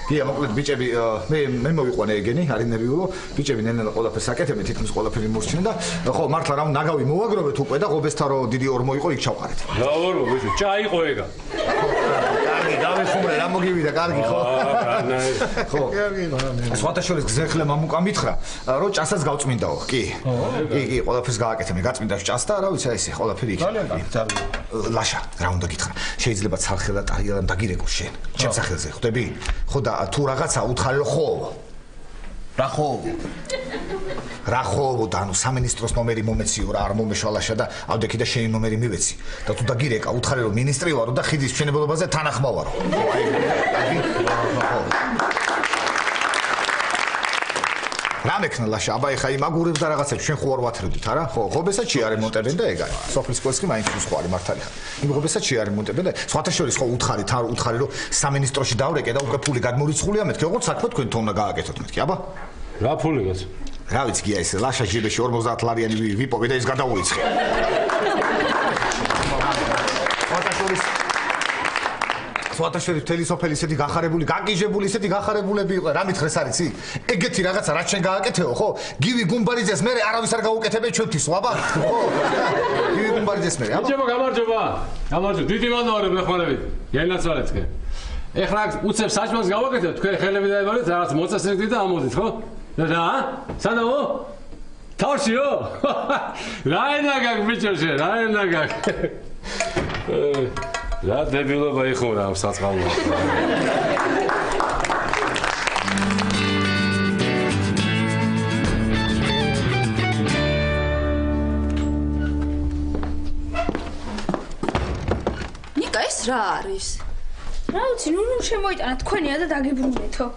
C: გია მოკლედ ბიჭები მე მოვიყვანე ეგენი, არის ნერვიულო. ბიჭები ნენელა ყველაფერს აკეთებენ, თითქმის ყველაფერი მორჩნენ და ხო მართლა რა ნაგავი მოვაგროვეთ უკვე და ღობესთან რო დიდი ორმო იყო იქ ჩავყარეთ.
F: რა ორო ბიჭო, ჭაიყო ეგა.
C: კარგი, დავიხუმრე, რა მოგივიდა, კარგი ხო? ხო. სხვათა შორის გზეხლა მამუკა მითხრა, რომ ჭასაც გავწმინდაო. კი. კი, ყველაფერს გააკეთე, გაწმინდა ჭას და რა ვიცი ესე ყველაფერი იქ. ლაშა, რა უნდა გითხრა? შეიძლება ცალხელა ტარიელამ დაგირეკო შენ. ჩემ სახელზე, ხვდები? ხო და თუ რაღაცა უთხარი რომ ხო. რა ხო? რა ხო და ანუ სამინისტროს ნომერი მომეციო რა არ მომეშვალაშა და ავდექი და შენი ნომერი მივეცი და თუ დაგირეკა უთხარი რომ მინისტრი ვარო და ხიდის მშენებლობაზე თანახმა ვარო. რა მექნა ლაშა აბა ეხა იმ აგურებს და რაღაცებს შენ ხო არ ვათრევდით არა? ხო, ღობესაც შეარემონტებენ და ეგ არის. სოფლის კვერცხი მაინც სხვა არის მართალი ხარ. იმ ღობესაც შეარემონტებენ და სხვათა შორის ხო უთხარით არ უთხარი რომ სამინისტროში დავრეკე და უკვე ფული გადმორიცხულია მეთქე როგორც საქმე თქვენ თო უნდა გააკეთოთ მეთქე აბა?
F: რა ფული გაც?
C: რა ვიცი გია ეს ლაშა ჟიბეში 50 ლარიანი ვიპოვე და ის გადავუიცხე. სხვათა შორის მთელი სოფელი ისეთი გახარებული, გაგიჟებული ისეთი გახარებულები იყო. რა მითხრეს არიცი? ეგეთი რაღაცა რაც შენ გააკეთეო, ხო? გივი გუმბარიძეს მე არავის არ გაუკეთებენ ჩვენთვის, აბა? ხო? გივი გუმბარიძეს მე, აბა?
F: გამარჯობა. დიდი მანოარებ მეხმარებით. გენაცვალეთკე. ეხლა უცებ საჭმელს გავაკეთებ, თქვენ ხელები დაებარეთ, რაღაც მოწესრიგდით და ამოდით, ხო? რა? სადაო? თავშიო? რაენა გაკ ბიჭო შე, რაენა გაკ. რა დებილობა იხურა ამ საწყალო.
E: ნიკა ეს რა არის?
O: რა ვიცი, ნუ შემოიტანა თქვენია და დაგიბრუნეთო.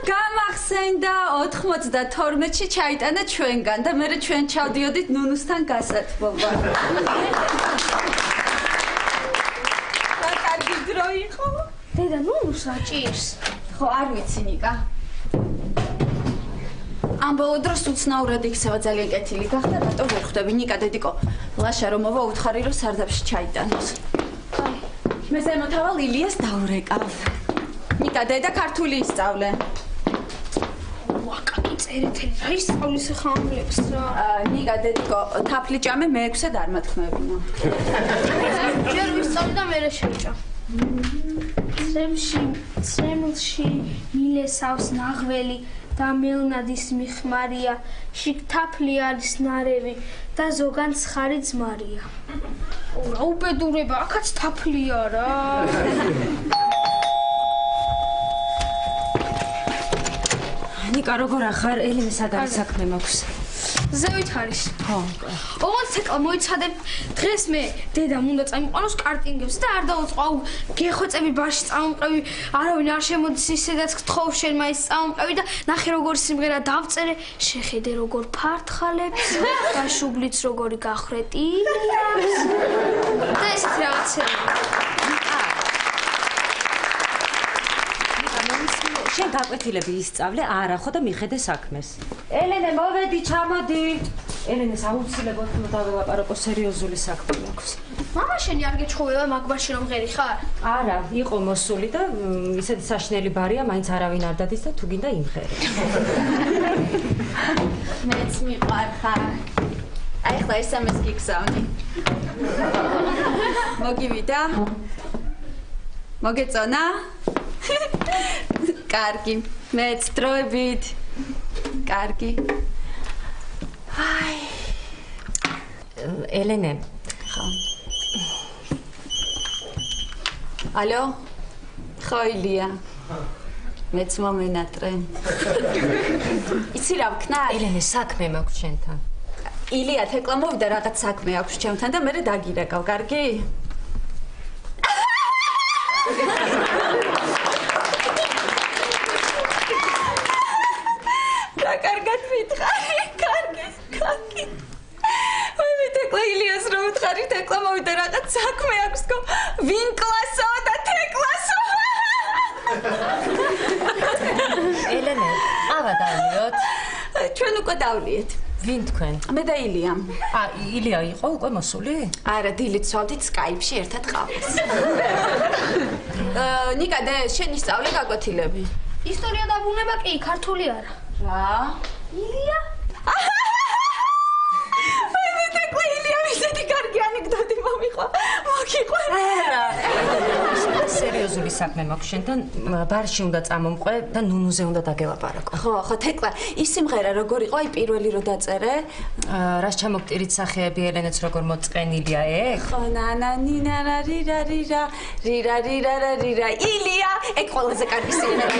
E: გამახსენდა 92-ში ჩაიტანა ჩვენგან და მე ჩვენ ჩავდიოდით ნუნუსთან გასათბობა. რა კარგი დრო იყო?
O: დედა, ნუნუს აჭირს.
E: ხო, არ ვიცი ნიკა. ამ ბოლო დროს უცნაურად იქცევა ძალიან კეთილი გახდა, რატო ვერ ხვდები ნიკა დედიკო? ლაშა რომ მოვა უთხარი რომ სარდაფში ჩაიტანოს. მე ზემოთავალ ილიას დავრეკავ. ნიკა დედა ქართული ისწავლე.
O: ვაკაკი წერეთელი რა ისწავლის ხა ამლებს რა.
E: ნიკა დედიკო თაფლი ჭამე მე-6-ე დარმატქმევინო.
O: ჯერ ვისწავლე და მერე შევჭა. ცრემლში მილესავს ნაღველი და მელნადის მიხმარია, შიგ თაფლი არის ნარევი და ზოგან ცხარი ძმარია. რა უბედურება, აქაც თაფლია რა.
N: ნიკა როგორ ახარ? ელინე სად არის საქმე მაქვს?
O: ზევით არის.
N: ხო.
O: ოღონდ ცეკლა მოიცადებ. დღეს მე დედამ უნდა წამიყვანოს კარტინგებს და არ დავუწყო. აუ, გეხვეწები ბარში წამომყევი. არავინ არ შემოდის ისედაც გთხოვ შენ მაინც წამომყევი და ნახე როგორ სიმღერა დავწერე. შეხედე როგორ ფართხალებს. გაშუბლიც როგორი გახრეტილიას. და ესეთი რაღაცები.
N: შენ გაკვეთილები ისწავლე, არა ხო და მიხედე საქმეს. ელენე, მოვედი, ჩამოდი. ელენეს აუცილებლად უნდა დაველაპარაკო, სერიოზული საქმე მაქვს.
O: მამა შენი არ გეჩხუბება მაგბაში რომ ღერი ხარ?
N: არა, იყო მოსული და ისეთი საშნელი ბარია, მაინც არავინ არ დადის და თუ გინდა იმღერე.
E: მეც მიყვარხარ. აი ხლა SMS გიგზავნი. მოგივიდა? მოგეწონა? კარგი, მეც დროებით. კარგი.
N: აი. ელენე.
E: ხო. ალო? ხო ილია. მეც მომენატრე. იცი რა ვქნა?
N: ელენე, საქმე მაქვს შენთან.
E: ილია, თეკლა მოვიდა რაღაც საქმე აქვს ჩემთან და მე დაგირეკავ, კარგი? რა კარგად მითხარი, კარგი. მე თეკლა ილიას რომ ვთხარი, თეკლა მოვიდა რაღაც საქმე აქვს, ვინ კლასო და თეკლასო.
N: ელენე, ავა დავლიოთ.
E: ჩვენ უკვე დავლიეთ.
N: ვინ თქვენ?
E: მე და ილია.
N: ილია იყო უკვე მოსული?
E: არა, დილით ვსვავდით Skype-ში ერთად ყავს. ნიკა, შენი სწავლე გაკვეთილები.
O: ისტორია და ბუნება კი, ქართული არა.
E: რა? ილია? მე თეკლა ილია ისეთი კარგი ანეკდოტი მომიყვა. მოგიყვარა.
N: არა. სერიოზული საქმე მაქვს შენთან, ბარში უნდა წამომყვე და ნუნუზე უნდა დაგელაპარაკო.
E: ხო, თეკლა, ის სიმღერა როგორ იყო, აი პირველი რო დაწერე?
N: რას ჩამოგტირით სახეები ელენეც როგორ მოწყენილია,
E: ხო, ნანა, ნინა, რირა, რირა, ილია, ეგ ყველაზე კარგი სიმღერა.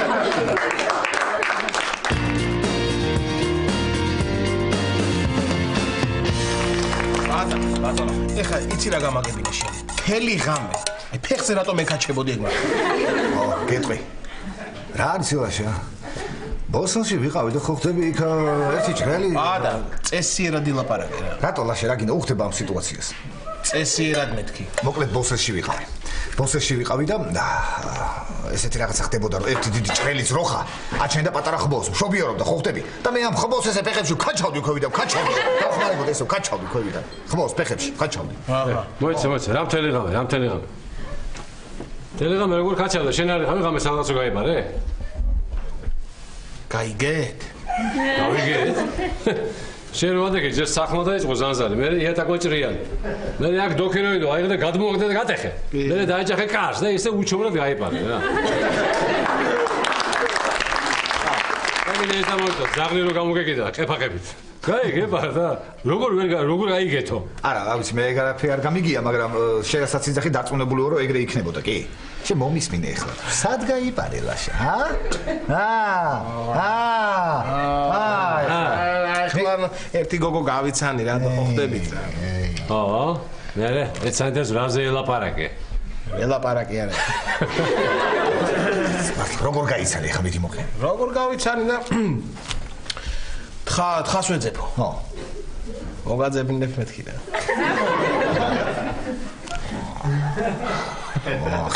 A: ბატონო, ეხა იცი რა გამაგებინა შენ? მთელი ღამე. აი ფეხზე რატომ ეკაჩებოდი ეგ მაგრამ?
C: ო, გეტყვი. რა არის ლაშა? ბოსონში ვიყავი და ხო ხდები იქ ერთი ჭრელი?
A: და წესიერად ილაპარაკე რა.
C: რატო ლაშა რა გინდა უხდება ამ სიტუაციას?
A: წესიერად მეთქი.
C: მოკლედ ბოსონში ვიყავი. ბოსონში ვიყავი და ესეთი რაღაცა ხდებოდა რომ ერთი დიდი ჭრელიც როხა აჩენდა პატარა ხბოს, მშობიარობდა, ხო ხდები? და მე ამ ხბოს ესე ფეხებში ვქაჩავდი ქვევიდან, ვქაჩავდი. დავხმარებოდი ესე ვქაჩავდი ქვევიდან. ხბოს ფეხებში ვქაჩავდი.
F: მოიცა, რა მთელი ღამე. მთელი ღამე როგორ ქაჩავდა? შენ არის ღამე სადღაცო გაიბარე?
A: გაიგეთ?
F: გავიგეთ? შენ ვადეკი ჯერ სახმა დაიწყო ზანზარი, მე იატა კვეჭრიანი. მე აქ დოქეროიდო, აიღე და გადმოვაგდე და გატეხე. მე დაიჭახე კარს და ისე უჩვენად გაიპარე რა. მე ეს ამოწო, ზაღლი რო გამოგეკიდა, ყეფაყებით. გაიგებარ და როგორ გაიგეთო?
C: არა, რა ვიცი, მე ეგარაფერი არ გამიგია, მაგრამ შენასაც იძახი დარწმუნებული ვარო, ეგრე იქნებოდა, კი? შენ მომისმინე ახლა. სად გაიპარე ლაშა, ჰა?
A: ახლა ერთი გოგო გავიცანი რა და ხდებით რა.
F: მე ეს საინტერესო რაზე ელაპარაკე.
A: ელაპარაკე არა.
C: როგორ გაიცანი ახლა მიდი მოხე?
A: როგორ გავიცანი და თხას ვეძებო. მოგაძებინებ მეთქი და.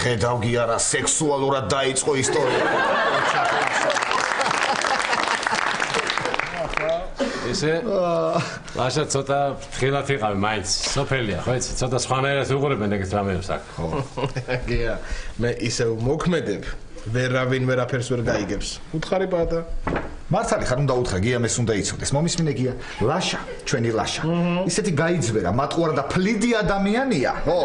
C: ხედავ გიარა სექსუალურად დაიწყო ისტორია.
F: ესე ლაშა ცოტა ფრთხილად იყავი მაინც სოფელია ხო იცი ცოტა სხვანაირად უყურებენ ეგეთ რამეებს აქ
A: ხო გია მე ისე მოქმედებ ვერავინ ვერაფერს ვერ გაიგებს უთხარი ბადა
C: მართალი ხარ უნდა უთხრა გია მეს უნდა იცოდეს მომისმინე გია ლაშა ჩვენი ლაშა ისეთი გაიძვერა მატყუარა და ფლიდი ადამიანია ხო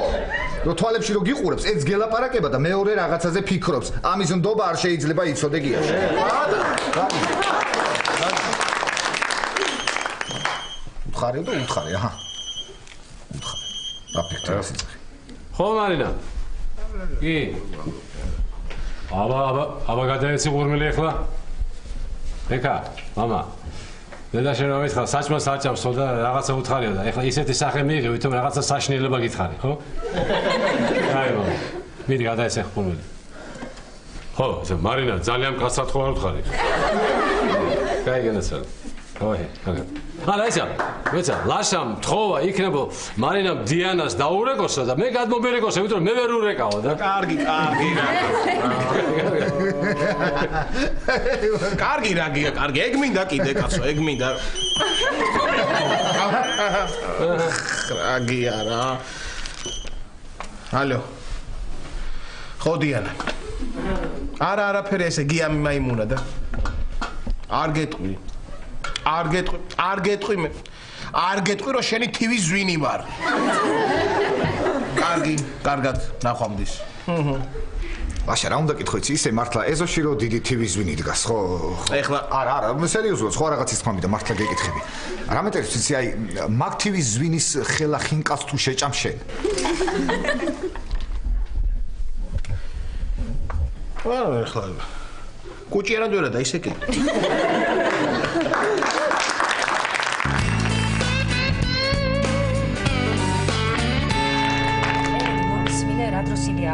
C: რო თვალებში რო გიყურებს ეს გელაპარაკება და მეორე რაღაცაზე ფიქრობს ამის ნდობა არ შეიძლება იცოდე გიაში უთხარი და უთხარი აჰა უთხარი აფექტი რა სიძახი
F: ხო მარინა კი აბა გადაეცი ყურმილი ახლა ეკა მამა დედა შენ რომ მითხარ საჭმას საჭამსო და რაღაცა უთხარია და ახლა ისეთი სახე მიიღე თუმცა რაღაცა საშნელება გითხარი ხო აი მამა მიდი გადაეცი ყურმილი ხო მარინა ძალიან მკაცრად ხო არ უთხარი გაიგენაცალ ოჰე არა ისა მეცა ლაშამ თხოვა იქნება მარინამ დიანას დაურეკოსა და მე გადმობერეკოსა ვიტყვი მე ვერ ურეკაო და
A: კარგი რა გია კარგი ეგ მინდა კიდე კაცო ეგ მინდა რა გია რა ალო ხო დიანა არაფერი ესე გია მაიმუნა და არ გეტყვი მე არ გეტყვი რომ შენი TV ზვინი ვარ კარგად ნახვამდის
C: ვაშა რა უნდა კითხო იცი ისე მართლა ეზოში რო დიდი TV ზვინი დგას ხო
A: ეხლა
C: არა სერიოზულად სხვა რაღაცის თქმა მინდა მართლა გეკითხები რამეთერს იცი აი მაგ TV ზვინის ხელა ხინკალს თუ შეჭამ შენ
A: არა ეხლა კუჭიერად ვერა და ისე კი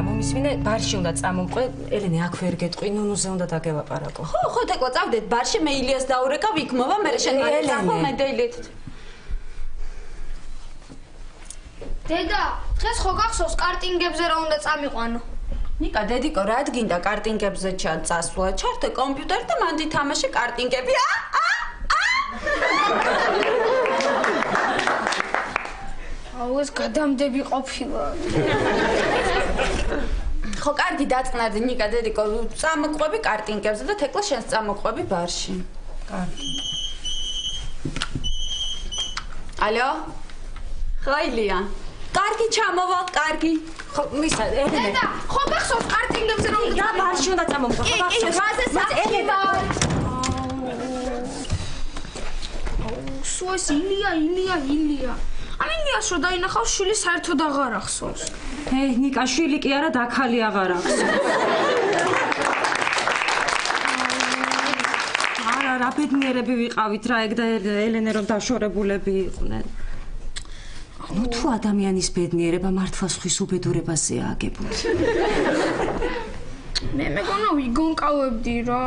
N: მომისმინე ბარში უნდა წამომყვე ელენე აქ ვერ გეტყვი ნუნუზე უნდა დაგელაპარაკო
E: ხო თეკლა წავდეთ ბარში მე ილიას დაურეკავ იქ მოვა მე შენ წახო მე დეილით
O: დედა დღეს ხო გახსოვს კარტინგებზე რა უნდა წამიყვანო
E: ნიკა დედიკო რა გინდა კარტინგებზე წასვლა ჩართე კომპიუტერი და მანდი თამაში კარტინგები
O: აუ ეს გადამდები ყოფილა
E: ხო კარგი დაწყნარდი ნიკა დედიკო წამოყვები კარტინგებზე და თეკლა შენს წამოყვები ბარში კარგი ალო ხო ილია კარგი ჩამოვალ კარგი
N: ხო მისა ელენე
O: დედა ხო გახსოვს კარტინგებზე რომ
N: რა ბარში უნდა წამომყვე ხო გახსოვს
O: ელენე სუეს ილია ამინიას რო დაინახავს შვილი საერთოდ აღარ ახსოვს.
N: ნიკა შვილი კი არა დაქალი აღარ ახსოვს. არა რა ბედნიერები ვიყავით რა ეგ და ელენე რომ დაშორებულები იყვნენ. ანუ თუ ადამიანის ბედნიერება მართლა სხვის უბედურებაზეა აგებული.
O: მე მეგონა ვიგონკავებდი რა.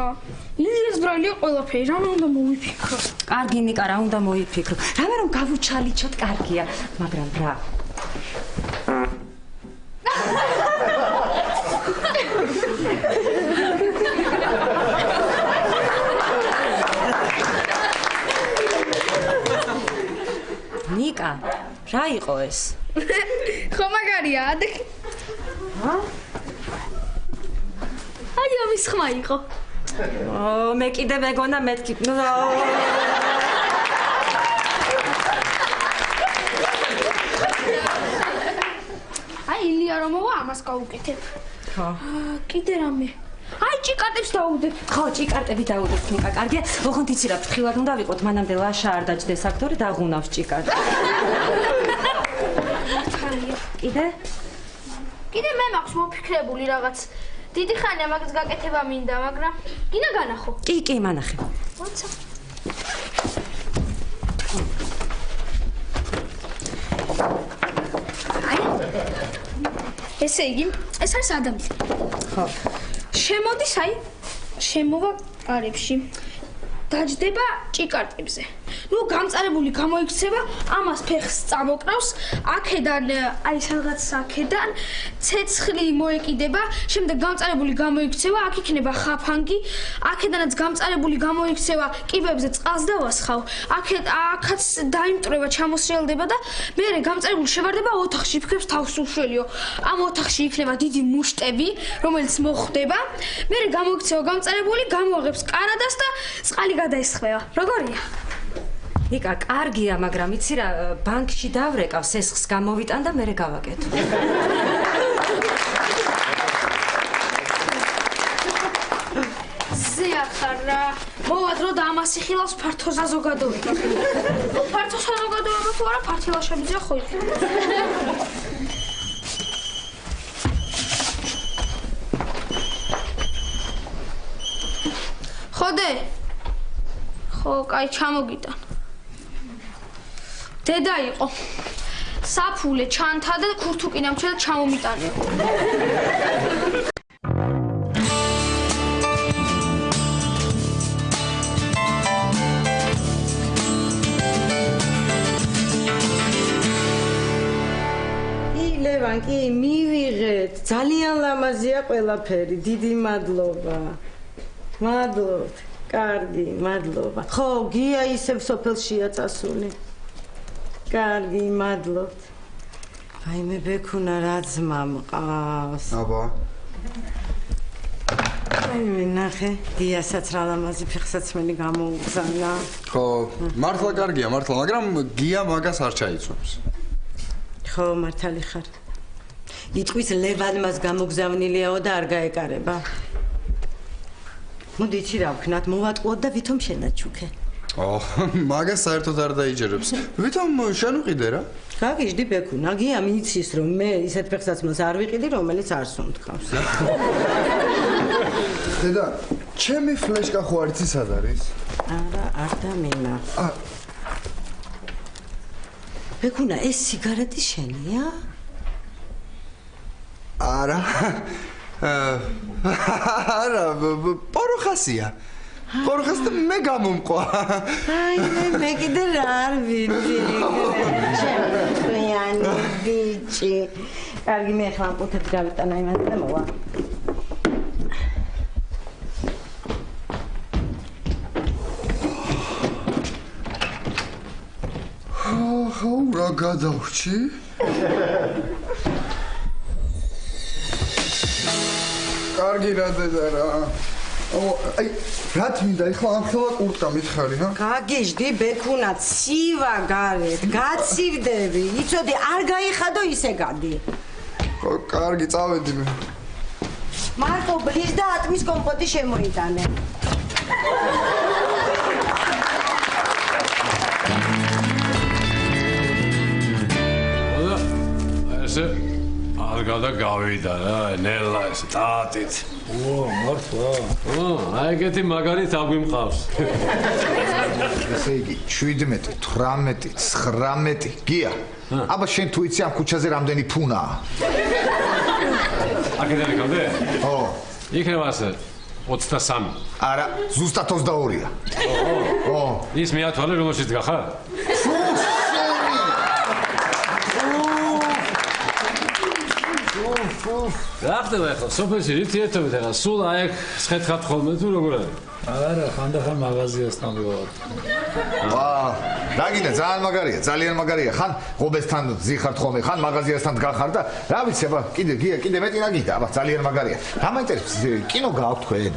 O: ილიას ბრალია ყველაფერი, რამე უნდა მოვიფიქრო.
N: კარგი ნიკა, რა უნდა მოვიფიქრო. რამე რომ გავუჩალიჩოთ კარგია, მაგრამ რა. ნიკა, რა იყო ეს?
O: ხო მაგარია, ადექი. აი ამის ხმა იყო.
N: მე კიდე მეგონა მეთქი.
O: ილია რომ მოვა ამას გავუკეთებ. ხო. კიდე რამე. აი ჭიკარტებს დაუდებ.
N: ხო, ჭიკარტები დაუდებ, ნიკა. კარგია. ოღონდ იცი რა, ფრთხილად უნდა ვიყოთ, მანამდე ლაშა არ დაჭდეს აქტორი დაღუნავს ჭიკარტს.
O: კიდე მე მაქვს მოფიქრებული რაღაც. დიდი ხანია მაგას გაკეთება მინდა, მაგრამ გინა განახო.
N: კი, მანახე.
O: მოცა. ესე იგი, ეს არის ადამიანი. ხო. შემოდის აი, შემოვა ყარებში. დაჯდება ჭიკარტებზე. ნუ გამწარებული გამოიქცევა, ამას ფეხს წამოკრავს, აქედან აი სადღაც აქედან ცეცხლი მოეკიდება, შემდეგ გამწარებული გამოიქცევა, აქ იქნება ხაფანგი, აქედანაც გამწარებული გამოიქცევა, კიბებზე წყალს დავასხავ, აქაც დაიმტრება, ჩამოსრიალდება და მერე გამწარებული შევარდება ოთახში, ფიქრებს თავს უშველიო. ამ ოთახში იქნება დიდი მუშტები, რომელიც მოხვდება, მერე გამოიქცევა გამწარებული, გამოაღებს კარადას და წყალი გადაესხვევა. როგორია?
N: ნიკა, კარგია, მაგრამ იცი რა, ბანკში დავრეკავ, სესხს გამოვიტან და მერე გავაკეთო.
O: ზეახარა, მოვადრო და ამას იხილავს ფართო საზოგადოება. ფართო საზოგადოება თუ არა, ფართილაშებიძე ხო იქნება. ხოდე. ხო, კაი, ჩამოგიტან. დედა იყო. საფულე ჩანთა და ქურთუკინამჩა და ჩამომიტანე.
I: ლევან, კი, მივიღეთ. ძალიან ლამაზია ყველაფერი. დიდი მადლობა. მადლობთ. კარგი, მადლობა. ხო, გია ისევ სოფელშია წასული. კარგი, მადლობთ. აი მე ბექუნა რა ძმა მყავს.
H: აბა.
I: აი მე ნახე, გიასაც რა ლამაზი ფეხსაცმელი გამოუგზავნა.
H: ხო, მართლა კარგია, მართლა, მაგრამ გია მაგას არ ჩაიცვებს.
I: ხო, მართალი ხარ. იტყვის ლევანმას გამოგზავნილიაო და არ გაეკარება. მოდი იცი რა ვქნათ, მოვატყუოთ და ვითომ შენაჩუქე.
H: მაგას საერთოდ არ დაიჯერებს. ვითომ შენ უყიდე რა?
I: გაგიჟდი ბექუნა, გია მიცის რომ მე ისეთ ფეხსაცმელს არ ვიყიდი, რომელიც არ სუნთქავს.
H: დედა, ჩემი ფლეშკა ხო არ იცი სად არის?
I: არა, არ დამინა. ბექუნა, ეს სიგარეტი შენია?
H: არა. არა, პოროხასია. პოროხას და მე გამომყვა.
I: აი, მე კიდე რა არ ვიცი. ჩემიანი ბიჭი. კარგი, მე ახლა ამპუთებს გავიტანა იმას და მოვა.
H: ხო, რა გადავრჩი? კარგი რა დედა რა. აი, რა თმინდა ეხლა ამხელა კურტკა მითხარი, ჰა?
I: გაგიჟდი ბექუნა, ცივა გარეთ, გაცივდები. იცოდი, არ გაიხადო ისე გადი.
H: ხო, კარგი, წავედი მე.
I: მარტო ბლის და ატმის კომპოტი შემოიტანე.
F: ესე არ გადაგავიდა რა, ნელა ეს ტატით.
K: მართლა.
F: აი ეგეთი მაგარით აგვიმყავს.
C: ესე იგი 17, 18, 19 გია. აბა შენ თუ იცი ამ ქუჩაზე რამდენი ფუნაა?
F: აქედან იქამდე?
C: ხო.
F: იქნება ასე 23.
C: არა, ზუსტად 22-ია.
F: ო. ის მეათვალე რომელშიც გახარ? რა ხდება ახლა სოფელში რითი ერთობით ახლა სულ აი აქ შეთხათ ხოლმე თუ როგორ არის?
K: არა, ხანდახან მაღაზიასთან ვიყავ.
C: დაგინდა ძალიან მაგარია, ძალიან მაგარია. ხან ღობესთან ზიხართ ხოლმე, ხან მაღაზიასთან გახარ და რა ვიცი, აბა კიდე მეტი რა გინდა, აბა ძალიან მაგარია. რა მაინტერესებს კინო გააქვთ თქვენ?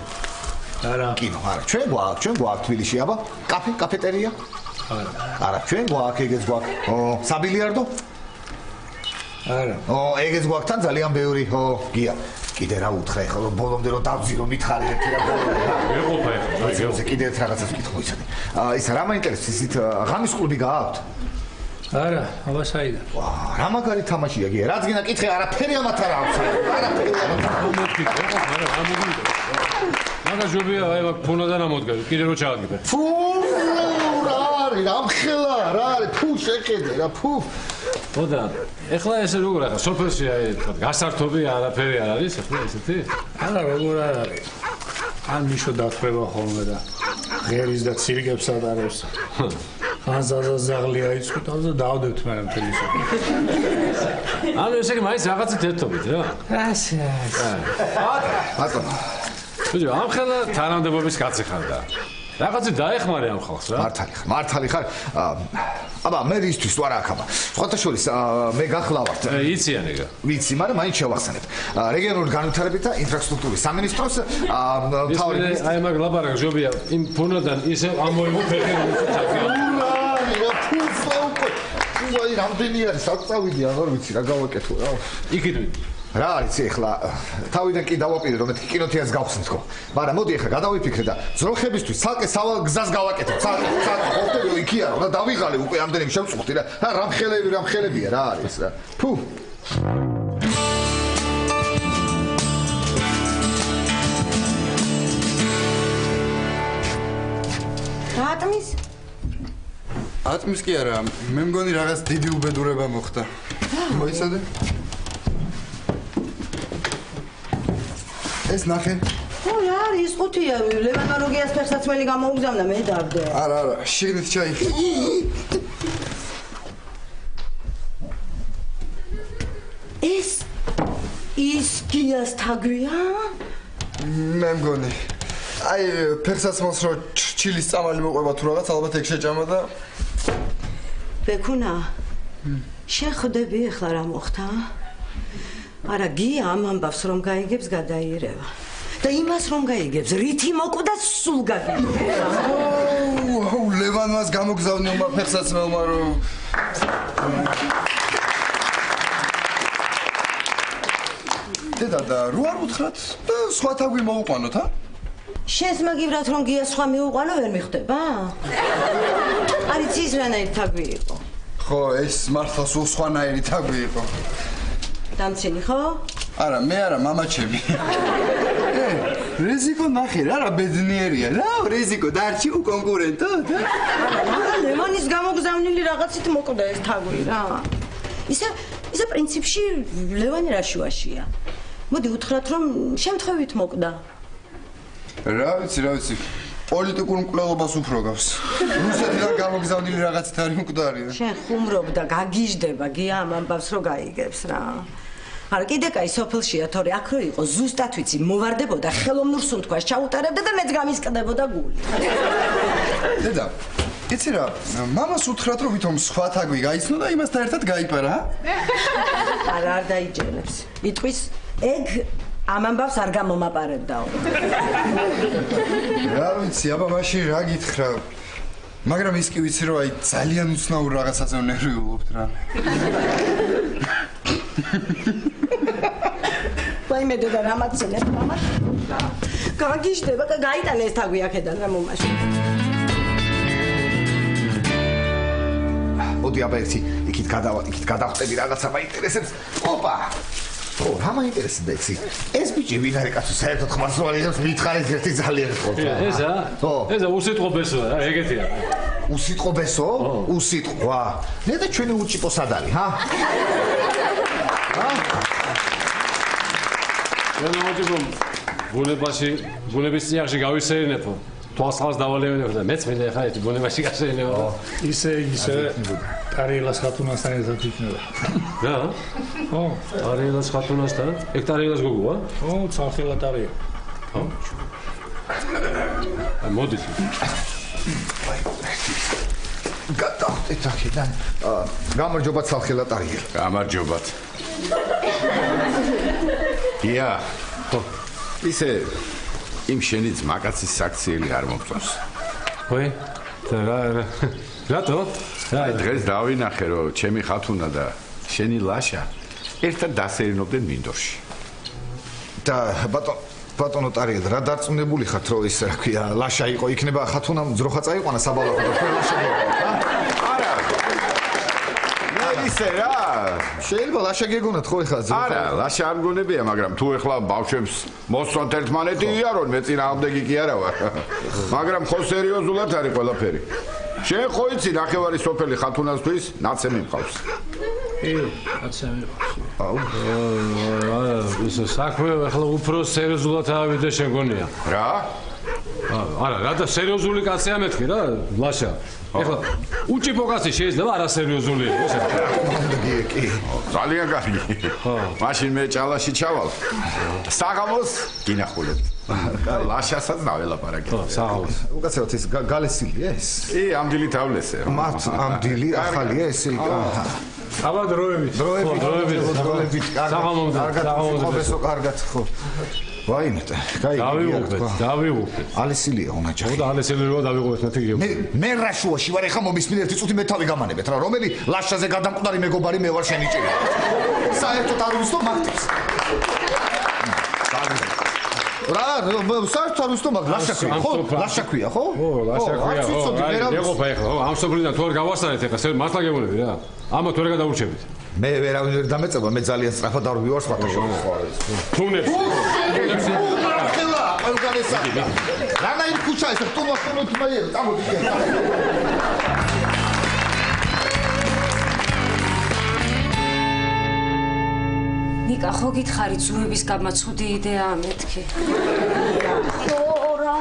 K: არა.
C: კინო, არა. ჩვენ გვაქვთ თბილისში, აბა კაფეტერია? არა. არა, ჩვენ გვაქვს ეგეც გვაქვს. საბილიარდო?
H: არა.
C: ეგეც გვაქვს თან ძალიან ბევრი. გია. კიდე რა უთხრა ეხლა ბოლომდე რომ დავძირო მითხარი ერთი რა
F: მეყოფა ეხლა
C: კიდე ერთ რაღაცას ვკითხო იცოდი ისა რა მაინტერესებს ისეთ ღამის კლუბი გააქვთ
K: არა აბა საიდან
C: რა მაგარი თამაშია გია რაც გინდა კითხე არაფერი ამათ არ აქვს არაფერი
F: მაგა ჟობია აი მაგ ფუნადან ამოდგა კიდე რო ჩააგიბე
C: ფუ რა არის ამხელა რა არის ფუ შეხედე რა ფუ
F: ხოდა ეხლა ესე როგორ ახლა სოფელში აი გასართობი არაფერი არ არის ახლა ესეთი
K: არა როგორ არ არის ან მიშო დათრება ხოლმე და ღერის და ცირგებს ატარებს ან ზაზაღლია იწყვეტავს და დავდებთ მე მთელი სოფელი
F: ანუ ესე იგი მაინც რაღაცით ერთობით რა
K: ასე
C: ბატონო
F: ბიჭო ამ ხელა თანამდებობის კაცი ხარ და რაღაცი დაეხმარე ამ ხალხს რა
C: მართალი ხარ აბა მე ისთვის თუ არა აქ აბა სხვათა შორის მე გახლავართ
F: იციან ეგა
C: ვიცი მაგრამ მაინც შევახსენებ რეგიონული განვითარების და ინფრასტრუქტურის სამინისტროს
F: თავი აი მაგ ლაპარაკ ჟობია იმ ფუნოდან ისე ამოიღო ფეხი
C: აი რამდენი არის საწავიდი აღარ ვიცი რა გავაკეთო რა
F: იქით
C: რა არის ეხლა თავიდან კი დავაპირე რომ მეთქი კინოთეატრს გავხსნით ხო მაგრამ მოდი ეხლა გადავიფიქრე და ზროხებისთვის ცალკე სავალ გზას გავაკეთო ცალკე ხოხტები იქია რომ და დავიღალე უკვე ამდენი შევწუხდი რა რამხელებია რა არის რა ფუ
I: ატმის
H: ატმის კი არა მე მგონი რაღაც დიდი უბედურება მოხდა მოიცადე ეს ნახე
I: რა არის ყუთია ლევანოლოგიას ფერსაცმელი გამოუგზავნა მე დავდე
H: არა შიგნით ჩაი
I: ეს ის გიას თაგვია
H: მე მგონი აი ფერსაცმელს რო ჩილის წამალი მოყვება თუ რაღაც ალბათ ეგ შეჭამა და
I: ბეკუნა შენ ხვდები ახლა რა მოხდა არა გია ამ ამბავს რომ გაიგებს გადაიერევა და იმას რომ გაიგებს რითი მოკვდა სულ გაგიერევა
H: ლევანვას გამოგზავნილმა ფერსაცმელმა რომ დედა და რო არ უთხრათ და სხვა თაგვი მოუყვანოთ ა
I: შენს მაგივრად რომ გია სხვა მიუყვანო ვერ მიხდება არის ის რანაირი თაგვი იყო
H: ხო ეს მართლა სულ სხვანაირი თაგვი იყო
I: დამცინი ხო?
H: არა, მე არა, მამაჩემი. რეზიკო ნახე რა, რა ბედნიერია. რა, რეზიკო დარჩი უკონკურენტო.
I: არა, ლევანის გამოგზავნილი რაღაცით მოკვდა ეს თაგვი რა. ისა პრინციპში ლევანი რა შუაშია. მოდი უთხრათ რომ შემთხვევით მოკვდა.
H: რა ვიცი. პოლიტიკურ მკვლელობას უფრო გავს. რუსეთიდან გამოგზავნილი რაღაცით არის მკვდარი.
I: შენ ხუმრობ და გაგიჟდება გია ამ ამბავს რო გაიგებს რა. არა კიდე კაი სოფელშია თორე აქ რო იყო ზუსტად ვიცი მოვარდებოდა ხელოვნურ სუნთქვას ჩაუტარებდა და მეც გამისკდებოდა გული.
H: დედა, იცი რა, მამას უთხრათ რომ ვითომ სხვა თაგვი გაიცნო და იმასთან ერთად გაიპარა?
I: არა არ დაიჯერებს. იტყვის ეგ ამ ამბავს არ გამომაპარებდაო.
H: რა ვიცი, აბა მაშინ რა გითხრა? მაგრამ ის კი ვიცი რომ აი ძალიან უცნაურ რაღაცაზე ნერვიულობთ რა.
I: ვაიმე დედა რამაცინებ მამას? გაგიჟდება და გაიტანე ეს თაგვი აქედან რა მომაში.
C: მოდი აბა ერთი იქით გადავხტები რაღაცა მაინტერესებს. ოპა! ხო, რა მაინტერესებს ეცი? ეს ბიჭი ვინ არის კაცო საერთოდ ხმას რო აღიღებს მითხარით ერთი ძალიან ხო.
F: ესა? ესა უსიტყვო ბესოა რა, ეგეთია.
C: უსიტყვო ბესო? უსიტყვა. მე და ჩვენი უჭიპო სად არის, ჰა?
F: ჩვენი უჭიპო ბუნების წიაღში გავისეირნებო. თვალს დავალევინებო და მეც მინდა ხა ერთი ბუნებაში გასეირნებო.
K: ისე ტარიელას ხათუნასთან ერთად იქნება.
F: რა?
K: ხო,
F: ტარიელას ხათუნასთან? ეგ ტარიელას გოგოა?
K: ხო, ცალხილა ტარია.
F: ხო. მოდით.
C: გადავხტეთ აქედან. გამარჯობა ცალხილა ტარიელ.
D: გამარჯობათ. ია. ხო. ისე იმ შენი ძმაკაცის საქციელი არ მომწონს.
F: ხო? რატო?
D: აი დღეს დავინახე რომ ჩემი ხათუნა და შენი ლაშა ერთად დასეირნობდნენ მინდორში.
C: და ბატონო ტარიად რა დარწმუნებული ხართ რომ ის რა ქვია ლაშა იყო იქნება ხათუნამ ძროხა წაიყვანა საბალახო და თქვენ ლაშა
D: არა ისე რა
C: შეიძლება ლაშა გეგონათ ხო ეხლა ძროხა
D: არა ლაშა არ მგონებია მაგრამ თუ ეხლა ბავშვებს მოსწონთ ერთმანეთი იარონ მე წინააღმდეგი კი არა ვარ მაგრამ ხო სერიოზულად არის ყველაფერი შენ ხო იცი ნახევარი სოფელი ხათუნასთვის ნაცემი მყავს
F: ნაცემი მყავს ეს საქმე ეხლა უფრო სერიოზულად ავიდე შენ გონია
D: რა
F: არა რა და სერიოზული კაცია მეთქი რა ლაშა ეხლა უჭიფო კაცი შეიძლება არასერიოზული იყოს
D: კი ძალიან კარგი მაშინ მე ჭალაში ჩავალ საღამოს გინახულებ ლაშასაც დაველაპარაკე
F: საღამოს
C: უკაცრავად ეს გალესილია ეს
D: კი ამ დილით ავლესე
C: მათ ამ დილი ახალია ეს
F: აბა დროებით საღამომდე
C: კარგად ხო ვაიმეთ
F: დავიღუპეთ
C: ალესილია უნაჯახი
F: და ალესილია დავიღუპეთ მეთქი
C: მე რა შუაში ვარ ეხლა მომისმინე ერთი წუთი მე თავი გამანებეთ რა რომელი ლაშაზე გადამკვდარი მეგობარი მე ვარ შენი ჭირა საერთოდ არ ვიცი მაგდებს რა საერთოდ არ ვიცი მაგ ლაშაქვია ხო ლაშაქვია ხო
F: ო ლაშაქვია ეღოფა ეხლა ამ სოფლიდან თუ არ გავასწარეთ ეხლა მართლა გემონები რა ამა თუ არ გადაურჩებით
C: მე ვერავინ ვერ დამეწება მე ძალიან სწრაფად არ ვივარ სხვათა შორის
F: თუნებს
C: რანაირი ქუჩა ეს თუნებს თუნმაიერ წამოდი
N: ნიკა ხო გითხარი ძუების გამა ცუდი იდეაა მეთქი
O: ხო რა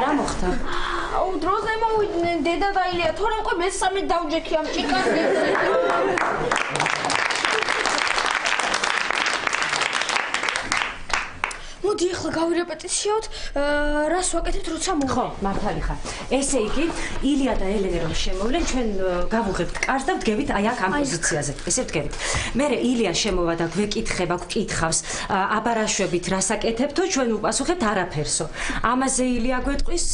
N: რა მოხდა?
O: აუ დროს ნემოვიდნენ დედა და ილია თორემ ყო მესამე დავჯექი ამ ჭიკაზე მოდი ახლა გავირეპეტიციოთ რას ვაკეთებთ როცა მოვა
N: ხო მართალი ხარ ესე იგი ილია და ელენე რომ შემოვლენ ჩვენ გავუღებთ კარს და ვდგებით აი აქ ამ პოზიციაზე ესე ვდგებით მერე ილია შემოვა და გვეკითხება გვკითხავს აბარაშვებით რას აკეთებთო ჩვენ უპასუხებთ არაფერსო ამაზე ილია გვეტყვის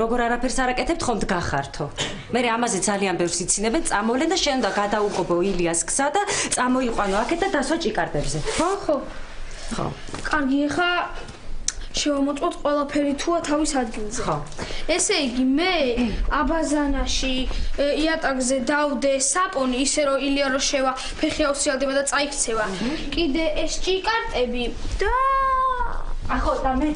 N: როგორ არაფერს არ აკეთებთ ხომ დგახართო მერე ამაზე ძალიან ბევრს იცინებენ წამოვლენ და შენ უნდა გადაუღობო ილიას გზა და წამოიყვანო აქეთ და დასვა ჭიკარდებზე
O: ხო ხო
N: ხო
O: კარგი ხა შევამოწმოთ ყველაფერი თუა თავის ადგილზე.
N: ხო.
O: ესე იგი მე აბაზანაში იატაკზე დავდე საპონი ისე რომ ილია რო შევა ფეხი აუსიალდება და წაიქცევა. კიდე ეს ჭიკარტები და
N: ახო და მე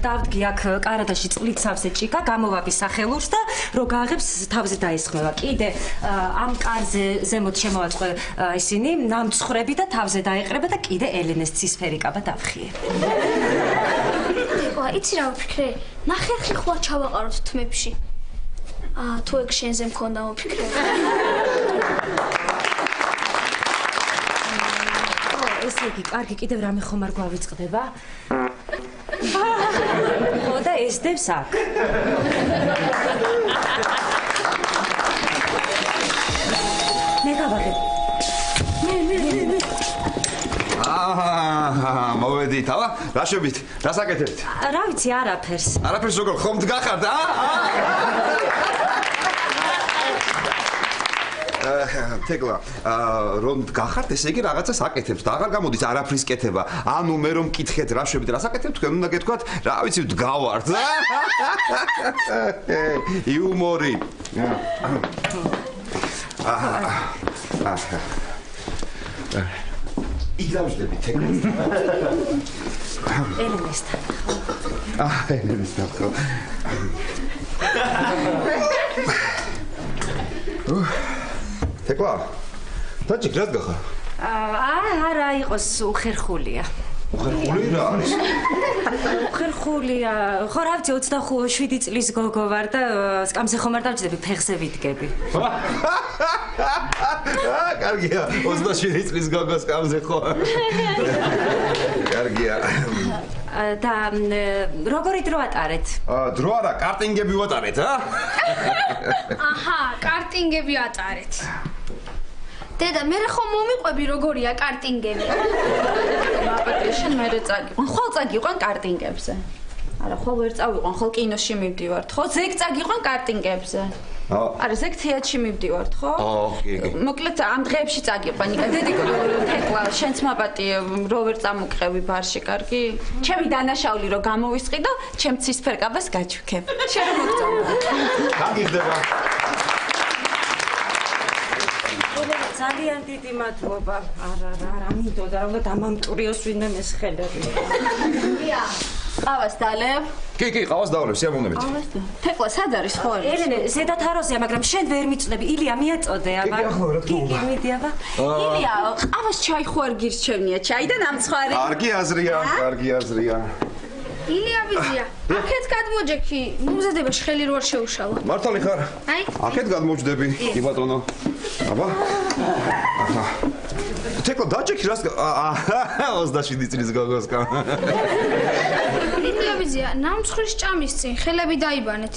N: დავდგი აქ კარადაში წყლით სავსე ჭიკა გამოვაკი სახელურს და რო გააღებს თავზე დაესხმევა. კიდე ამ კარზე ზემოთ შემოვაწყე ისინი ნამცხრები და თავზე დაეყრება და კიდე ელენეს ცისფერი კაბა დავხიე.
O: იცი რა ვფიქრე? ნახერხი ხვალ ჩავაყაროთ თმებში. თუ ეგ შენზე მქონდა მოფიქრება.
N: ესე იგი, კარგი, კიდევ რამე ხომ არ გვავიწყდება? ხო და ესდებს აქ. მე გავაღებ. მე.
M: მოვედით, აბა, რა შევით? რას აკეთებთ?
N: რა ვიცი, არაფერს.
M: არაფერს როგორ ხომ დგახართ, თეკლა, რომ დგახართ, ესე იგი რაღაცას აკეთებთ და აღარ გამოდის არაფრის კეთება. ანუ მე რომ მკითხეთ რა შევით, რას აკეთებთ, თქვენ უნდა გეთქვათ, რა ვიცი, დგავართ. იუმორი. იგავშდები თეკლას.
N: ელენესთან.
M: ელენესთან ხო. თეკლა. დაჭი გრად გახარ?
N: არა, იყოს უხერხულია.
M: უხერხული რა არის?
N: უხერხულია. ხო, რა ვიცი, 27 წლის გოგო ვარ და სკამზე ხომ არ დავჭდები, ფეხზე ვიდგები.
M: კარგია, 27 წლის გოგოს სკამზე ხო? კარგია.
N: და როგორი დრო ატარეთ?
M: დრო არა, კარტინგები ვატარეთ,
O: აჰა, კარტინგები ატარეთ. დედა, მე ხომ მომიყვები როგორია კარტინგები?
E: აპატრიშენ მე წაგიყვან, ხვალ წაგიყვან კარტინგებზე. არა, ხოლ ვერ წავიყვან, ხოლ კინოში მივდივართ, ხო? ზეგ წაგიყვან კარტინგებზე. არა, ზეგ თეატრში მივდივართ, ხო?
M: კი.
E: მოკლედ ამ დღეებში წაგიყვან, იკა დედიკო, თეკლა, შენც მაპატიე, რო ვერ წამოყევი ბარში, კარგი? ჩემი დანაშაული რო გამოვისყიდო, ჩემ ცისფერკაბას გაჩვქებ. შენ რომ მოგწონდა.
C: გაგიხდება.
N: ძალიან დიდი მადლობა. არა, მინდოდა რომ დამამტვრიოს ვინმე მესხელები.
E: ყავას დალევ.
M: კი, ყავას დავლევ, სიამოვნებით.
E: თეკლა სად არის ხო?
N: ელენე, ზედათ აროზეა, მაგრამ შენ ვერ მიწდები. ილია მიაწოდე, აბა. კი, მიდი, აბა.
E: ილია, ყავას ჩაი ხო არ გირჩევნია, ჩაი და ნამცხვარი.
M: კარგი აზრია.
O: ილია ვიზია. აქეთ გადმოჯექი, მომზადებაში ხელი რო არ შეუშალა.
M: მართალი ხარ?
O: აი.
M: აქეთ გადმოვჯდები, კი ბატონო. აბა. აჰა. თეკლა დაჯექი რას 27 წლის გოგოსკა.
O: ილია ვიზია, ნამცხვრის ჭამის წინ ხელები დაიბანეთ.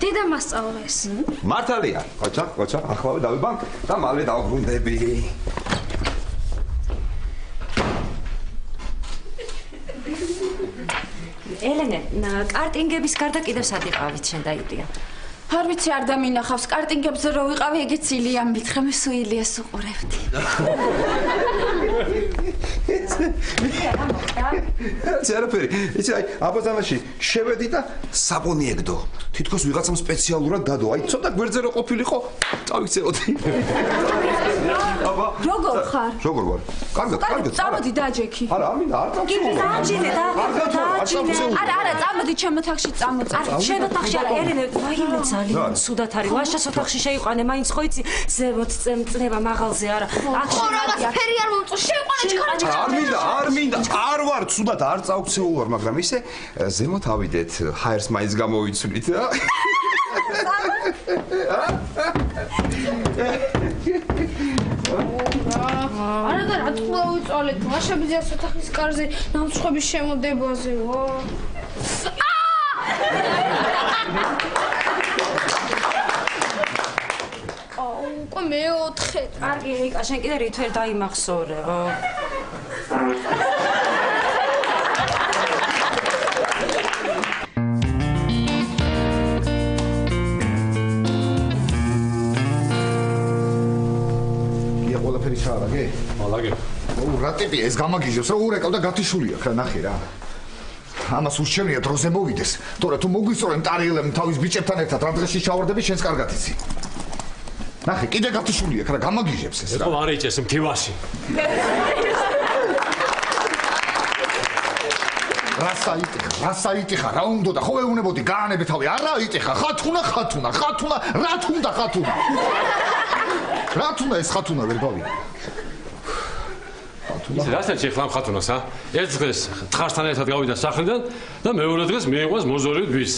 O: დედა მასწავლეს.
M: მართალია. ყოჩა, ახლავე დავიბან და მალე დავბრუნდები.
N: ელენე, კარტინგების გარდა კიდევ სად იყავით შენ და ილია?
E: არ ვიცი, არ დამინახავს, კარტინგებზე რო ვიყავი, ეგეც ილიამ მითხრა, მე სულ ილიას უყურებდი.
M: ცერაფერი, იცი აი, აბაზანაში შევედი და საპონი ეგდო. თითქოს ვიღაცამ სპეციალურად დადო. აი, ცოტა გვერდზე რო ყოფილიყო, წავიქცეოდი. აბა.
E: როგორ ხარ?
M: როგორ ვარ? კარგად.
E: წამოდი დაჯექი.
M: არა, ამინდა, არ წავ.
N: დააჯინე.
E: არა, წამოდი ჩემო თახში წამოწე.
N: ჩემო თახში არა, ელენე, ვაიმე ძალიან სუდათ არის. ვაშას ოთახში შეიყვანე, მაინც ხო იცი, ზემოთ წნება მაღალზე არა. აქ
O: ხო, რაღაც ფერი არ მომწო, შეიყვანე ჩქარა.
M: არ მინდა, არ ვარ, ცუდად არ წავქცეულ ვარ, მაგრამ ისე ზემოთ ავიდეთ, ჰაერს მაინც გამოვიცვლით და
O: არა და რა თქმა უწოლეთ, ლაშაბიძე ოთახის კარზე ნამცხვების შემოდებაზე. უკვე მეოთხე.
N: კარგი, რიკა, შენ კიდე რით ვერ დაიმახსოვრეო.
C: ყველაფერი ჩაარაგე?
F: ალაგე.
C: რა ტიპია ეს გამაგიჟებს, რა ურეკავ და გათიშული აქ, ნახე რა. ამას უშევნია დროზე მოვიდეს. თორე თუ მოგვიწორენ ტარიელები თავის ბიჭებთან ერთად რა დღეში ჩავარდები, შენს კარგად იცი. ნახე, კიდე გათიშული აქ, რა გამაგიჟებს ეს რა.
F: ეხლა არ ეჭეს მთივაში.
C: რა საიტიხა, რა უნდოდა, ხო ეუნებოდი გაანებე თავი, არა იტიხა, ხათუნა, რა თუნდა ხათუნა. რა თუნდა ეს ხათუნა ვერ გავიგე.
F: იცი რა საერთოდ ხლამ ხათუნას, ა? ერთ დღეს თხართან ერთად გავიდა სახლიდან და მეორე დღეს მიიღოს მოზორით ვის.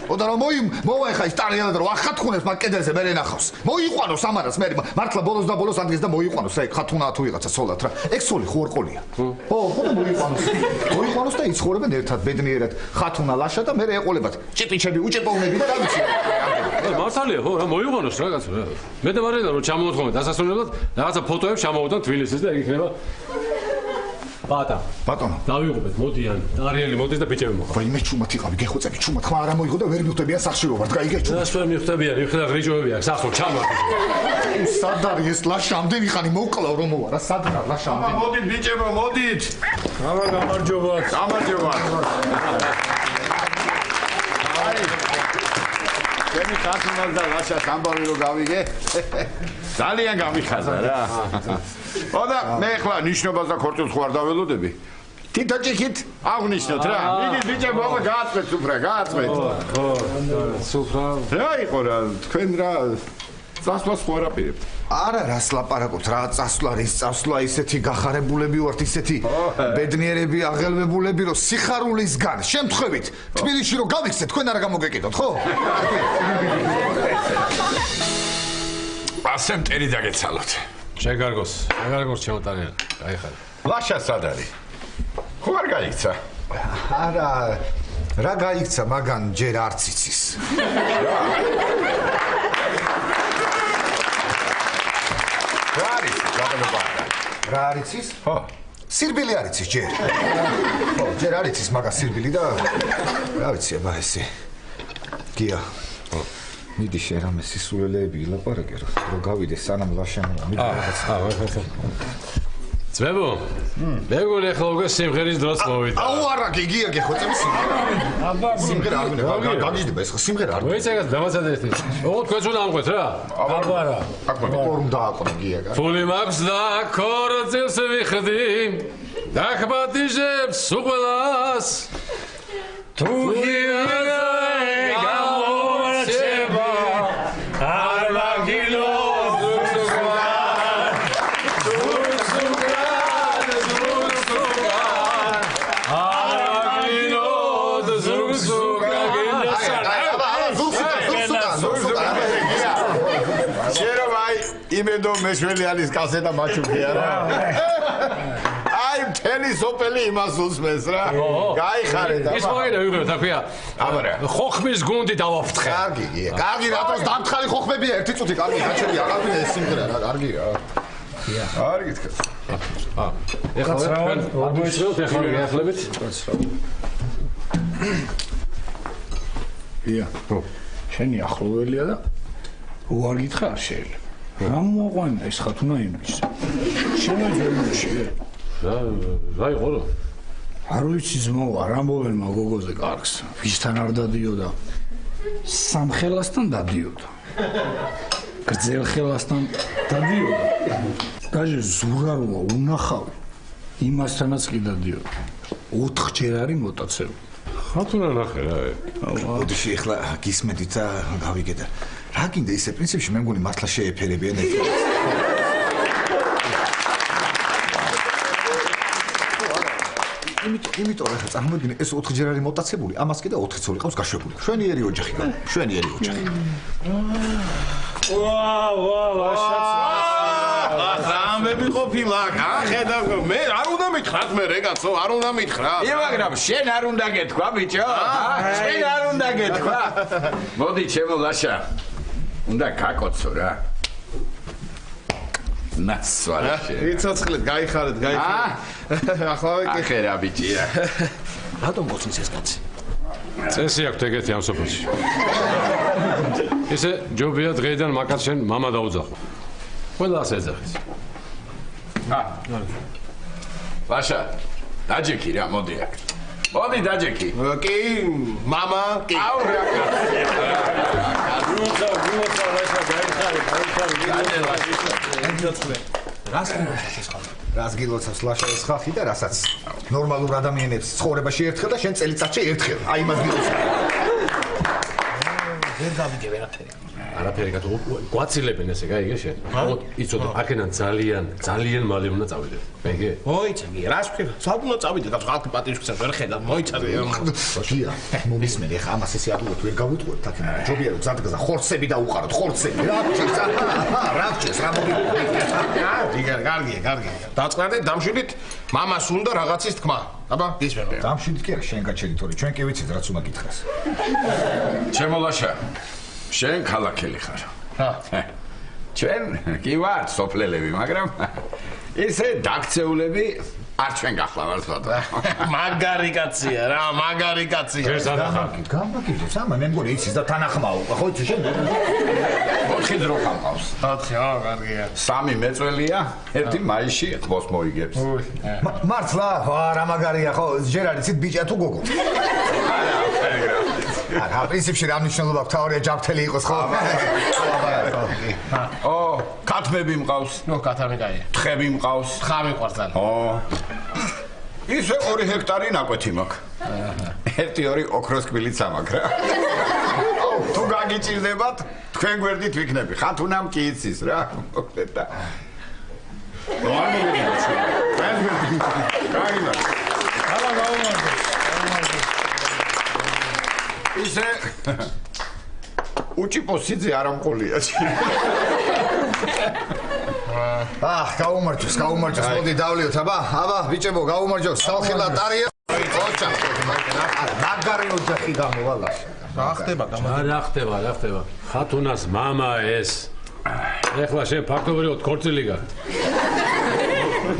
C: ოდა რომ მოვა ხა ის ტარიელა და რომ ახათქუნებს მაგ კედელზე მე ენახავს. მოიყვანოს ამარას მე მართლა ბოლოს და ბოლოს ადგეს და მოიყვანოს რა ხათუნა თუ ვიღაცა სოლად რა. ეგ სოლი ხო არ ყოლია. ხო და მოიყვანოს და იცხოვრებენ ერთად ბედნიერად ხათუნა ლაშა და მე ეყოლებათ ჭიპიჩები უჭეპოვნები და რა ვიცი.
F: მართალია ხო რა მოიყვანოს რა კაცო რა. მე და მარიელა რომ ჩამოვთხოვე დასასრულებლად რაღაცა ფოტოებს ჩამოვუდან თბილისის და ეგ იქნება ბატონო დავიღებეთ მოდიან არიელი მოდის და ბიჭები მოხარ
C: ვაი მე ჩუმად იყავი გეხოცები ჩუმად ხმა არა მოიღო და ვერ მივხვდებიან სახში რო ვარ გაიგე ჩუმად
F: რას ვერ მივხვდებიან იხლა ღრიჭოები აქვს ახლა ჩამოდი
C: სად არის ეს ლაშა ამდენი ხანი მოვკლავ რომ მოვა რა სად არის ლაშა ამდენი
D: მოდით ბიჭებო მოდით
K: გამარჯობა
D: ჩემი ხათუნას და ლაშას ამბავი რო გავიგე ძალიან გამიხაზა რა ოდა მე ხლა ნიშნობას და ქორწილს ხო არ დაველოდები თითოჭიქით აღნიშნოთ რა მიდი ბიჭებო აბა გააწმეთ სუფრა გააწმეთ
F: ხო სუფრა
D: რა იყო რა თქვენ რა წასვლას ხო არაპირებთ
C: არა რას ლაპარაკობთ რა წასვლა რის წასვლა ისეთი გახარებულები ვართ ისეთი ბედნიერები აღელვებულები რომ სიხარულისგან შემთხვევით თბილისში რომ გავიქცეთ თქვენ არა გამოგეკიდოთ ხო
D: ასე მტერი დაგეცალოთ
F: შეგარგოს ჩემოტანიან გაიხარ
D: ლაშა სად არის ხო არ გაიქცა
C: არა რა გაიქცა მაგან ჯერ არც იცის რა არის? რა არის ის? ხო. სირბილი არ იცის ჯერ. ხო, ჯერ არ იცის მაგას სირბილი და რა ვიცი აბა ესე. გია. მიდი შენ რამე სისულელეები ილაპარაკე რომ გავიდე სანამ ლაშემოა. მიდი რაღაცა.
F: ძმებო, მეგონი ახლა უკვე სიმღერის დროც მოვიდა.
C: აუ არა, გიგია გეხოცები სიმღერა. აბა, სიმღერა არ გვინდა, გაგიჟდება ეს ხო სიმღერა არ.
F: მოიცაგეთ დამაცადე ერთი. ოღონდ თქვენც უნდა ამყვეთ რა.
C: აბა არა. აკმე კორუმ დააყო გია.
F: ფული მაქვს და ქორწილს ვიხდი. დახბატიჟებს უყველას. თუ ღირა გამორჩება არ მაგილო
D: იმედო მეშველიანის კასეტა მაჩუქია რა. აი მთელი სოფელი იმას უსმენს რა. გაიხარე და.
F: ის მოიდა ვიღებთ აქვია. აბარა. ხოხმის გუნდი დავაფრთხე.
C: კარგია. კარგი რატოს დამთხარი ხოხმებია ერთი წუთი კარგი გაჩერია აღარ ეს სიმღერა რა კარგია.
D: არ გითხრა.
F: ეხლა თქვენ აღმოიჩინოთ ეხლა მიახლებით.
K: ია. შენი ახლოველია და უარ გითხრა არ შეიძლება. რა მოაყვანა ეს ხათუნა იმის? შენ ძველი
F: რა იყო რა?
K: არ ვიცი ძმო, არ ამბობენ გოგოზე კარგს. ვისთან არ დადიოდა? სამხელასთან დადიოდა. გრძელ ხელასთან დადიოდა. დაჟე ზურარულა უნახავი. იმასთანაც კი დადიოდა. 4 ჯერ არის მოტაცებული.
F: ხათუნა ნახე რა.
C: ოდიში ეხლა გისმედით და გავიგე და რა გინდა ისე პრინციპში მე მგონი მართლა შეეფერებიან ეს. იმიტომ რა წარმოიდგინე ეს 4 ჯერ არის მოტაცებული, ამას კიდე 4 ცოლი ყავს გაშვებული. შვენიერი ოჯახი გა, შვენიერი ოჯახი.
A: ვა, ამბები ყოფილა, ხედავ, მე არ უნდა მითხრათ მე რეგაცო, არ უნდა მითხრათ.
D: მაგრამ შენ არ უნდა გეთქვა ბიჭო? შენ არ უნდა გეთქვა? მოდი ჩემო ლაშა. უნდა გაკოცო რა. ნაცვალა შენ.
A: იცოცხლეთ, გაიხარეთ, გაიხარეთ. ახლა კი
D: ხერა ბიჭია.
B: რატომ გოცნის ეს კაცი?
F: წესი აქვს ეგეთი ამ სოფელში. ესე ჯობია დღეიდან მაკაც შენ მამა დაუძახო. ყველა ასე ეძახის.
D: ლაშა, დაჯექი რა, მოდი აქ. მოდი დაჯექი.
A: კი, მამა, კი.
D: აუ რა კაცი.
A: გულა, ლაშა, გაიხარე.
C: რას გილოცავს ლაშა ეს ხალხი და რასაც ნორმალურ ადამიანებს ცხოვრებაში ერთხელ და შენ წელიწადში ერთხელ. აი იმას გილოცავ.
B: ვერ გავიგე ვერაფერი.
F: არაფერი გათო გვაცილებენ ესე გაიგე შენ. ოღონდ იცოდე აქედან ძალიან მალე უნდა წავიდე. მეგე?
A: მოიცადი, რას ვქნა? სად უნდა წავიდე? გავს ხალხი პატივისცემს ვერ ხედავ, მოიცადი.
C: გია, მომისმენი ახლა ამას ესე ადვილად ვერ გავუტყუებთ აქ. ჯობია რომ ზადგაზა ხორცები დაუყაროთ, ხორცები. რა გჭირს? რა გჭირს? რა მოგიგია?
A: კარგია. დაწყნარდეთ, დამშვიდით, მამას უნდა რაღაცის თქმა. აბა, გისმენთ.
C: დამშვიდით კი არა, შენ გაჩერით ორი, ჩვენ კი ვიცით რაც უნდა გითხრას.
D: ჩემო ლაშა. შენ ქალაქელი ხარ. ჩვენ კი ვარ სოფლელები, მაგრამ ისე დაქცეულები არ ჩვენ გახლავართ ბატონო.
A: მაგარი კაცია რა, მაგარი კაცია.
C: გამაგიდებს, ამა მე მგონი იცის და თანახმაო. ხო იცი შენ?
D: 4 დრო ხამყავს.
A: 4, კარგია.
D: 3 მეწველია, 1 მაისში ხბოს მოიგებს.
C: მართლა? რა მაგარია ხო? ჯერ არ იცით ბიჭა თუ გოგო? არა, პრინციპში რა მნიშვნელობა აქვს, თავია ჯაფთელი იყოს ხო?
D: კათმები მყავს.
A: ნუ კათამი კაია.
D: თხები მყავს.
A: თხა მიყვარს ძალიან.
D: ისე 2 ჰექტარი ნაკვეთი მაქვს. 1-2 ოქროს კბილიც ამაქვს რა. თუ გაგიჭირდებათ, თქვენ გვერდით ვიქნები. ხათუნამ კი იცის რა. მოკლედ და არ მოგიგებთ. კარგი.
K: აბა გაუმარჯოს.
D: ისე უჭიპოსიძე არ ამყოლია.
C: გაუმარჯოს, მოდი დავლიოთ, აბა, ბიჭებო, გაუმარჯოს, ხალხილა ტარია. ოჩა. მაგარი ოჯახი გამოვალა.
A: რა ხდება?
F: ხათუნას მამა ეს. ეხლა შენ ფაქტობრივად ქორწილი გარ.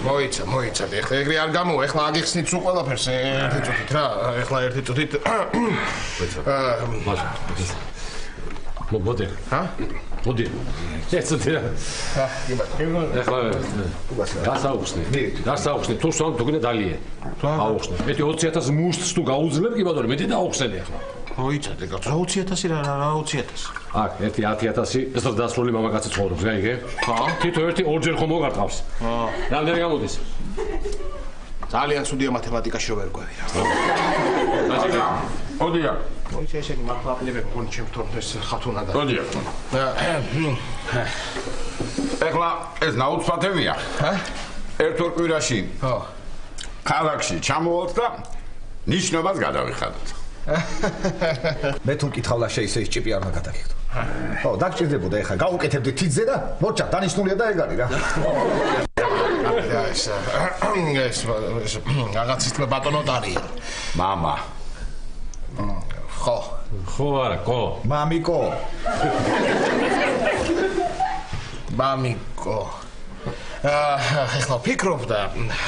A: მოიცადე. ეგრე არ გამოვა, ეხლა აგიხსნით სულ ყველაფერს ერთი წუთით რა. ეხლა ერთი წუთით.
F: მოდი. ჰა? მოდი. ეცოდი რა. ეხლა დასაუხსნი. თუ სამ თუგნე დალია. აუხსნი. მეტი 20000 მუშტს თუ გაუძლებ კი ბატონო, მეტი დაუხსნელი ახლა.
A: მოიცადე, 20000 რა 20000.
F: აქ ერთი 10000, ეს დასრული მამაკაცი ცხოვრობს, გაიგე? ხა? თითო ერთი ორჯერ ხომ მოგარტყავს. რამდენი გამოდის?
A: ძალიან ცუდია მათემატიკაში რო ვერ ყვევი რა.
D: ოდია.
A: მოიცე ესენი მართლაპლები მგონი ჩემ თორნეს ხათუნა და.
D: ოდია. ეხლა ეს ნაუცფათებია. ჰა? ერთ-ორ კვირაში. ხო. ქალაქში ჩამოვალთ და ნიშნობას გადავიხადოთ.
C: მე თუ მკითხავ ლაშა ისე ის ჭიპი არ უნდა გადაგიხდო. ხო, დაგჭირდებოდა ეხლა გაუკეთებდი თიძზე და მოჭა დანიშნულია და ეგ არის რა.
A: ეს რაღაცის თქმა ბატონო დარია.
D: მამა.
A: ხო.
F: ხო არა, კო.
C: მამიკო.
A: მამიკო. ეხლა ფიქრობ და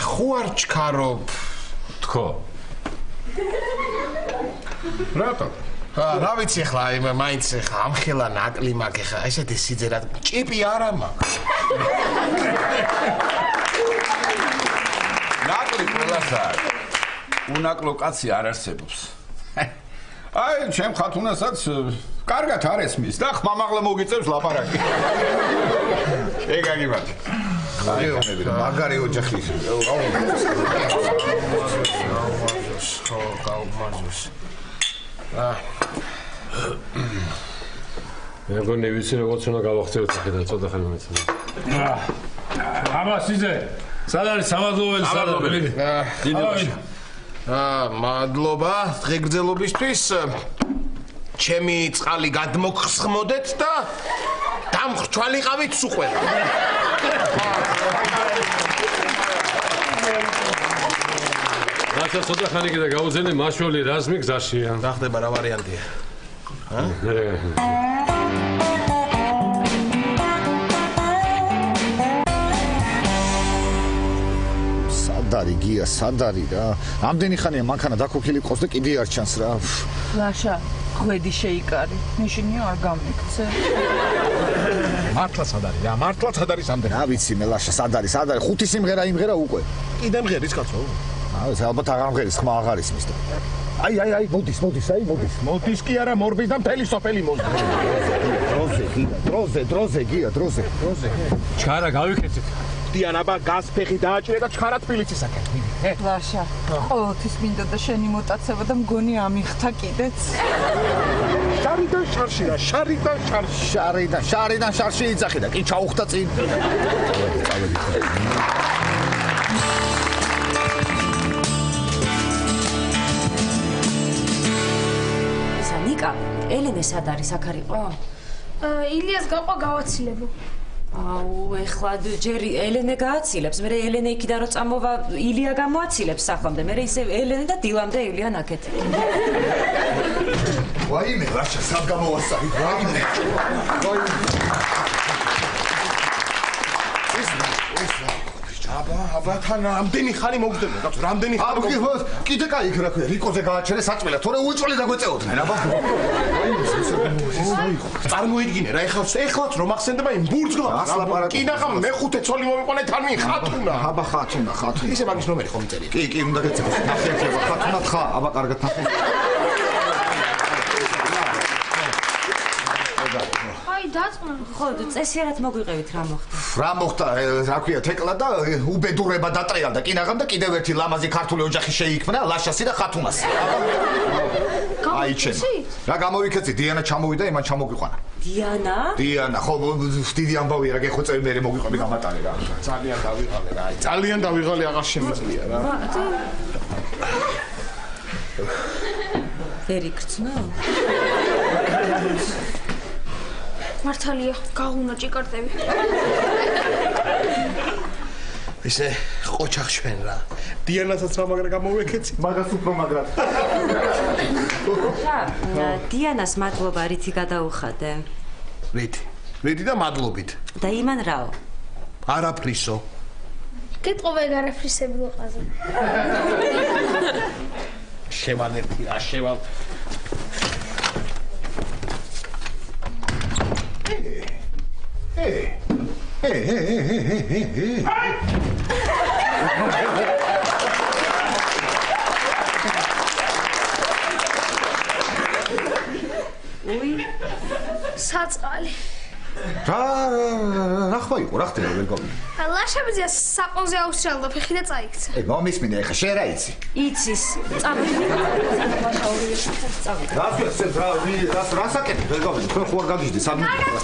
A: ხوار ჩქარობ
F: თქო.
A: რატო? რა ვიცი ახლა აი მაინც ახლა ამხელა ნაკლი მაქვს ახლა ესეთი სიძე რა ჭიპი არა მაქვს.
D: ნაკლი ყველასა. უნაკლო კაცი არ არსებობს. აი ჩემ ხათუნასაც კარგად არ ესმის და ხმამაღლა მოგიწევს ლაპარაკი. ეგაგიბათ.
C: აი ხმები რა მაგარი ოჯახის.
A: ხო, გაუმარჯოს.
F: მეგონი მე ვიცი როგორც უნდა გავახცევთ ახლა ცოტა ხანი მეცადა.
K: აბა სიძე, სად არის სამადლობელი სადაბელი?
A: მადლობა დღეგრძელობისთვის. ჩემი წყალი გადმოგხსმოდეთ და დამხრჩვალიყავით სულ ყველა.
F: რაცა ცოტა ხანი კიდე გაუძენე მაშველი რაზმი გზაშია.
A: დახდება რა ვარიანტია? ჰა?
C: სადარი გია, სადარი რა. ამდენი ხანია მანქანა დაქოქილი ყავს და კიდე არ ჩანს რა.
J: ლაშა, ხვედი შეიკარი. ნიშინია არ გამიქცე.
C: მართლა სადარი რა, მართლა სადარი ამდენი. რა ვიცი მე ლაშა, სადარი, ხუთი სიმღერა იმღერა უკვე.
A: კიდე მღერის კაცო.
C: აი, ალბათ აღარ მღერის, ხმა აღარ ისმის და. აი, მოდის, მოდის.
A: მოდის კი არა, მორბის და მთელი სოფელი მოსდის.
C: დროზე გია.
F: ჩქარა გავიქეცით.
A: დიანაბა გასფეხი დააჭირე და ჩქარა თბილისისაკენ.
J: ლაშა, ყოველთვის მინდა და შენი მოტაცება და მგონი ამიხთა კიდეც.
A: შარიდან
C: შარში იცახი და კი ჩაუხდა წინ.
N: ნიკა, ელენე სად არის, აქ არისო?
O: ილიას გაყვა გავაცილებო.
N: აუ, ეხლა ჯერ ელენე გააცილებს, მე ელენე იქიდან რო წამოვა, ილია გამოაცილებს სახამდე, მე ისე ელენე და დილამდე ილია ნაკეთ.
C: ვაიმე, ლაშა, სად გამოვასწარი? ვაიმე.
A: აბა თან ამდენი ხანი მოგდება, კაცო, რამდენი ხანი მოგდება?
C: კიდე კაი იქ რა ქვია, რიკოზე გააჩერე საწმელა, თორე უჭველი დაგვეწეოდნენ, აბა.
A: წარმოიდგინე რა, ეხლაც რომ ახსენდება იმ ბურჯგლავს. კი ნახა, მეხუთე ცოლი მომიყვანე თან მინ ხათუნა.
C: აბა ხათუნა.
A: ისე მაგის ნომერი ხომ წერია?
C: კი, უნდა გეცექოს. ნახე, ხათუნა თხა, აბა კარგად ნახე.
O: დაწყნა.
N: ხო, წესიერად მოგვიყევით რა მოხდა.
C: რა მოხდა, რა ქვია, თეკლა და უბედურება დატრიალდა კინაღამ და კიდევ ერთი ლამაზი ქართული ოჯახი შეიქმნა, ლაშასი და ხათუნასი. აი ჩემ. რა გამოვიქეცი, დიანა ჩამოვიდა, იმან ჩამოგვიყვანა. დიანა, ხო, დიდი ამბავია რა, გეხვეწები მე მოგვიყვები გამატარე რა.
A: ძალიან დავიღალე რა, ძალიან დავიღალე, აღარ შემიძლია რა.
N: ვერიგრძნო?
O: მართალია, გაღუნა ჭიკარტები.
A: ისე ყოჩახშვენ რა. დიანასაც რა მაგრა გამოვეკეცი, მაგას უფრო მაგრად.
N: დიანას მადლობა რითი გადაუხადე?
A: რითი და მადლობით.
N: და იმან რაო?
A: არაფრისო.
O: გეტყობა ეგ არაფრისები ლოყაზე.
A: შევალ ერთი რა შევალ.
O: საწყალი.
C: რა ხმა იყო, რა ხდება ვერგოვი?
O: ლაშაბიძე საყონზე აუსრალდა ფეხი და წაიქცა.
C: მომისმინე ახლა შენ რა იცი?
N: იცის. წავედი.
C: რა საკეთებ ვერგოვი? თქვენ ხო არ გაგიჟდე სად?
N: კარგად.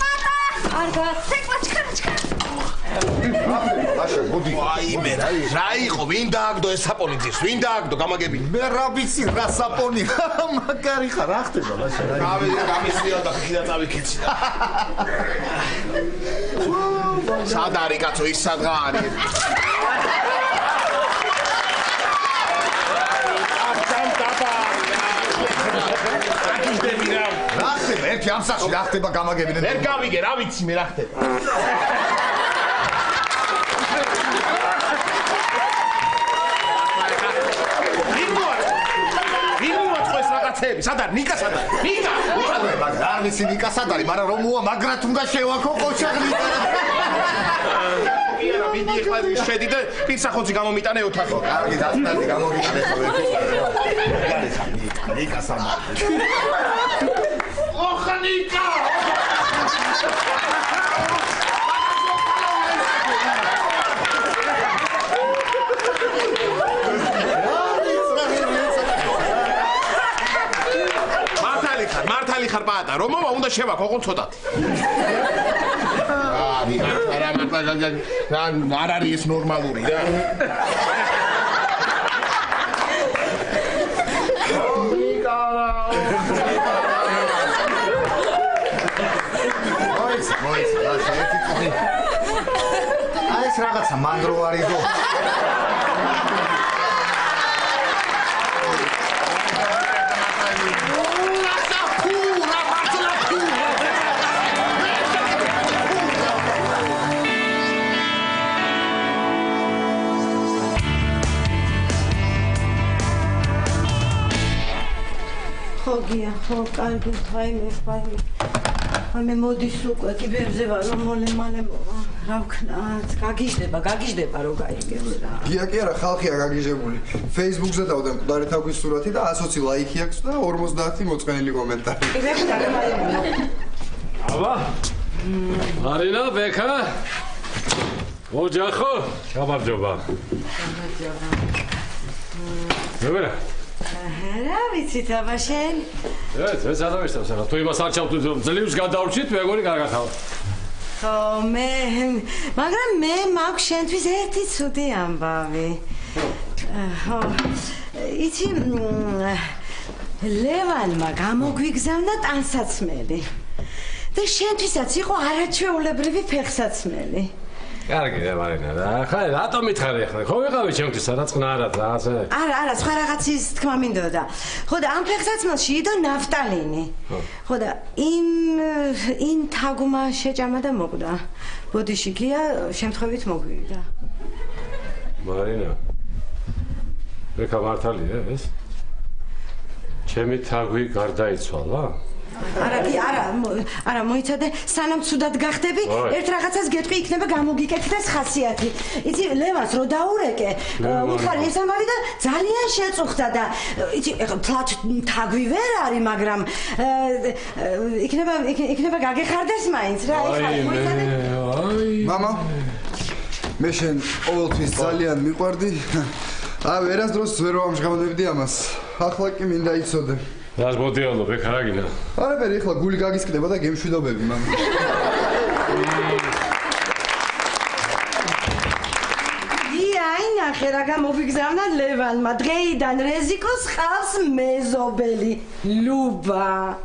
C: ლაშა მოდი.
A: ვაიმე რა იყო? ვინ დააგდო ეს საპონიძის? ვინ დააგდო? გამაგები.
C: მე რა ვიცი რა საპონი? მაგარი ხარ, რა ხდება ლაშა?
A: გავედი გამისრია და ფიქრა წავიქეცი. სად არის კაცო ის სადღა არის?
C: რა ხდება? ერთი ამ სახში რა ხდება გამაგებინე?
A: ვერ გავიგე, რა ვიცი მე რა ხდება. სად არის ნიკა სად არის? ნიკა!
C: არ ვიცი ნიკა სად არის, მაგრამ რომ მოა მაგრად უნდა შევაქო ყოჩაღლი.
A: იერა მიდი ახლა შედი და პირსახოძი გამომიტანე ოთახი.
C: კარგი, დასტარდი გამომიტანე ხოლმე. ნიკა სად არის?
A: ოხა ნიკა! მართალი ხარ პატა, რომ მოვა უნდა შევაქო ოღონ ცოტა. არ არის ეს ნორმალური რა.
C: აი ეს რაღაცა მანდრო არისო.
I: ხოგია, ხო, კარგი, მე მოდის უკვე კიბერზე ვარ, მალე მოვა. რა ვქნათ, გაგიჟდება რო გაიგებს რა.
H: გია კი არა, ხალხია გაგიჟებული. Facebook-ზე დავდა მკვდარი თაგვის სურათი და 120 ლაიქი აქვს და 50 მოწყენილი კომენტარი.
F: აბა? მარინა, ბექა? ოჯახო? შაბარჯობა. მეგონა
I: რა ვიცით აბა შენ?
F: ეს ადამიანი საერთოდ თუ იმას არ ჩავთვლით რომ ძლივს გადავრჩით, მეგონი კარგად.
I: ხო, მაგრამ მე მაქვს შენთვის ერთი ცუდი ამბავი. ხო, იცი ლევანმა გამოგვიგზავნა ტანსაცმელი. და შენთვისაც იყო არაჩვეულებრივი ფეხსაცმელი.
F: კარგი რა მარინა რა. ხა რატომ მითხარი ახლა? ხო ვიყავი ჩემთვის არაწყნარად რა ასე.
I: არა, სხვა რაღაცის თქმა მინდოდა. ხო და ამ ფეხსაცმელში იდო ნაფტალინი. ხო და იმ თაგმა შეჭამა და მოკვდა. ბოდიში გია შემთხვევით მოგვივიდა.
F: მარინა. ბექა მართალია ეს? ჩემი თაგვი გარდაიცვალა?
I: არა, მოიცადე, სანამ ცუდად გახდები, ერთ რაღაცას გეტყვი, იქნება გამოგიკეთდეს ხასიათი. იცი, ლევანს რო დაურეკე, უთხარი ეს ამბავი და ძალიან შეწუხდა და იცი, ფლატ თაგვი ვერ არის, მაგრამ იქნება გაგეხარდეს მაინც რა, ეხლა მოიცადე.
H: მამა, მე შენ ყოველთვის ძალიან მიყვარდი. ვერასდროს ვერ ვამჟღავნებდი ამას. ახლა კი მინდა იცოდე.
F: რას მოდიალო ბექა რა გინდა?
H: არაფერი, ახლა გული გაგისკდება და გემშვიდობები, მამა.
I: აინახე რა გამოვიგზავნა ლევანმა. დღეიდან რეზიკოს ხავს მეზობელი ლუბა.